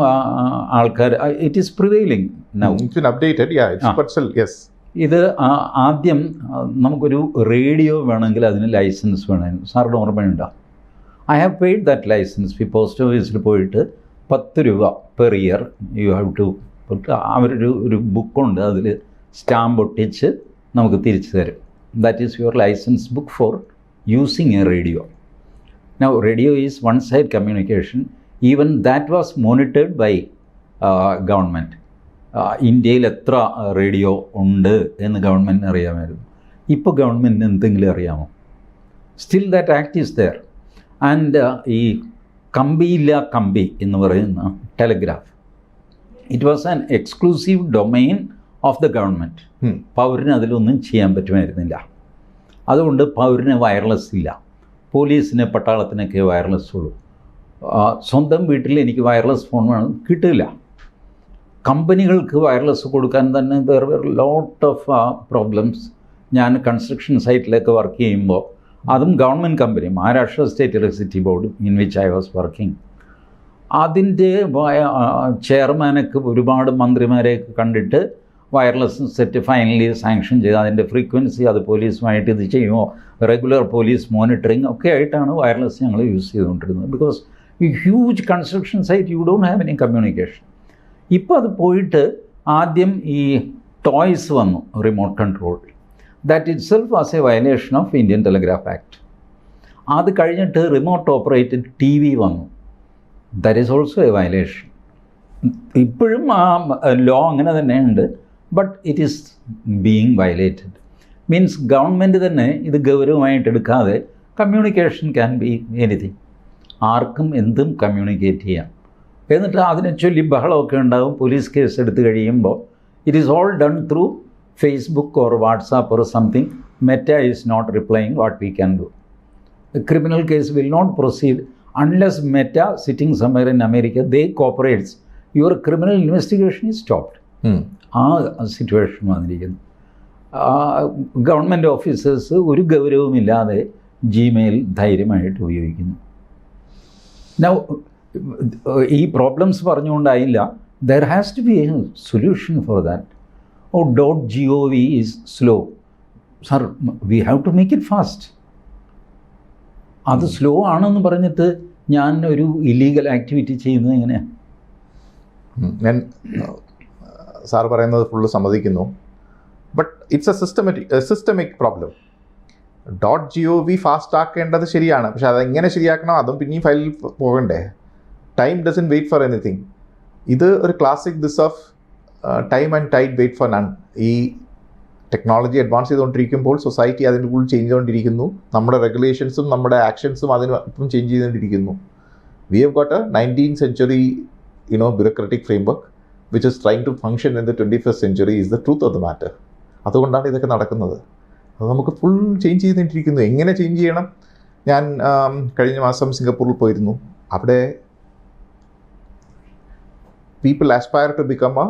ആൾക്കാർ ഇറ്റ് ഈസ് പ്രിവെയിലിംഗ് നൗ. ഇത് ആദ്യം നമുക്കൊരു റേഡിയോ വേണമെങ്കിൽ അതിന് ലൈസൻസ് വേണമായിരുന്നു. സാറിൻ്റെ ഓർമ്മയുണ്ടോ? I have paid that licence. ഈ പോസ്റ്റ് ഓഫീസിൽ പോയിട്ട് 10 രൂപ per year you have to. അവരൊരു ബുക്കുണ്ട്, അതിൽ സ്റ്റാമ്പ് ഒട്ടിച്ച് നമുക്ക് തിരിച്ചു തരും. That is your licence book for using a radio. Now radio is one side communication. Even that was monitored by government. ഇന്ത്യയിൽ എത്ര റേഡിയോ ഉണ്ട് എന്ന് ഗവൺമെൻറ്റിന് അറിയാമായിരുന്നു. ഇപ്പോൾ ഗവൺമെൻറ്റിന് എന്തെങ്കിലും അറിയാമോ? Still that act is there. And ഈ കമ്പിയില്ല കമ്പി എന്ന് പറയുന്ന telegraph, it was an exclusive domain of the government. പൗരന് അതിലൊന്നും ചെയ്യാൻ പറ്റുമായിരുന്നില്ല. അതുകൊണ്ട് പൗരന് വയർലെസ് ഇല്ല. പോലീസിന്, പട്ടാളത്തിനൊക്കെ വയർലെസ് ഉള്ളൂ. സ്വന്തം വീട്ടിൽ എനിക്ക് വയർലെസ് ഫോൺ വേണം, കിട്ടില്ല. കമ്പനികൾക്ക് വയർലെസ് കൊടുക്കാൻ തന്നെ there were lot of problems. ഞാൻ കൺസ്ട്രക്ഷൻ സൈറ്റിലൊക്കെ വർക്ക് ചെയ്യുമ്പോൾ, അതും government company, Maharashtra state electricity board in which I was working, അതിൻ്റെ ചെയർമാനൊക്കെ ഒരുപാട് മന്ത്രിമാരെയൊക്കെ കണ്ടിട്ട് വയർലെസ് സെറ്റ് ഫൈനലി സാങ്ഷൻ ചെയ്ത് അതിൻ്റെ ഫ്രീക്വൻസി അത് പോലീസുമായിട്ട് ഇത് ചെയ്യുമോ, റെഗുലർ പോലീസ് മോണിറ്ററിങ് ഒക്കെ ആയിട്ടാണ് വയർലെസ് ഞങ്ങൾ യൂസ് ചെയ്തുകൊണ്ടിരുന്നത്. ബിക്കോസ് ഈ huge construction site you don't have any communication. ഇപ്പോൾ അത് പോയിട്ട് ആദ്യം ഈ ടോയ്സ് വന്നു, remote control. That itself was a violation of Indian telegraph act. അത് കഴിഞ്ഞിട്ട് റിമോട്ട് ഓപ്പറേറ്റഡ് TV വന്നു. That is also a violation. ഇപ്പോഴും ആ ലോ അങ്ങനെ തന്നെയുണ്ട്. But it is being violated. Means government തന്നെ ഇത് ഗൗരവമായിട്ട് എടുക്കാതെ കമ്മ്യൂണിക്കേഷൻ ക്യാൻ ബി എനിത്തിങ്. ആർക്കും എന്തും കമ്മ്യൂണിക്കേറ്റ് ചെയ്യാം. എന്നിട്ട് അതിനെ ചൊല്ലി ബഹളമൊക്കെ ഉണ്ടാകും. പോലീസ് കേസ് എടുത്ത് കഴിയുമ്പോൾ it is all done through Facebook or WhatsApp or something. Meta is not replying what we can do. The criminal case will not proceed unless Meta, sitting somewhere in America, they cooperates. Your criminal investigation is stopped. ആ situation വന്നിരിക്കുന്നു. Government officers ഒരു ഗൗരവമില്ലാതെ Gmail ധൈര്യമായിട്ട് ഉപയോഗിക്കുന്നു. Now ഈ problems പറഞ്ഞുകൊണ്ടായില്ല. There has to be a solution for that. .gov is slow. Sir, we have to make it fast. അത് slow ആണെന്ന് പറഞ്ഞിട്ട് ഞാൻ ഒരു ഇല്ലീഗൽ ആക്ടിവിറ്റി ചെയ്യുന്നത് എങ്ങനെയാണ്? ഞാൻ സാർ പറയുന്നത് ഫുള്ള് സമ്മതിക്കുന്നു. But it's a systemic problem. .gov fast ആക്കേണ്ടത് ശരിയാണ്. പക്ഷെ അതെങ്ങനെ ശരിയാക്കണം, അതും പിന്നെയും ഫയലിൽ പോകണ്ടേ? Time doesn't wait for anything. ഇത് ഒരു classic this of time and tide wait for none. ഈ ടെക്നോളജി അഡ്വാൻസ് ചെയ്തുകൊണ്ടിരിക്കുമ്പോൾ സൊസൈറ്റി അതിൻ്റെ ഉള്ളിൽ ചേഞ്ച് ചെയ്തുകൊണ്ടിരിക്കുന്നു. നമ്മുടെ റെഗുലേഷൻസും നമ്മുടെ ആക്ഷൻസും അതിനൊപ്പം ചേഞ്ച് ചെയ്തുകൊണ്ടിരിക്കുന്നു. We have got A 19th century bureaucratic framework which is trying to function in the 21st century is the truth of the matter. അതുകൊണ്ടാണ് ഇതൊക്കെ നടക്കുന്നത്. അത് നമുക്ക് ഫുൾ ചേഞ്ച് ചെയ്തുകൊണ്ടിരിക്കുന്നു. എങ്ങനെ ചേഞ്ച് ചെയ്യണം? ഞാൻ കഴിഞ്ഞ മാസം സിംഗപ്പൂരിൽ പോയിരുന്നു. അവിടെ people aspire to become a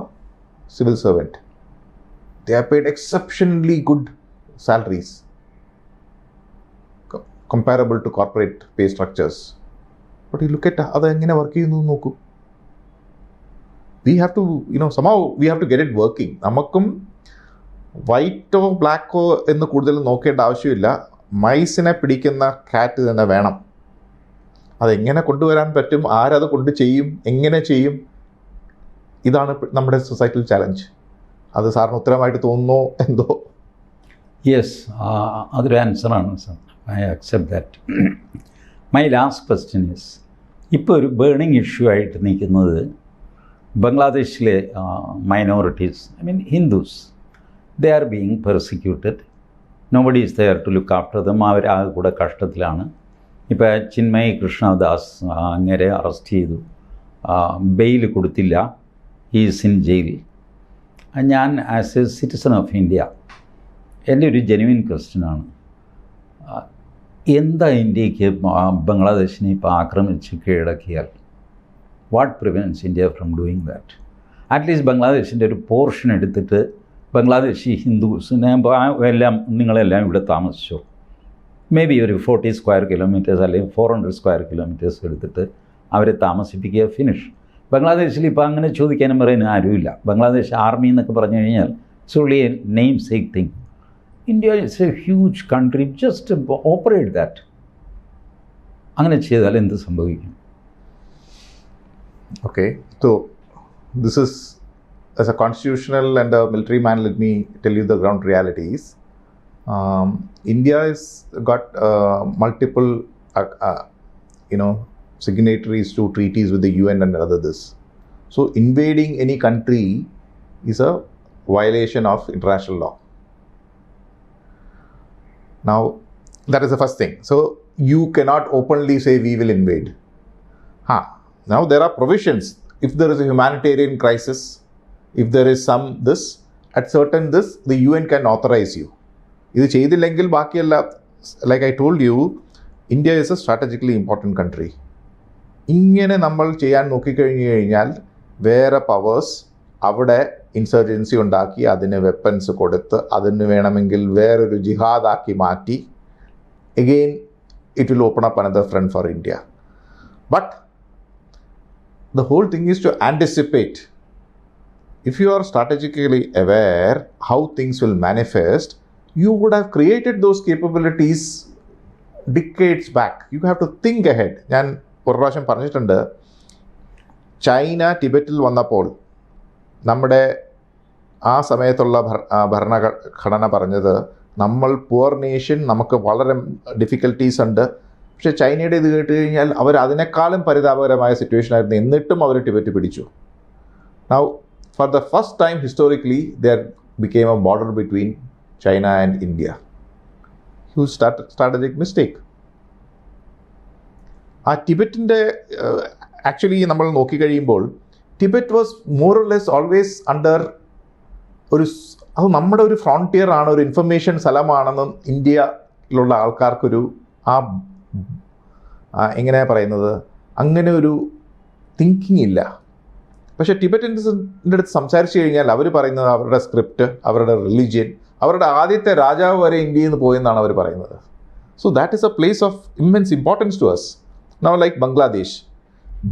civil servant. They are paid exceptionally good salaries comparable to corporate pay structures. But you look at അത് എങ്ങനെ വർക്ക് ചെയ്യുന്നു നോക്കൂ. We have to, somehow we have to get it working. നമുക്കും വൈറ്റോ ബ്ലാക്കോ എന്ന് കൂടുതൽ നോക്കേണ്ട ആവശ്യമില്ല. മൈസിനെ പിടിക്കുന്ന കാറ്റ് തന്നെ വേണം. അതെങ്ങനെ കൊണ്ടുവരാൻ പറ്റും, ആരത് കൊണ്ട് ചെയ്യും, എങ്ങനെ ചെയ്യും, ഇതാണ് നമ്മുടെ സൊസൈറ്റൽ ചാലഞ്ച്. അത് സാറിന് ഉത്തരമായിട്ട് തോന്നുന്നോ എന്തോ? യെസ്, അതൊരു ആൻസറാണ് sir. I accept that. My last question is, ഇപ്പോൾ ഒരു ബേണിംഗ് ഇഷ്യൂ ആയിട്ട് നിൽക്കുന്നത് ബംഗ്ലാദേശിലെ minorities, I mean Hindus, they are being persecuted. Nobody is there to look after them. അവരാകെ കൂടെ കഷ്ടത്തിലാണ്. ഇപ്പോൾ ചിന്മയ് കൃഷ്ണദാസ് അങ്ങേരെ അറസ്റ്റ് ചെയ്തു, ബെയിൽ കൊടുത്തില്ല, ഈസ് ഇൻ ജയിൽ. ഞാൻ as a citizen of India, എൻ്റെ ഒരു ജെനുവിൻ ക്വസ്റ്റ്യനാണ്, എന്താ ഇന്ത്യക്ക് ബംഗ്ലാദേശിനെ ഇപ്പോൾ ആക്രമിച്ച് കീഴടക്കിയാൽ what prevents India from doing that? At least ബംഗ്ലാദേശിൻ്റെ ഒരു പോർഷൻ എടുത്തിട്ട് ബംഗ്ലാദേശി ഹിന്ദുസിനെ എല്ലാം നിങ്ങളെല്ലാം ഇവിടെ താമസിച്ചോ, മേ ബി ഒരു 40 സ്ക്വയർ കിലോമീറ്റേഴ്സ് അല്ലെങ്കിൽ 400 സ്ക്വയർ കിലോമീറ്റേഴ്സ് എടുത്തിട്ട് അവരെ താമസിപ്പിക്കുക, ഫിനിഷ്. ബംഗ്ലാദേശിൽ ഇപ്പോൾ അങ്ങനെ ചോദിക്കാനും പറയാനും ആരുമില്ല. ബംഗ്ലാദേശ് ആർമി എന്നൊക്കെ പറഞ്ഞു കഴിഞ്ഞാൽ it's only A name sake thing. India it's A huge country, just operate that. അങ്ങനെ ചെയ്താൽ എന്ത് സംഭവിക്കും? Okay, so this is, as a constitutional and a military man, let me tell you the ground realities. India has got multiple, signatories to treaties with the UN and other this. So invading any country is a violation of international law. Now, that is the first thing. So you cannot openly say we will invade. Now there are provisions. If there is a humanitarian crisis, if there is some this, at certain this, the UN can authorize you. ഇത് ചെയ്തില്ലെങ്കിൽ ബാക്കിയല്ല, like I told you, India is a strategically important country. ഇങ്ങനെ നമ്മൾ ചെയ്യാൻ നോക്കിക്കഴിഞ്ഞു കഴിഞ്ഞാൽ വേറെ powers അവിടെ insurgency ഉണ്ടാക്കി അതിന് വെപ്പൻസ് കൊടുത്ത് അതിന് വേണമെങ്കിൽ വേറൊരു ജിഹാദാക്കി മാറ്റി, again it will open up another front for India. But the whole thing is to anticipate. If you are strategically aware how things will manifest, you would have created those capabilities decades back. You have to think ahead. ഞാൻ ഒരു പ്രാവശ്യം പറഞ്ഞിട്ടുണ്ട്, China ടിബറ്റിൽ വന്നപ്പോൾ നമ്മുടെ ആ സമയത്തുള്ള ഭരണഘടന പറഞ്ഞത്, നമ്മൾ പുവർ നേഷൻ, നമുക്ക് വളരെ ഡിഫിക്കൽട്ടീസ് ഉണ്ട്. പക്ഷേ ചൈനയുടെ ഇത് കേട്ട് കഴിഞ്ഞാൽ അവർ അതിനേക്കാളും പരിതാപകരമായ സിറ്റുവേഷൻ ആയിരുന്നു, എന്നിട്ടും അവർ ടിബറ്റ് പിടിച്ചു. Now for the first time historically there became a border between China and India. Huge strategic mistake. ആ ടിബറ്റിൻ്റെ ആക്ച്വലി നമ്മൾ നോക്കിക്കഴിയുമ്പോൾ Tibet was more or less always under ഒരു, അത് നമ്മുടെ ഒരു ഫ്രോണ്ടിയർ ആണ്, ഒരു ഇൻഫർമേഷൻ സ്ഥലമാണെന്ന് ഇന്ത്യയിലുള്ള ആൾക്കാർക്കൊരു എങ്ങനെയാണ് പറയുന്നത്, അങ്ങനെ ഒരു തിങ്കിങ് ഇല്ല. പക്ഷേ ടിബറ്റൻസിൻ്റെ അടുത്ത് സംസാരിച്ച് കഴിഞ്ഞാൽ അവർ പറയുന്നത് അവരുടെ സ്ക്രിപ്റ്റ്, അവരുടെ റിലീജിയൻ, അവരുടെ ആദ്യത്തെ രാജാവ് വരെ ഇന്ത്യയിൽ നിന്ന് പോയെന്നാണ് അവർ പറയുന്നത്. So that is a place of immense importance to us. Now like Bangladesh.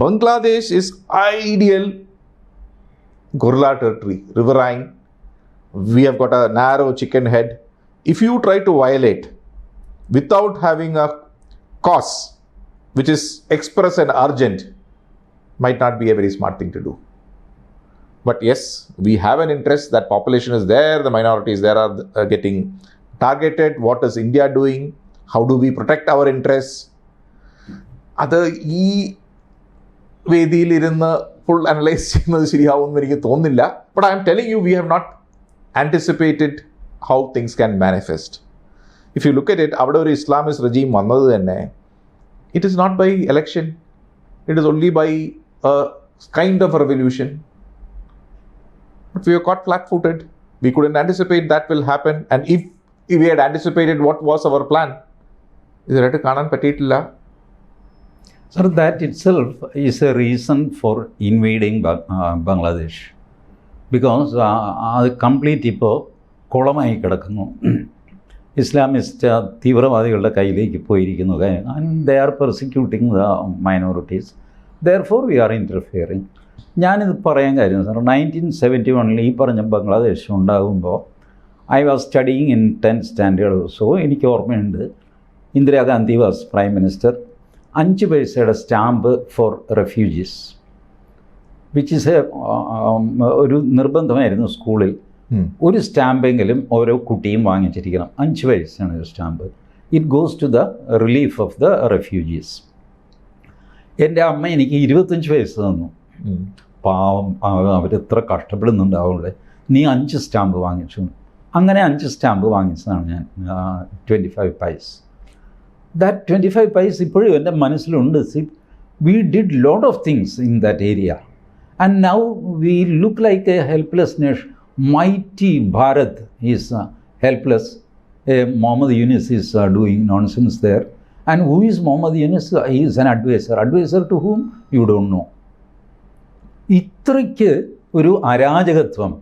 Bangladesh is ideal gorilla territory, riverine. We have got a narrow chicken head. If you try to violate without having a cause which is express and urgent, might not be a very smart thing to do. But yes, we have an interest, that population is there, the minorities there are getting targeted. What is India doing? How do we protect our interests? അത് ഈ വേദിയിലിരുന്ന് full analyse ചെയ്യുന്നത് ശരിയാവുമെന്ന് എനിക്ക് തോന്നുന്നില്ല. But I am telling you, we have not anticipated how things can manifest. If you look at it, അവിടെ ഒരു Islamist regime വന്നത് തന്നെ, it is not by election, it is only by a kind of revolution. But we are caught flat footed. We couldn't anticipate that will happen. And if we had anticipated what was our plan, ഇതുവരെയായിട്ട് കാണാൻ പറ്റിയിട്ടില്ല. Sir, that itself is a reason for invading Bangladesh. Because അത് complete ഇപ്പോൾ കുളമായി കിടക്കുന്നു. Islamist തീവ്രവാദികളുടെ കയ്യിലേക്ക് പോയിരിക്കുന്നു. And they are persecuting the minorities. Therefore V R interfering. ഞാനിത് പറയാൻ കാര്യം സാർ, 1971 ഈ പറഞ്ഞ ബംഗ്ലാദേശ് ഉണ്ടാകുമ്പോൾ I was studying in 10th standard. So എനിക്ക് ഓർമ്മയുണ്ട്, ഇന്ദിരാഗാന്ധി വാസ് പ്രൈം മിനിസ്റ്റർ. 5 പൈസയുടെ stamp four refugees, which is ഒരു നിർബന്ധമായിരുന്നു സ്കൂളിൽ. ഒരു സ്റ്റാമ്പെങ്കിലും ഓരോ കുട്ടിയും വാങ്ങിച്ചിരിക്കണം. 5 പൈസയാണ് ഒരു stamp. It goes to the relief of the refugees. എൻ്റെ അമ്മ എനിക്ക് 25 പൈസ തന്നു. പാവം, അവരെത്ര കഷ്ടപ്പെടുന്നുണ്ടാവുള്ളേ, നീ 5 സ്റ്റാമ്പ് വാങ്ങിച്ചു. അങ്ങനെ 5 സ്റ്റാമ്പ് വാങ്ങിച്ചതാണ് ഞാൻ, 25 പൈസ. ദാറ്റ് 25 പൈസ ഇപ്പോഴും എൻ്റെ മനസ്സിലുണ്ട്. We did lot of things in that area and now we look like A helpless nation. Mighty Bharat is helpless. Mohammad Yunus is doing nonsense there. And who is Mohammad Yunus? He is an advisor. Advisor to whom? You don't know. ഇത്രയ്ക്ക് ഒരു അരാജകത്വം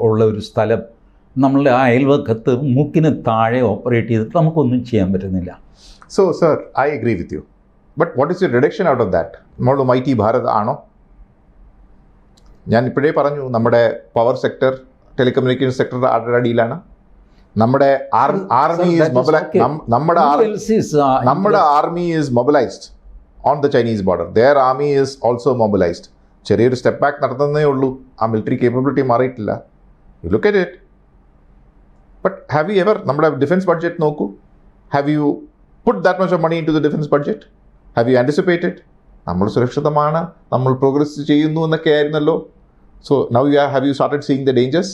ഉള്ള ഒരു സ്ഥലം നമ്മളുടെ അയൽവക്കത്ത് മൂക്കിന് താഴെ operate ചെയ്തിട്ട് നമുക്കൊന്നും ചെയ്യാൻ പറ്റുന്നില്ല. So sir, I agree with U. But what is your deduction out of that? നമ്മൾ മൈറ്റി ഭാരത് ആണോ? ഞാൻ ഇപ്പോഴേ പറഞ്ഞു, നമ്മുടെ പവർ സെക്ടർ, ടെലികമ്മ്യൂണിക്കേഷൻ സെക്ടർ അടിയിലാണ്. നമ്മുടെ army is mobilised on the Chinese border. Their army is also mobilised. ചെറിയൊരു step back നടത്തുന്നേ ഉള്ളൂ. ആ മിലിറ്ററി കേപ്പബിലിറ്റി മാറിയിട്ടില്ല. You look at it. But have you ever നമ്മുടെ ഡിഫൻസ് ബഡ്ജറ്റ് നോക്കൂ. Have you put that much of money into the defence budget? Have you anticipated? നമ്മൾ സുരക്ഷിതമാണ്, നമ്മൾ പ്രോഗ്രസ് ചെയ്യുന്നു എന്നൊക്കെ ആയിരുന്നല്ലോ. So now have you started seeing the dangers?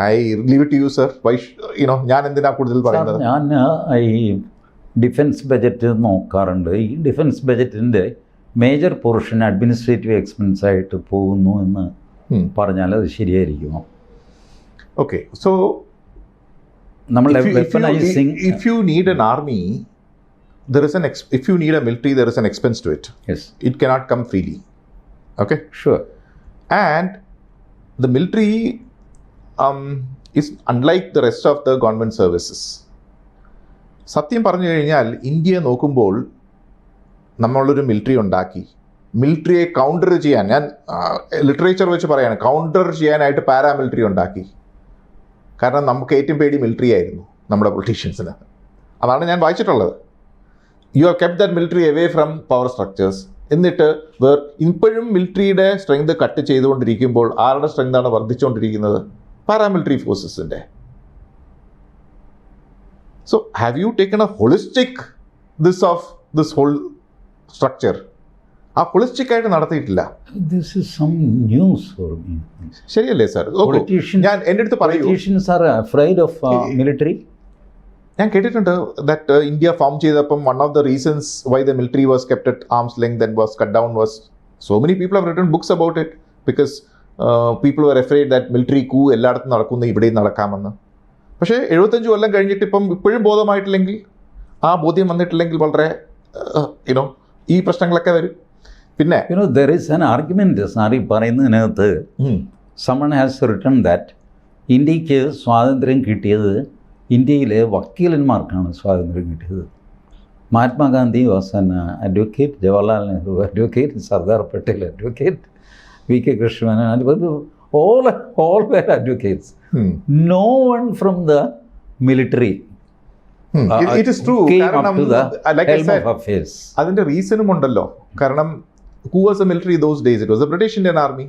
I leave it to you, sir. Why, ഞാൻ എന്തിനാ കൂടുതൽ പറയുന്നത്? ഞാൻ ഈ ഡിഫൻസ് ബജറ്റ് നോക്കാറുണ്ട്. ഈ ഡിഫൻസ് ബജറ്റിൻ്റെ മേജർ പോർഷൻ അഡ്മിനിസ്ട്രേറ്റീവ് എക്സ്പെൻസ് ആയിട്ട് പോകുന്നു എന്ന് പറഞ്ഞാൽ അത് ശരിയായിരിക്കുമോ? Okay, so if you need an army, if you need a military, there is an expense to it. Yes. It cannot come freely. Okay? Sure. And the military is unlike the rest of the government services. സത്യം പറഞ്ഞു കഴിഞ്ഞാൽ ഇന്ത്യയെ നോക്കുമ്പോൾ നമ്മളൊരു military ഉണ്ടാക്കി. മിലിറ്ററിയെ counter ചെയ്യാൻ, ഞാൻ literature വെച്ച് പറയാണ്, കൗണ്ടർ ചെയ്യാനായിട്ട് പാരാമിലിറ്ററി ഉണ്ടാക്കി. കാരണം നമുക്ക് ഏറ്റവും പേടി മിലിറ്ററി ആയിരുന്നു നമ്മുടെ പൊളിറ്റീഷ്യൻസിന്. അതാണ് ഞാൻ വായിച്ചിട്ടുള്ളത്. You have kept that military away from power structures. എന്നിട്ട് ഇപ്പോഴും മിലിറ്ററിയുടെ സ്ട്രെങ്ത് കട്ട് ചെയ്തുകൊണ്ടിരിക്കുമ്പോൾ ആരുടെ സ്ട്രെങ്താണ് വർദ്ധിച്ചുകൊണ്ടിരിക്കുന്നത്? പാരാമിലിറ്ററി ഫോഴ്സസിൻ്റെ. So have you taken a holistic this whole structure? ആ ഹോളിസ്റ്റിക് ആയിട്ട് നടത്തിയിട്ടില്ല. ശരിയല്ലേ സാർ? ഞാൻ എൻ്റെ അടുത്ത് പറയൂ, ഞാൻ കേട്ടിട്ടുണ്ട് ദാറ്റ് ഇന്ത്യ ഫോം ചെയ്തപ്പം one of the reasons why the military was kept at arm's length and was cut down was so many people have written books about it because people were afraid that military coup എല്ലായിടത്തും നടക്കുന്നു, ഇവിടെയും നടക്കാമെന്ന്. പക്ഷേ 75 കൊല്ലം കഴിഞ്ഞിട്ട് ഇപ്പോഴും ബോധമായിട്ടില്ലെങ്കിൽ, ആ ബോധ്യം വന്നിട്ടില്ലെങ്കിൽ വളരെ ഈ പ്രശ്നങ്ങളൊക്കെ വരും. പിന്നെ there is an argument, സാറി പറയുന്നതിനകത്ത് someone has written that ഇന്ത്യക്ക് സ്വാതന്ത്ര്യം കിട്ടിയത് ഇന്ത്യയിലെ വക്കീലന്മാർക്കാണ് സ്വാതന്ത്ര്യം കിട്ടിയത്. Mahatma Gandhi was an advocate, Jawaharlal Nehru advocate, Sardar Patel advocate, V K Krishnan, all were advocates. No one from the military it is true. came up to the like helm I said, of affairs. അതിൻ്റെ റീസണും ഉണ്ടല്ലോ. കാരണം who was the military those days? It was the British Indian Army.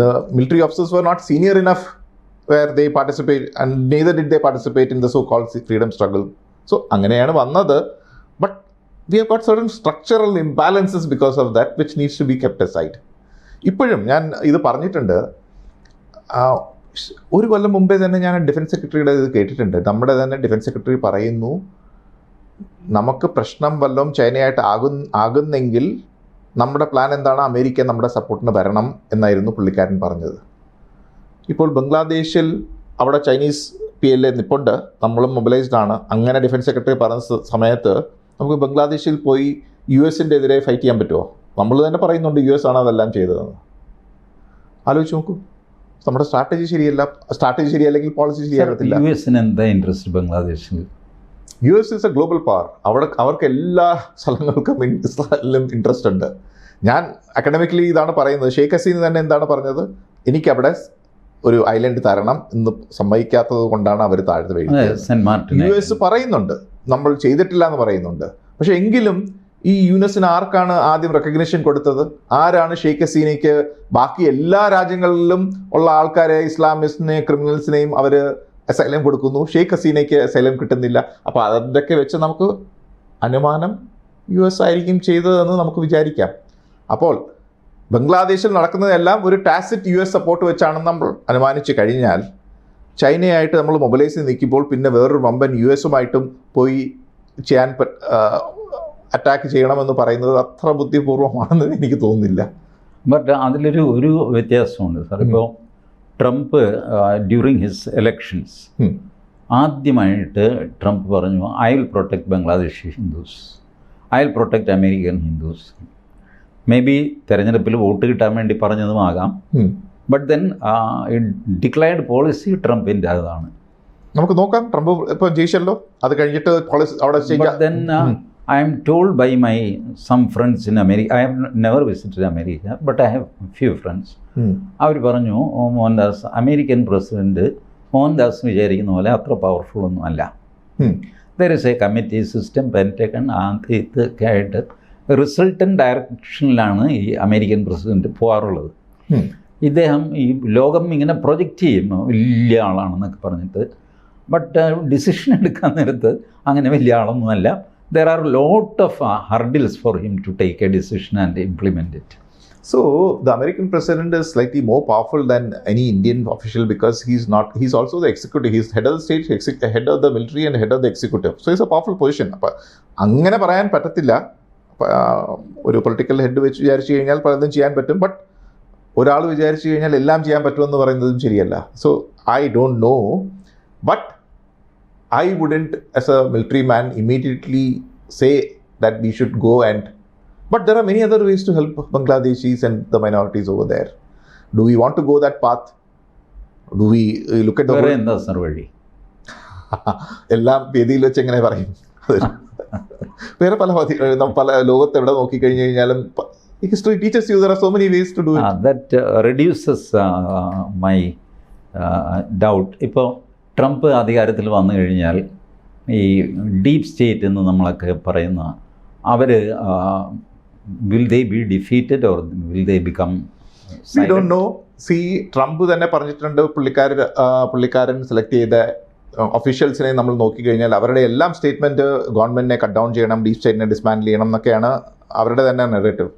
The military officers were not senior enough where they participate, and neither did they participate in the so-called freedom struggle. So അങ്ങനെയാണ് വന്നത്. But we have got certain structural imbalances because of that which needs to be kept aside. ഇപ്പോഴും ഞാൻ ഇത് പറഞ്ഞിട്ടുണ്ട്. ഒരു കൊല്ലം മുമ്പേ തന്നെ ഞാൻ ഡിഫൻസ് സെക്രട്ടറിയുടെ ഇത് കേട്ടിട്ടുണ്ട്. നമ്മുടെ തന്നെ ഡിഫൻസ് സെക്രട്ടറി പറയുന്നു, നമുക്ക് പ്രശ്നം വല്ലതും ചൈനയായിട്ട് ആകുന്നെങ്കിൽ നമ്മുടെ പ്ലാൻ എന്താണ്? അമേരിക്ക നമ്മുടെ സപ്പോർട്ടിന് വരണം എന്നായിരുന്നു പുള്ളിക്കാരൻ പറഞ്ഞത്. ഇപ്പോൾ ബംഗ്ലാദേശിൽ അവിടെ ചൈനീസ് PLA നിപ്പുണ്ട്, നമ്മളും മൊബിലൈസ്ഡ് ആണ്. അങ്ങനെ ഡിഫൻസ് സെക്രട്ടറി പറഞ്ഞ സമയത്ത് നമുക്ക് ബംഗ്ലാദേശിൽ പോയി US-ൻ്റെ എതിരെ ഫൈറ്റ് ചെയ്യാൻ പറ്റുമോ? നമ്മൾ തന്നെ പറയുന്നുണ്ട് US ആണ് അതെല്ലാം ചെയ്തതെന്ന്. ആലോചിച്ച് നോക്കൂ, നമ്മുടെ സ്ട്രാറ്റജി ശരിയല്ലെങ്കിൽ പോളിസി ശരിയാകത്തില്ല. എന്താ ഇൻട്രസ്റ്റ് ബംഗ്ലാദേശിൽ? US is a global power. അവർക്ക് എല്ലാ സ്ഥലങ്ങൾക്കും ഇൻട്രസ്റ്റ് ഉണ്ട്. ഞാൻ അക്കാഡമിക്കലി ഇതാണ് പറയുന്നത്. ഷെയ്ഖ് ഹസീന തന്നെ എന്താണ് പറഞ്ഞത്? എനിക്കവിടെ ഒരു ഐലൻഡ് തരണം എന്ന് സമ്മതിക്കാത്തത് കൊണ്ടാണ് അവർ താഴ്ത്തു വീഴുന്നത്. US പറയുന്നുണ്ട്, നമ്മൾ ചെയ്തിട്ടില്ല എന്ന് പറയുന്നുണ്ട്. പക്ഷെ എങ്കിലും ഈ യുനെസിന് ആർക്കാണ് ആദ്യം റെക്കഗ്നിഷൻ കൊടുത്തത്? ആരാണ് ഷെയ്ഖ് ഹസീനയ്ക്ക് ബാക്കി എല്ലാ രാജ്യങ്ങളിലും ഉള്ള ആൾക്കാരെ, ഇസ്ലാമിസ്റ്റിനെയും ക്രിമിനൽസിനെയും അവർ അസൈലം കൊടുക്കുന്നു, ഷെയ്ഖ് ഹസീനയ്ക്ക് അസൈലം കിട്ടുന്നില്ല. അപ്പോൾ അതൊക്കെ വെച്ച് നമുക്ക് അനുമാനം US ആയിരിക്കും ചെയ്തതെന്ന് നമുക്ക് വിചാരിക്കാം. അപ്പോൾ ബംഗ്ലാദേശിൽ നടക്കുന്നതെല്ലാം ഒരു ടാസിറ്റ് US സപ്പോർട്ട് വെച്ചാണെന്ന് നമ്മൾ അനുമാനിച്ച് കഴിഞ്ഞാൽ, ചൈനയായിട്ട് നമ്മൾ മൊബിലൈസ് ചെയ്ത് നിൽക്കുമ്പോൾ പിന്നെ വേറൊരു വമ്പൻ US-ഉമായിട്ടും പോയി ചെയ്യാൻ അറ്റാക്ക് ചെയ്യണമെന്ന് പറയുന്നത് അത്ര ബുദ്ധിപൂർവമാണെന്ന് എനിക്ക് തോന്നുന്നില്ല. ബട്ട് അതിലൊരു വ്യത്യാസമുണ്ട് സാർ. ഇപ്പോൾ ട്രംപ് ഡ്യൂറിങ് ഹിസ് എലക്ഷൻസ് ആദ്യമായിട്ട് ട്രംപ് പറഞ്ഞു, I will protect Bangladeshi Hindus, I will protect American Hindus. May be തെരഞ്ഞെടുപ്പിൽ വോട്ട് കിട്ടാൻ വേണ്ടി പറഞ്ഞതുമാകാം. ബട്ട് ദെൻ ഡിക്ലയർഡ് പോളിസി ട്രംപിൻ്റെ അതാണ്. നമുക്ക് നോക്കാം, ട്രംപ് ഇപ്പോൾ ജയിച്ചല്ലോ, അത് കഴിഞ്ഞിട്ട് പോളിസി അവിടെ. I am told by some friends in America, I have never visited America, but I have few friends. അവർ പറഞ്ഞു, മോഹൻദാസ് അമേരിക്കൻ പ്രസിഡന്റ് മോഹൻദാസ് വിചാരിക്കുന്ന പോലെ അത്ര പവർഫുൾ ഒന്നും അല്ല. There is A committee system, pentagon, ഇതൊക്കെ ആയിട്ട് റിസൾട്ടൻ ഡയറക്ഷനിലാണ് ഈ അമേരിക്കൻ പ്രസിഡന്റ് പോകാറുള്ളത്. ഇദ്ദേഹം ഈ ലോകം ഇങ്ങനെ പ്രൊജക്റ്റ് ചെയ്യും വലിയ ആളാണെന്നൊക്കെ പറഞ്ഞിട്ട്, ബട്ട് ഡിസിഷൻ എടുക്കാൻ നേരത്ത് അങ്ങനെ വലിയ ആളൊന്നുമല്ല. There are a lot of hurdles for him to take a decision and implement it. So the American president is slightly more powerful than any Indian official because he's also the executive. He's head of the state, head of the military and head of the executive. So it's a powerful position. അപ്പോൾ അങ്ങനെ പറയാൻ പറ്റത്തില്ല. ഒരു political head വെച്ച് വിചാരിച്ചു കഴിഞ്ഞാൽ പലതും ചെയ്യാൻ പറ്റും. ബട്ട് ഒരാൾ വിചാരിച്ചു കഴിഞ്ഞാൽ എല്ലാം ചെയ്യാൻ പറ്റുമെന്ന് പറയുന്നതും ശരിയല്ല. So I don't know. But I wouldn't, as a military man, immediately say that we should go and... But there are many other ways to help Bangladeshis and the minorities over there. Do we want to go that path? Do we look at the... വേറെ എന്താ sir വഴി? എല്ലാം വേദിയിൽ വെച്ച് എങ്ങനെ പറയും? വേറെ പല ലോകത്ത് എവിടെ നോക്കിക്കഴിഞ്ഞു കഴിഞ്ഞാലും history teaches you there are so many ways to do it. That reduces my doubt. ഇപ്പോൾ ട്രംപ് അധികാരത്തിൽ വന്നു കഴിഞ്ഞാൽ ഈ ഡീപ്പ് സ്റ്റേറ്റ് എന്ന് നമ്മളൊക്കെ പറയുന്ന അവർ will they be defeated or will they become? We don't know. Trump തന്നെ പറഞ്ഞിട്ടുണ്ട്, പുള്ളിക്കാരൻ സെലക്ട് ചെയ്ത ഒഫീഷ്യൽസിനെ നമ്മൾ നോക്കിക്കഴിഞ്ഞാൽ അവരുടെ എല്ലാം സ്റ്റേറ്റ്മെൻറ്റ് ഗവൺമെൻറ്റിനെ കട്ട് ഡൗൺ ചെയ്യണം, ഡീപ്പ് സ്റ്റേറ്റിനെ ഡിസ്മാൻഡിൽ ചെയ്യണം എന്നൊക്കെയാണ് അവരുടെ തന്നെ നെറേറ്റീവ്.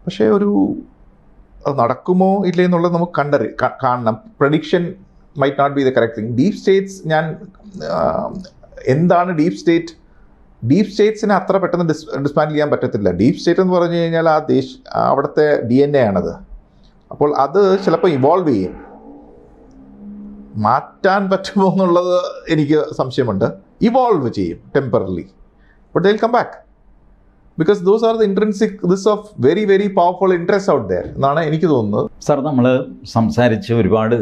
പക്ഷേ അത് നടക്കുമോ ഇല്ലേ എന്നുള്ളത് നമുക്ക് കാണണം. Prediction might not be the correct thing. Deep states, എന്താണ് ഡീപ്പ് സ്റ്റേറ്റ്? ഡീപ്പ് സ്റ്റേറ്റ്സിനെ അത്ര പെട്ടെന്ന് ഡിസ്മാൻഡിൽ ചെയ്യാൻ പറ്റത്തില്ല. ഡീപ്പ് സ്റ്റേറ്റ് എന്ന് പറഞ്ഞു കഴിഞ്ഞാൽ അവിടുത്തെ DNA ആണത്. അപ്പോൾ അത് ചിലപ്പോൾ ഇവോൾവ് ചെയ്യും. മാറ്റാൻ പറ്റുമോ എന്നുള്ളത് എനിക്ക് സംശയമുണ്ട്. ഇവോൾവ് ചെയ്യും temporarily, but they will come back because those are the intrinsic this of very very powerful interests out there എന്നാണ് എനിക്ക് തോന്നുന്നത്. സാർ, നമ്മൾ സംസാരിച്ച് ഒരുപാട്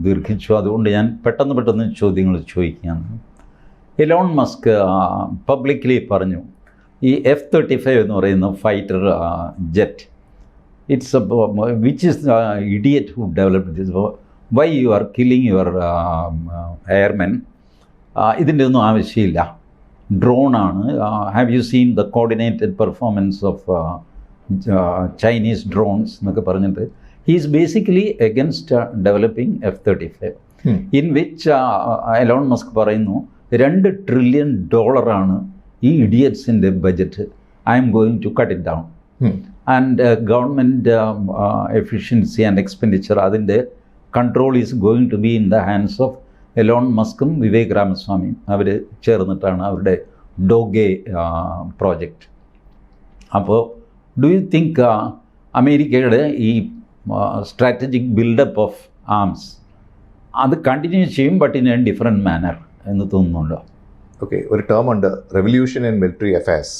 ദീർഘിച്ചു, അതുകൊണ്ട് ഞാൻ പെട്ടെന്ന് ചോദ്യങ്ങൾ ചോദിക്കുകയാണ്. എലോൺ മസ്ക് പബ്ലിക്കലി പറഞ്ഞു, ഈ F-35 എന്ന് പറയുന്ന fighter jet, it's which is idiot who developed this, why you are killing your airmen, ഇതിൻ്റെ ഒന്നും ആവശ്യമില്ല, ഡ്രോണാണ്. Have you seen the coordinated performance of Chinese drones എന്നൊക്കെ പറഞ്ഞിട്ട് he's basically against developing F-35, in which Elon Musk പറയുന്നു $2 trillion ഈ ഇഡിയറ്റ്സിൻ്റെ budget, I'm going to cut it down. And government efficiency and expenditure, അതിൻ്റെ control is going to be in the hands of Elon മസ്കും വിവേക് രാമസ്വാമിയും. അവർ ചേർന്നിട്ടാണ് അവരുടെ DOGE project. അപ്പോൾ ഡു യു തിങ്ക് അമേരിക്കയുടെ ഈ സ്ട്രാറ്റജിക് ബിൽഡപ്പ് ഓഫ് ആംസ് അത് കണ്ടിന്യൂ ചെയ്യും, but in a different manner എന്ന് തോന്നുന്നുണ്ടോ? ഓക്കെ, ഒരു ടേം ഉണ്ട്, revolution in military affairs.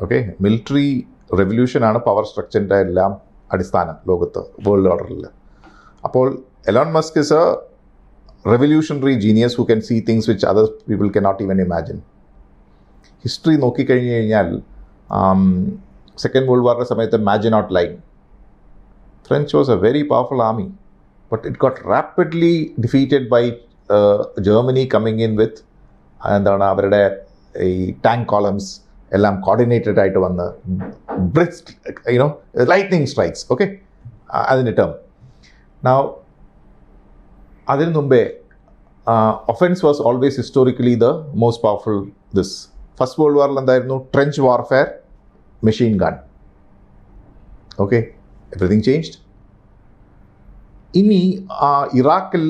Okay, military റെവല്യൂഷനാണ് പവർ സ്ട്രക്ചറിൻ്റെ എല്ലാം അടിസ്ഥാനം ലോകത്ത്, വേൾഡ് ഓർഡറിൽ. അപ്പോൾ Elon Musk is a revolutionary genius who can see things which other people cannot even imagine. History നോക്കിക്കഴിഞ്ഞ് കഴിഞ്ഞാൽ സെക്കൻഡ് വേൾഡ് വാറിൻ്റെ സമയത്ത് Maginot line, French was a very powerful army, but it got rapidly defeated by Germany coming in with എന്താണ് അവരുടെ ഈ tank columns എല്ലാം coordinated ആയിട്ട് വന്ന് ലൈറ്റ്നിങ് സ്ട്രൈക്സ്. ഓക്കെ, അതിൻ്റെ ടേം. നൗ അതിനു മുമ്പേ offence was always historically the most powerful this. First world വാറിൽ എന്തായിരുന്നു? Trench warfare, machine gun. Okay, everything changed. ഇനി ഇറാഖിൽ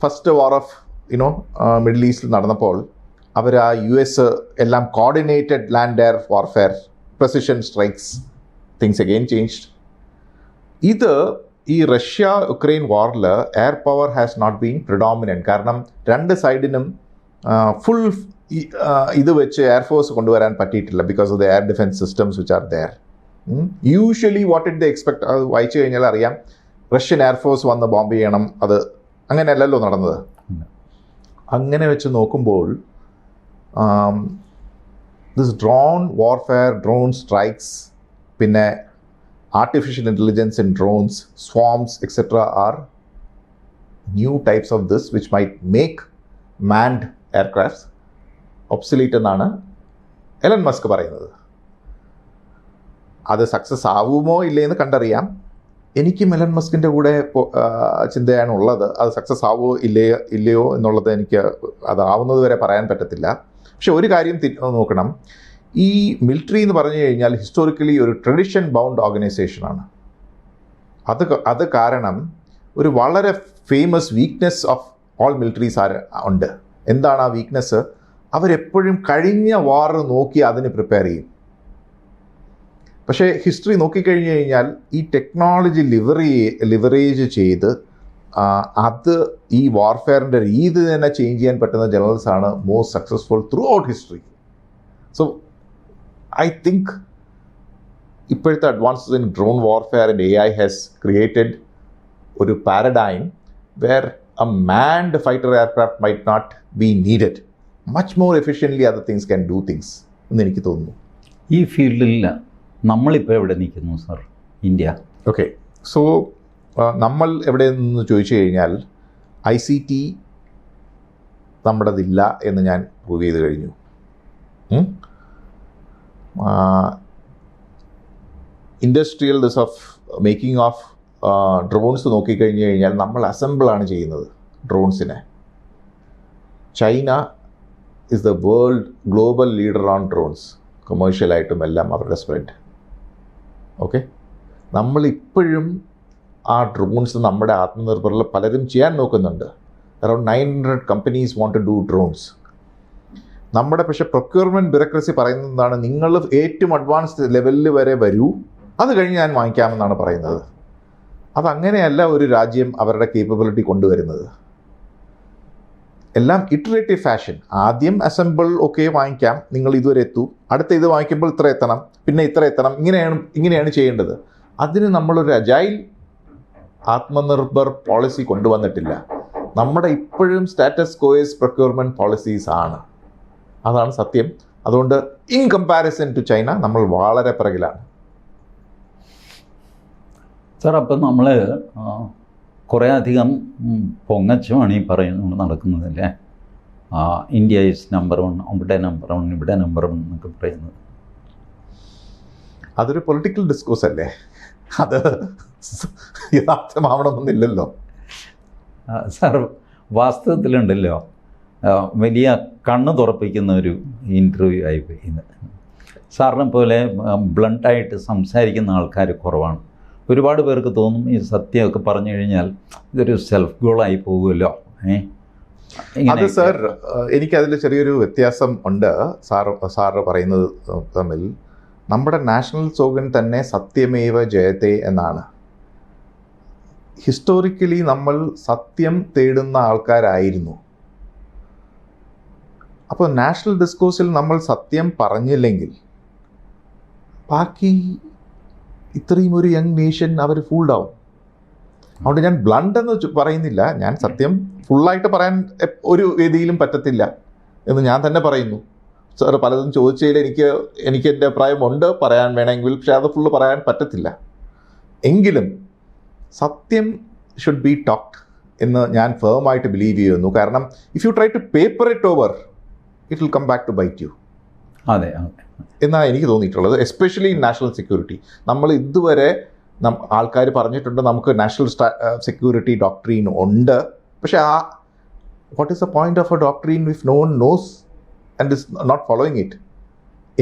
ഫസ്റ്റ് വാർ ഓഫ് മിഡിൽ ഈസ്റ്റിൽ നടന്നപ്പോൾ അവർ ആ US എല്ലാം coordinated land air warfare, precision strikes, things again changed. ഇത് ഈ റഷ്യ യുക്രൈൻ വാറിൽ air power has not been predominant. കാരണം രണ്ട് സൈഡിനും ഫുൾ ഇത് വെച്ച് എയർഫോഴ്സ് കൊണ്ടുവരാൻ പറ്റിയിട്ടില്ല because of the air defence systems which are there. Usually what did they expect? അത് വായിച്ചു കഴിഞ്ഞാൽ അറിയാം, റഷ്യൻ എയർഫോഴ്സ് വന്ന് ബോംബ് ചെയ്യണം. അത് അങ്ങനെയല്ലല്ലോ നടന്നത്. അങ്ങനെ വെച്ച് നോക്കുമ്പോൾ this drone warfare, drone strikes, പിന്നെ artificial intelligence in drones, swarms etcetera are new types of this which might make manned aircrafts obsolete എന്നാണ് എലൻ മസ്ക് പറയുന്നത്. അത് സക്സസ് ആവുമോ ഇല്ലയെന്ന് കണ്ടറിയാം. എനിക്കും എലൻ മസ്കിൻ്റെ കൂടെ ചിന്തയാണ് ഉള്ളത്. അത് സക്സസ് ആവുമോ ഇല്ലയോ എന്നുള്ളത് എനിക്ക് അതാവുന്നത് വരെ പറയാൻ പറ്റത്തില്ല. പക്ഷെ ഒരു കാര്യം നോക്കണം, ഈ മിലിറ്ററി എന്ന് പറഞ്ഞു കഴിഞ്ഞാൽ ഹിസ്റ്റോറിക്കലി ഒരു ട്രഡീഷൻ ബൗണ്ട് ഓർഗനൈസേഷനാണ്. അത് കാരണം ഒരു വളരെ famous weakness of all militaries ഉണ്ട്. എന്താണ് ആ വീക്ക്നെസ്? അവരെപ്പോഴും കഴിഞ്ഞ വാർ നോക്കി അതിന് പ്രിപ്പയർ ചെയ്യും. പക്ഷേ ഹിസ്റ്ററി നോക്കിക്കഴിഞ്ഞ് കഴിഞ്ഞാൽ ഈ ടെക്നോളജി ലിവറേജ് ചെയ്ത് അത് ഈ വാർഫെയറിൻ്റെ രീതി തന്നെ ചേഞ്ച് ചെയ്യാൻ പറ്റുന്ന ജനറൽസാണ് most successful throughout history. So I think ഇപ്പോഴത്തെ advances in drone warfare and AI has created ഒരു paradigm where a manned fighter aircraft might not be needed. Much more efficiently other things can do things എന്ന് എനിക്ക് തോന്നുന്നു. ഈ ഫീൽഡിൽ നമ്മളിപ്പോൾ എവിടെ നിൽക്കുന്നു സർ, ഇന്ത്യ? ഓക്കെ, സോ നമ്മൾ എവിടെ നിന്ന് ചോദിച്ചു കഴിഞ്ഞാൽ ICT നമ്മുടേതില്ല എന്ന് ഞാൻ പ്രൂവ് ചെയ്ത് കഴിഞ്ഞു. Industrial this of making of drones നോക്കിക്കഴിഞ്ഞ് കഴിഞ്ഞാൽ നമ്മൾ അസംബിളാണ് ചെയ്യുന്നത് ഡ്രോൺസിനെ. China is the world global leader on drones, കൊമേഴ്ഷ്യലായിട്ടും എല്ലാം അവരുടെ സ്പ്രെഡ്. ഓക്കെ, നമ്മളിപ്പോഴും ആ ഡ്രോൺസ് നമ്മുടെ ആത്മനിർഭറിൽ പലരും ചെയ്യാൻ നോക്കുന്നുണ്ട്. Around 900 companies want to do drones. നമ്മുടെ പക്ഷേ പ്രൊക്യൂർമെൻറ്റ് ബ്യൂറോക്രസി പറയുന്നതാണ്, നിങ്ങൾ ഏറ്റവും അഡ്വാൻസ്ഡ് ലെവലിൽ വരെ വരൂ, അത് കഴിഞ്ഞ് ഞാൻ വാങ്ങിക്കാമെന്നാണ് പറയുന്നത്. അതങ്ങനെയല്ല ഒരു രാജ്യം അവരുടെ കേപ്പബിലിറ്റി കൊണ്ടുവരുന്നത്. എല്ലാം ഇറ്ററേറ്റീവ് ഫാഷൻ. ആദ്യം അസംബിൾ, ഓക്കെ വാങ്ങിക്കാം, നിങ്ങൾ ഇതുവരെ എത്തൂ, അടുത്ത ഇത് വാങ്ങിക്കുമ്പോൾ ഇത്ര എത്തണം, പിന്നെ ഇത്ര എത്തണം, ഇങ്ങനെയാണ് ചെയ്യേണ്ടത്. അതിന് നമ്മളൊരു അജൈൽ ആത്മനിർഭർ പോളിസി കൊണ്ടുവന്നിട്ടില്ല. നമ്മുടെ ഇപ്പോഴും സ്റ്റാറ്റസ് കോയേഴ്സ് പ്രൊക്യൂർമെൻറ്റ് പോളിസീസ് ആണ്. അതാണ് സത്യം. അതുകൊണ്ട് ഇൻ കമ്പാരിസൺ ടു ചൈന നമ്മൾ വളരെ പിറകിലാണ്. സാർ, അപ്പം നമ്മൾ കുറേ അധികം പൊങ്ങച്ചമാണ് ഈ പറയുന്നത് നടക്കുന്നതല്ലേ? ഇന്ത്യ ഈസ് നമ്പർ 1, അവിടെ നമ്പർ 1, ഇവിടെ നമ്പർ 1 എന്നൊക്കെ പറയുന്നത്. അതൊരു പൊളിറ്റിക്കൽ ഡിസ്കോഴ്സ് അല്ലേ? അത് യഥാർത്ഥമാവണമെന്നില്ലല്ലോ സാർ. വാസ്തവത്തിലുണ്ടല്ലോ, വലിയ കണ്ണ് തുറപ്പിക്കുന്ന ഒരു ഇൻ്റർവ്യൂ ആയിപ്പോയി ഇന്ന്. സാറിനെ പോലെ ബ്ലണ്ടായിട്ട് സംസാരിക്കുന്ന ആൾക്കാർ കുറവാണ്. ഒരുപാട് പേർക്ക് തോന്നും ഈ സത്യമൊക്കെ പറഞ്ഞു കഴിഞ്ഞാൽ ഇതൊരു സെൽഫ് ഗോളായി പോകുമല്ലോ. അത് സാർ, എനിക്കതിൽ ചെറിയൊരു വ്യത്യാസം ഉണ്ട് സാറ് പറയുന്നത് തമ്മിൽ. നമ്മുടെ നാഷണൽ സ്ലോഗൻ തന്നെ സത്യമേവ ജയത്തെ എന്നാണ്. ഹിസ്റ്റോറിക്കലി നമ്മൾ സത്യം തേടുന്ന ആൾക്കാരായിരുന്നു. അപ്പോൾ നാഷണൽ ഡിസ്കോഴ്സിൽ നമ്മൾ സത്യം പറഞ്ഞില്ലെങ്കിൽ ബാക്കി ഇത്രയും ഒരു യങ് നേഷൻ അവർ ഫൂൾഡ് ആവും. അതുകൊണ്ട് ഞാൻ ബ്ലണ്ട് എന്ന് പറയുന്നില്ല, ഞാൻ സത്യം ഫുള്ളായിട്ട് പറയാൻ ഒരു വേദിയിലും പറ്റത്തില്ല എന്ന് ഞാൻ തന്നെ പറയുന്നു. സാർ പലതും ചോദിച്ചതിൽ എനിക്ക് എൻ്റെ അഭിപ്രായമുണ്ട്, പറയാൻ വേണമെങ്കിൽ, പക്ഷേ അത് ഫുള്ള് പറയാൻ പറ്റത്തില്ല. എങ്കിലും സത്യം ഷുഡ് ബി ടോക്ഡ് എന്ന് ഞാൻ ഫേമായിട്ട് ബിലീവ് ചെയ്യുന്നു. കാരണം if you try to paper it over, it will come back to bite you. അതെ അതെ. എന്നാണ് എനിക്ക് തോന്നിയിട്ടുള്ളത്. Especially in national security. നമ്മൾ ഇതുവരെ ആൾക്കാർ പറഞ്ഞിട്ടുണ്ട് നമുക്ക് നാഷണൽ സെക്യൂരിറ്റി ഡോക്ട്രീൻ ഉണ്ട്, പക്ഷേ what is the point of a doctrine if no one knows and is not following it?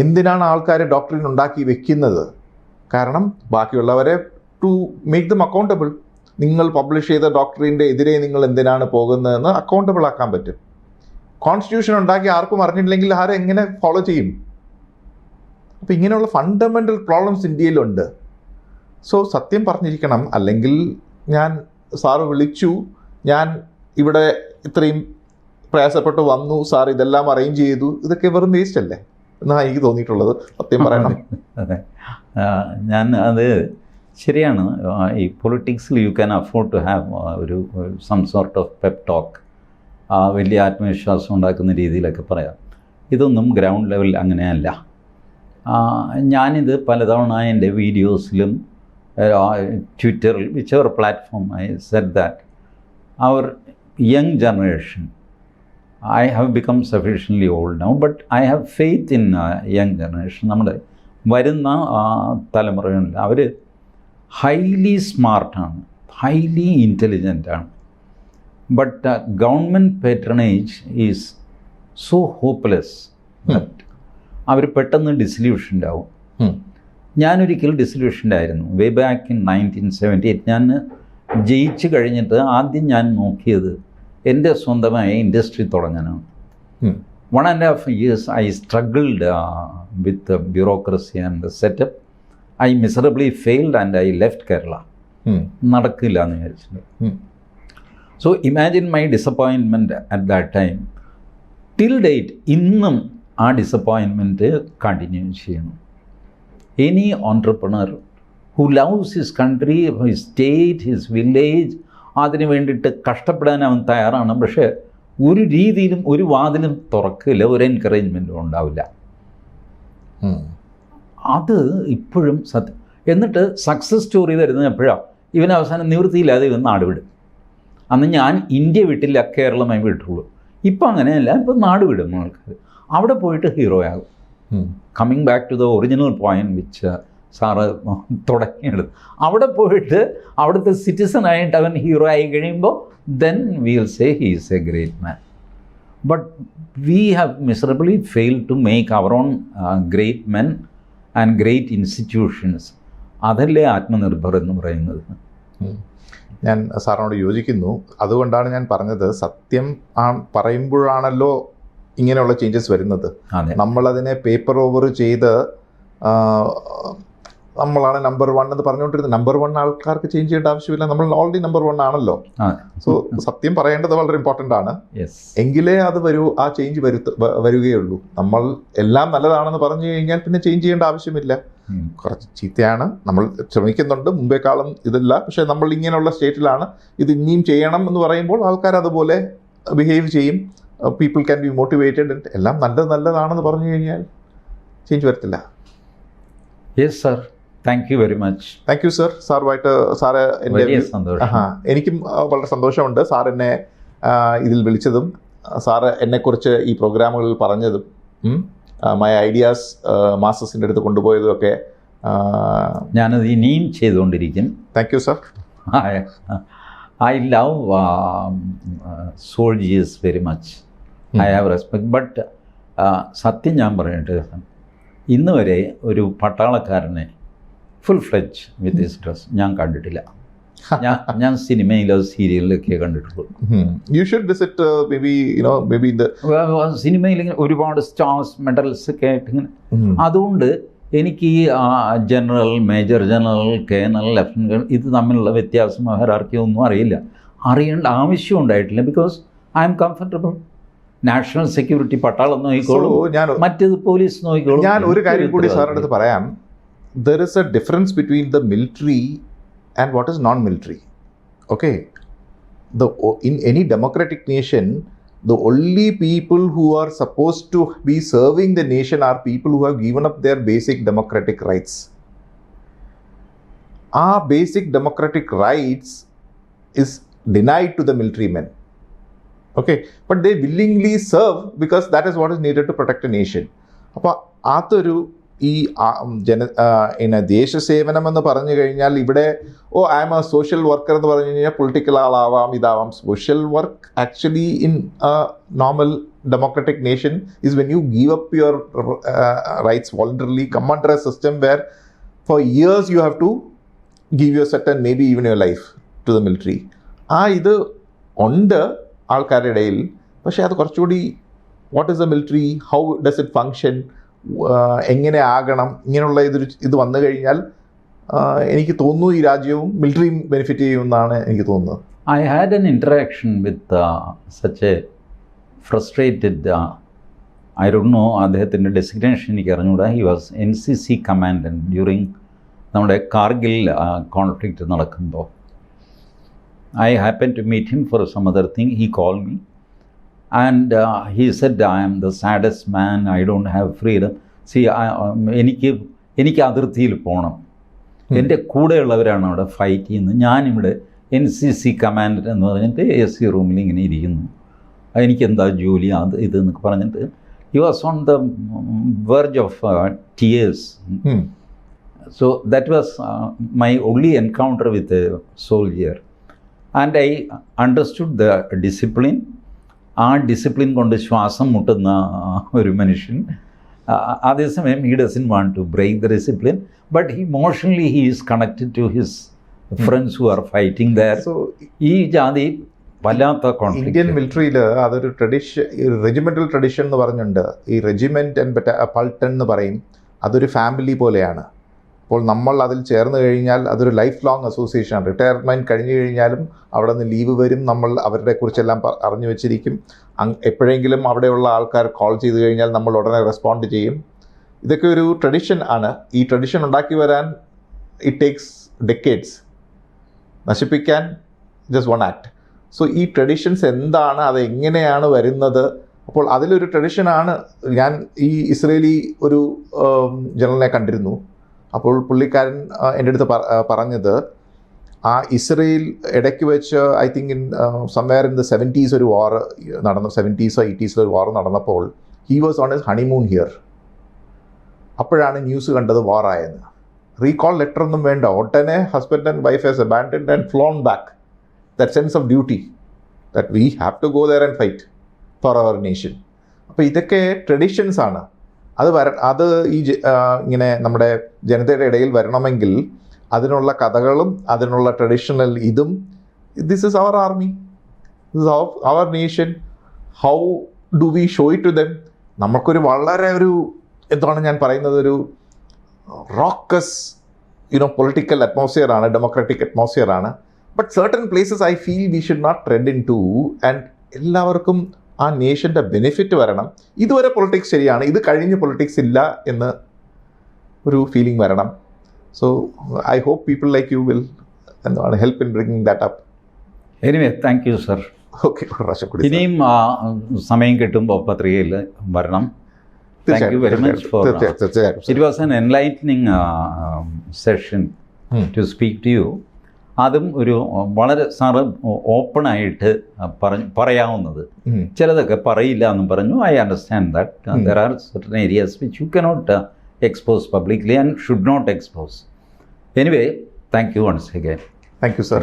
എന്തിനാണ് ആൾക്കാർ ഡോക്ട്രീൻ ഉണ്ടാക്കി വെക്കുന്നത്? കാരണം ബാക്കിയുള്ളവരെ ടു മേക്ക് ദം അക്കൗണ്ടബിൾ. നിങ്ങൾ പബ്ലിഷ് ചെയ്ത ഡോക്ട്രീൻ്റെ എതിരെ നിങ്ങൾ എന്തിനാണ് പോകുന്നതെന്ന് അക്കൗണ്ടബിൾ ആക്കാൻ പറ്റും. കോൺസ്റ്റിറ്റ്യൂഷൻ ഉണ്ടാക്കി ആർക്കും അറിഞ്ഞിട്ടില്ലെങ്കിൽ ആരെങ്ങനെ ഫോളോ ചെയ്യും? അപ്പോൾ ഇങ്ങനെയുള്ള ഫണ്ടമെൻ്റൽ പ്രോബ്ലംസ് ഇന്ത്യയിലുണ്ട്. സോ സത്യം പറഞ്ഞിരിക്കണം, അല്ലെങ്കിൽ ഞാൻ സാറ് വിളിച്ചു, ഞാൻ ഇവിടെ ഇത്രയും പ്രയാസപ്പെട്ട് വന്നു, സാർ ഇതെല്ലാം അറേഞ്ച് ചെയ്തു, ഇതൊക്കെ വെറും വേസ്റ്റ് അല്ലേ എന്നാണ് എനിക്ക് തോന്നിയിട്ടുള്ളത്. സത്യം പറയണം. അതെ, ഞാൻ അത് ശരിയാണ്. ഈ പൊളിറ്റിക്സിൽ you can afford to have ഒരു some sort of pep talk, വലിയ ആത്മവിശ്വാസം ഉണ്ടാക്കുന്ന രീതിയിലൊക്കെ പറയാം. ഇതൊന്നും ഗ്രൗണ്ട് ലെവൽ അങ്ങനെയല്ല. ഞാനിത് പലതവണ എൻ്റെ വീഡിയോസിലും ട്വിറ്ററിൽ whichever platform I said that our young generation, I have become sufficiently old now, but I have faith in young generation. നമ്മുടെ വരുന്ന തലമുറകളിൽ അവർ ഹൈലി സ്മാർട്ടാണ്, ഹൈലി ഇൻ്റലിജൻ്റാണ്. But government patronage is so hopeless that അവർ പെട്ടെന്ന് ഡിസല്യൂഷൻഡ് ആവും. ഞാനൊരിക്കൽ ഡിസല്യൂഷൻഡ് ആയിരുന്നു. Way back in 1978. ഞാൻ ജയിച്ച് കഴിഞ്ഞിട്ട് ആദ്യം ഞാൻ നോക്കിയത് എൻ്റെ സ്വന്തമായ ഇൻഡസ്ട്രി തുടങ്ങാനാണ്. 1.5 years I struggled with the bureaucracy and the setup. I miserably failed and I left Kerala. നടക്കില്ല എന്ന് വിചാരിച്ചിട്ട്. So imagine my disappointment at that time. Till date ഇന്നും ആ ഡിസപ്പോയിൻമെൻറ്റ് കണ്ടിന്യൂ ചെയ്യുന്നു. Any entrepreneur who loves his country, his state, his village, അതിന് വേണ്ടിയിട്ട് കഷ്ടപ്പെടാൻ അവൻ തയ്യാറാണ്. പക്ഷേ ഒരു രീതിയിലും ഒരു വാതിലും തുറക്കില്ല, ഒരു എൻകറേജ്മെൻറ്റും ഉണ്ടാവില്ല. അത് ഇപ്പോഴും സത്യം. എന്നിട്ട് സക്സസ് സ്റ്റോറി തരുന്നത് എപ്പോഴാണ്? ഇവൻ അവസാനം നിവൃത്തിയില്ലാതെ ഇവൻ നാട് വിടും. അന്ന് ഞാൻ ഇന്ത്യ വിട്ടില്ല, കേരളമായി വിട്ടുള്ളൂ. ഇപ്പം അങ്ങനെയല്ല, ഇപ്പം നാട് വിടും ആൾക്കാർ. അവിടെ പോയിട്ട് ഹീറോ ആകും. Coming back to the original point which sir തുടങ്ങിയെടുത്ത്, അവിടെ പോയിട്ട് അവിടുത്തെ സിറ്റിസണായിട്ട് അവൻ ഹീറോ ആയി കഴിയുമ്പോൾ then we'll say he is a great man. But we have miserably failed to make our own great men and great institutions. അതല്ലേ ആത്മനിർഭർ എന്ന് പറയുന്നത്. ഞാൻ സാറിനോട് യോജിക്കുന്നു. അതുകൊണ്ടാണ് ഞാൻ പറഞ്ഞത്, സത്യം പറയുമ്പോഴാണല്ലോ ഇങ്ങനെയുള്ള ചേഞ്ചസ് വരുന്നത്. നമ്മളതിനെ പേപ്പർ ഓവർ ചെയ്ത് നമ്മളാണ് നമ്പർ 1 എന്ന് പറഞ്ഞുകൊണ്ടിരുന്നത്. നമ്പർ 1 ആൾക്കാർക്ക് ചേഞ്ച് ചെയ്യേണ്ട ആവശ്യമില്ല, നമ്മൾ ഓൾറെഡി നമ്പർ 1 ആണല്ലോ. സോ സത്യം പറയേണ്ടത് വളരെ ഇമ്പോർട്ടൻ്റ് ആണ്. എങ്കിലേ അത് ആ ചേഞ്ച് വരികയുള്ളൂ. നമ്മൾ എല്ലാം നല്ലതാണെന്ന് പറഞ്ഞു കഴിഞ്ഞാൽ പിന്നെ ചേഞ്ച് ചെയ്യേണ്ട ആവശ്യമില്ല. കുറച്ച് ചീത്തയാണ്, നമ്മൾ ശ്രമിക്കുന്നുണ്ട് മുമ്പേക്കാളും ഇതല്ല, പക്ഷേ നമ്മൾ ഇങ്ങനെയുള്ള സ്റ്റേറ്റിലാണ്, ഇത് ഇനിയും ചെയ്യണം എന്ന് പറയുമ്പോൾ ആൾക്കാർ അതുപോലെ ബിഹേവ് ചെയ്യും. People can be motivated. എല്ലാം നല്ലതാണെന്ന് പറഞ്ഞു കഴിഞ്ഞാൽ ചേഞ്ച് വരത്തില്ല. Yes sir, thank you very much. Thank you sir. സാറുമായിട്ട് സാറ് എനിക്കും വളരെ സന്തോഷമുണ്ട് സാർ എന്നെ ഇതിൽ വിളിച്ചതും സാറ് എന്നെക്കുറിച്ച് ഈ പ്രോഗ്രാമുകളിൽ പറഞ്ഞതും മൈ ഐഡിയാസ് മാസ്റ്റേഴ്സിൻ്റെ അടുത്ത് കൊണ്ടുപോയതും ഒക്കെ ഞാനത് ഇനിയും ചെയ്തുകൊണ്ടിരിക്കും. Thank you sir. I love soldiers very much. I have respect. But സത്യം ഞാൻ പറയട്ടെ, ഇന്ന് വരെ ഒരു പട്ടാളക്കാരനെ full fledge with his dress ഞാൻ കണ്ടിട്ടില്ല. ഞാൻ സിനിമയിലോ സീരിയലിലൊക്കെ കണ്ടിട്ടുള്ളൂ. You should visit maybe സിനിമയിൽ ഒരുപാട് സ്റ്റാർസ് മെഡൽസ് ഒക്കെ ആയിട്ട് ഇങ്ങനെ. അതുകൊണ്ട് എനിക്ക് ഈ general, major general, colonel, lieutenant ഇത് തമ്മിലുള്ള വ്യത്യാസം ഹെറാർക്കി ഒന്നും അറിയില്ല, അറിയേണ്ട ആവശ്യം ഉണ്ടായിട്ടില്ല. Because I M comfortable. National security പട്ടാളം നോക്കിക്കോളൂ, മറ്റേത് പോലീസ് നോക്കിക്കോളൂ. ഞാൻ ഒരു കാര്യം കൂടി സാറിൻ്റെ അടുത്ത് പറയാം. There is A difference between the military and what is non-military. Okay, in any democratic nation, the only people who are supposed to be serving the nation are people who have given up their basic democratic rights. Our basic democratic rights is denied to the military men. Okay, but they willingly serve because that is what is needed to protect a nation. അപ്പോൾ അതൊരു ഈ ദേശസേവനം എന്ന് പറഞ്ഞു കഴിഞ്ഞാൽ ഇവിടെ I am a social worker എന്ന് പറഞ്ഞു കഴിഞ്ഞാൽ പൊളിറ്റിക്കൽ ആളാവാം, ഇതാവാം. Social work actually in normal democratic nation is when you give up your rights voluntarily, come under a system where for years you have to give your certain, maybe even your life to the military. ഇത് ഉണ്ട് ആൾക്കാരുടെ ഇടയിൽ. പക്ഷേ അത് കുറച്ചുകൂടി what is the military, how does it function, എങ്ങനെ ആകണം, ഇങ്ങനെയുള്ള ഇത് വന്നു കഴിഞ്ഞാൽ എനിക്ക് തോന്നുന്നു ഈ രാജ്യവും മിലിറ്ററിയും ബെനിഫിറ്റ് ചെയ്യുമെന്നാണ് എനിക്ക് തോന്നുന്നത്. I had an interaction with such a frustrated, I don't know അദ്ദേഹത്തിൻ്റെ ഡെസിഗ്നേഷൻ എനിക്ക് അറിഞ്ഞുകൂടാ. He was NCC commandant during നമ്മുടെ കാർഗിൽ കോൺഫ്ലിക്റ്റ് നടക്കുമ്പോൾ. I happened to meet him for some other thing. He called me and he said, I am the saddest man, I don't have freedom. See, എനിക്ക് അതിർത്തിയിൽ പോകണം, എൻ്റെ കൂടെയുള്ളവരാണ് അവിടെ fight ചെയ്യുന്നത്, ഞാനിവിടെ NCC commandant എന്ന് പറഞ്ഞിട്ട് AC റൂമിൽ ഇങ്ങനെ ഇരിക്കുന്നു, എനിക്കെന്താ ജോലി അത് ഇതെന്നൊക്കെ പറഞ്ഞിട്ട് he was on the verge of tears. So that was my only encounter with a soldier. And I understood the discipline. ആ ഡിസിപ്ലിൻ കൊണ്ട് ശ്വാസം മുട്ടുന്ന ഒരു മനുഷ്യൻ. അതേസമയം he doesn't want to break the discipline, but emotionally he is connected to his friends who are fighting there. So ഈ ജാതി വല്ലാത്ത കോൺഫ്ലിക്റ്റ്. ഇന്ത്യൻ മിലിറ്ററിയിൽ അതൊരു റെജിമെൻ്റൽ ട്രഡിഷൻ എന്ന് പറഞ്ഞിട്ടുണ്ട്. ഈ റെജിമെൻറ്റ് ആൻഡ് പൾട്ടൺ എന്ന് പറയും, അതൊരു ഫാമിലി പോലെയാണ്. അപ്പോൾ നമ്മൾ അതിൽ ചേർന്ന് കഴിഞ്ഞാൽ അതൊരു ലൈഫ് ലോങ് അസോസിയേഷനാണ്. റിട്ടയർമെൻറ്റ് കഴിഞ്ഞ് കഴിഞ്ഞാലും അവിടെ നിന്ന് ലീവ് വരും, നമ്മൾ അവരുടെ കുറിച്ചെല്ലാം അറിഞ്ഞു വെച്ചിരിക്കും. എപ്പോഴെങ്കിലും അവിടെയുള്ള ആൾക്കാർ കോൾ ചെയ്ത് കഴിഞ്ഞാൽ നമ്മൾ ഉടനെ റെസ്പോണ്ട് ചെയ്യും. ഇതൊക്കെ ഒരു ട്രഡിഷൻ ആണ്. ഈ ട്രഡിഷൻ ഉണ്ടാക്കി വരാൻ ഇറ്റ് ടേക്സ് ഡെക്കേഡ്സ്. നശിപ്പിക്കാൻ ജസ്റ്റ് വൺ ആക്ട്. സോ ഈ ട്രഡിഷൻസ് എന്താണ്, അത് എങ്ങനെയാണ് വരുന്നത്? അപ്പോൾ അതിലൊരു ട്രഡിഷനാണ്. ഞാൻ ഈ ഇസ്രേലി ഒരു ജനറലിനെ കണ്ടിരുന്നു. അപ്പോൾ പുള്ളിക്കാരൻ എൻ്റെ അടുത്ത് പറഞ്ഞത്, ആ ഇസ്രയേൽ ഇടയ്ക്ക് വെച്ച് I think in somewhere in the 70s ഒരു വാർ നടന്നു, 70s or 80s ഒരു വാർ നടന്നപ്പോൾ he was on his honeymoon here. അപ്പോഴാണ് ന്യൂസ് കണ്ടത് വാറായെന്ന്. റീകോൾ ലെറ്റർ ഒന്നും വേണ്ട, ഒട്ടനെ husband and wife has abandoned and flown back. That sense of duty that we have to go there and fight for our nation. അപ്പോൾ ഇതൊക്കെ traditions ആണ്. അത് ഈ ഇങ്ങനെ നമ്മുടെ ജനതയുടെ ഇടയിൽ വരണമെങ്കിൽ അതിനുള്ള കഥകളും അതിനുള്ള ട്രഡീഷണൽ ഇതും, this is our army, this is our nation, how do we show it to them? നമുക്കൊരു വളരെ ഒരു എന്താണ് ഞാൻ പറയുന്നത്, ഒരു റോക്കസ് പൊളിറ്റിക്കൽ അറ്റ്മോസ്ഫിയർ ആണ്, ഡെമോക്രാറ്റിക് അറ്റ്മോസ്ഫിയർ ആണ്. But certain places I feel we should not tread into. And എല്ലാവർക്കും ആ നേഷൻ്റെ ബെനിഫിറ്റ് വരണം. ഇതുവരെ പൊളിറ്റിക്സ് ശരിയാണ്, ഇത് കഴിഞ്ഞ് പൊളിറ്റിക്സ് ഇല്ല എന്ന് ഒരു ഫീലിംഗ് വരണം. So I hope people like you will എന്താണ് help in bringing that up. Anyway thank you sir. Okay, ഇനിയും സമയം കിട്ടുമ്പോൾ പത്രികയിൽ വരണം. Thank you very much for it was an enlightening session to speak to you. അതും ഒരു വളരെ sir ഓപ്പണായിട്ട് പറയാവുന്നത്, ചിലതൊക്കെ പറയില്ല എന്നും പറഞ്ഞു. I understand that there are certain areas which you cannot expose publicly and should not expose. Anyway, thank you once again. Thank you, sir.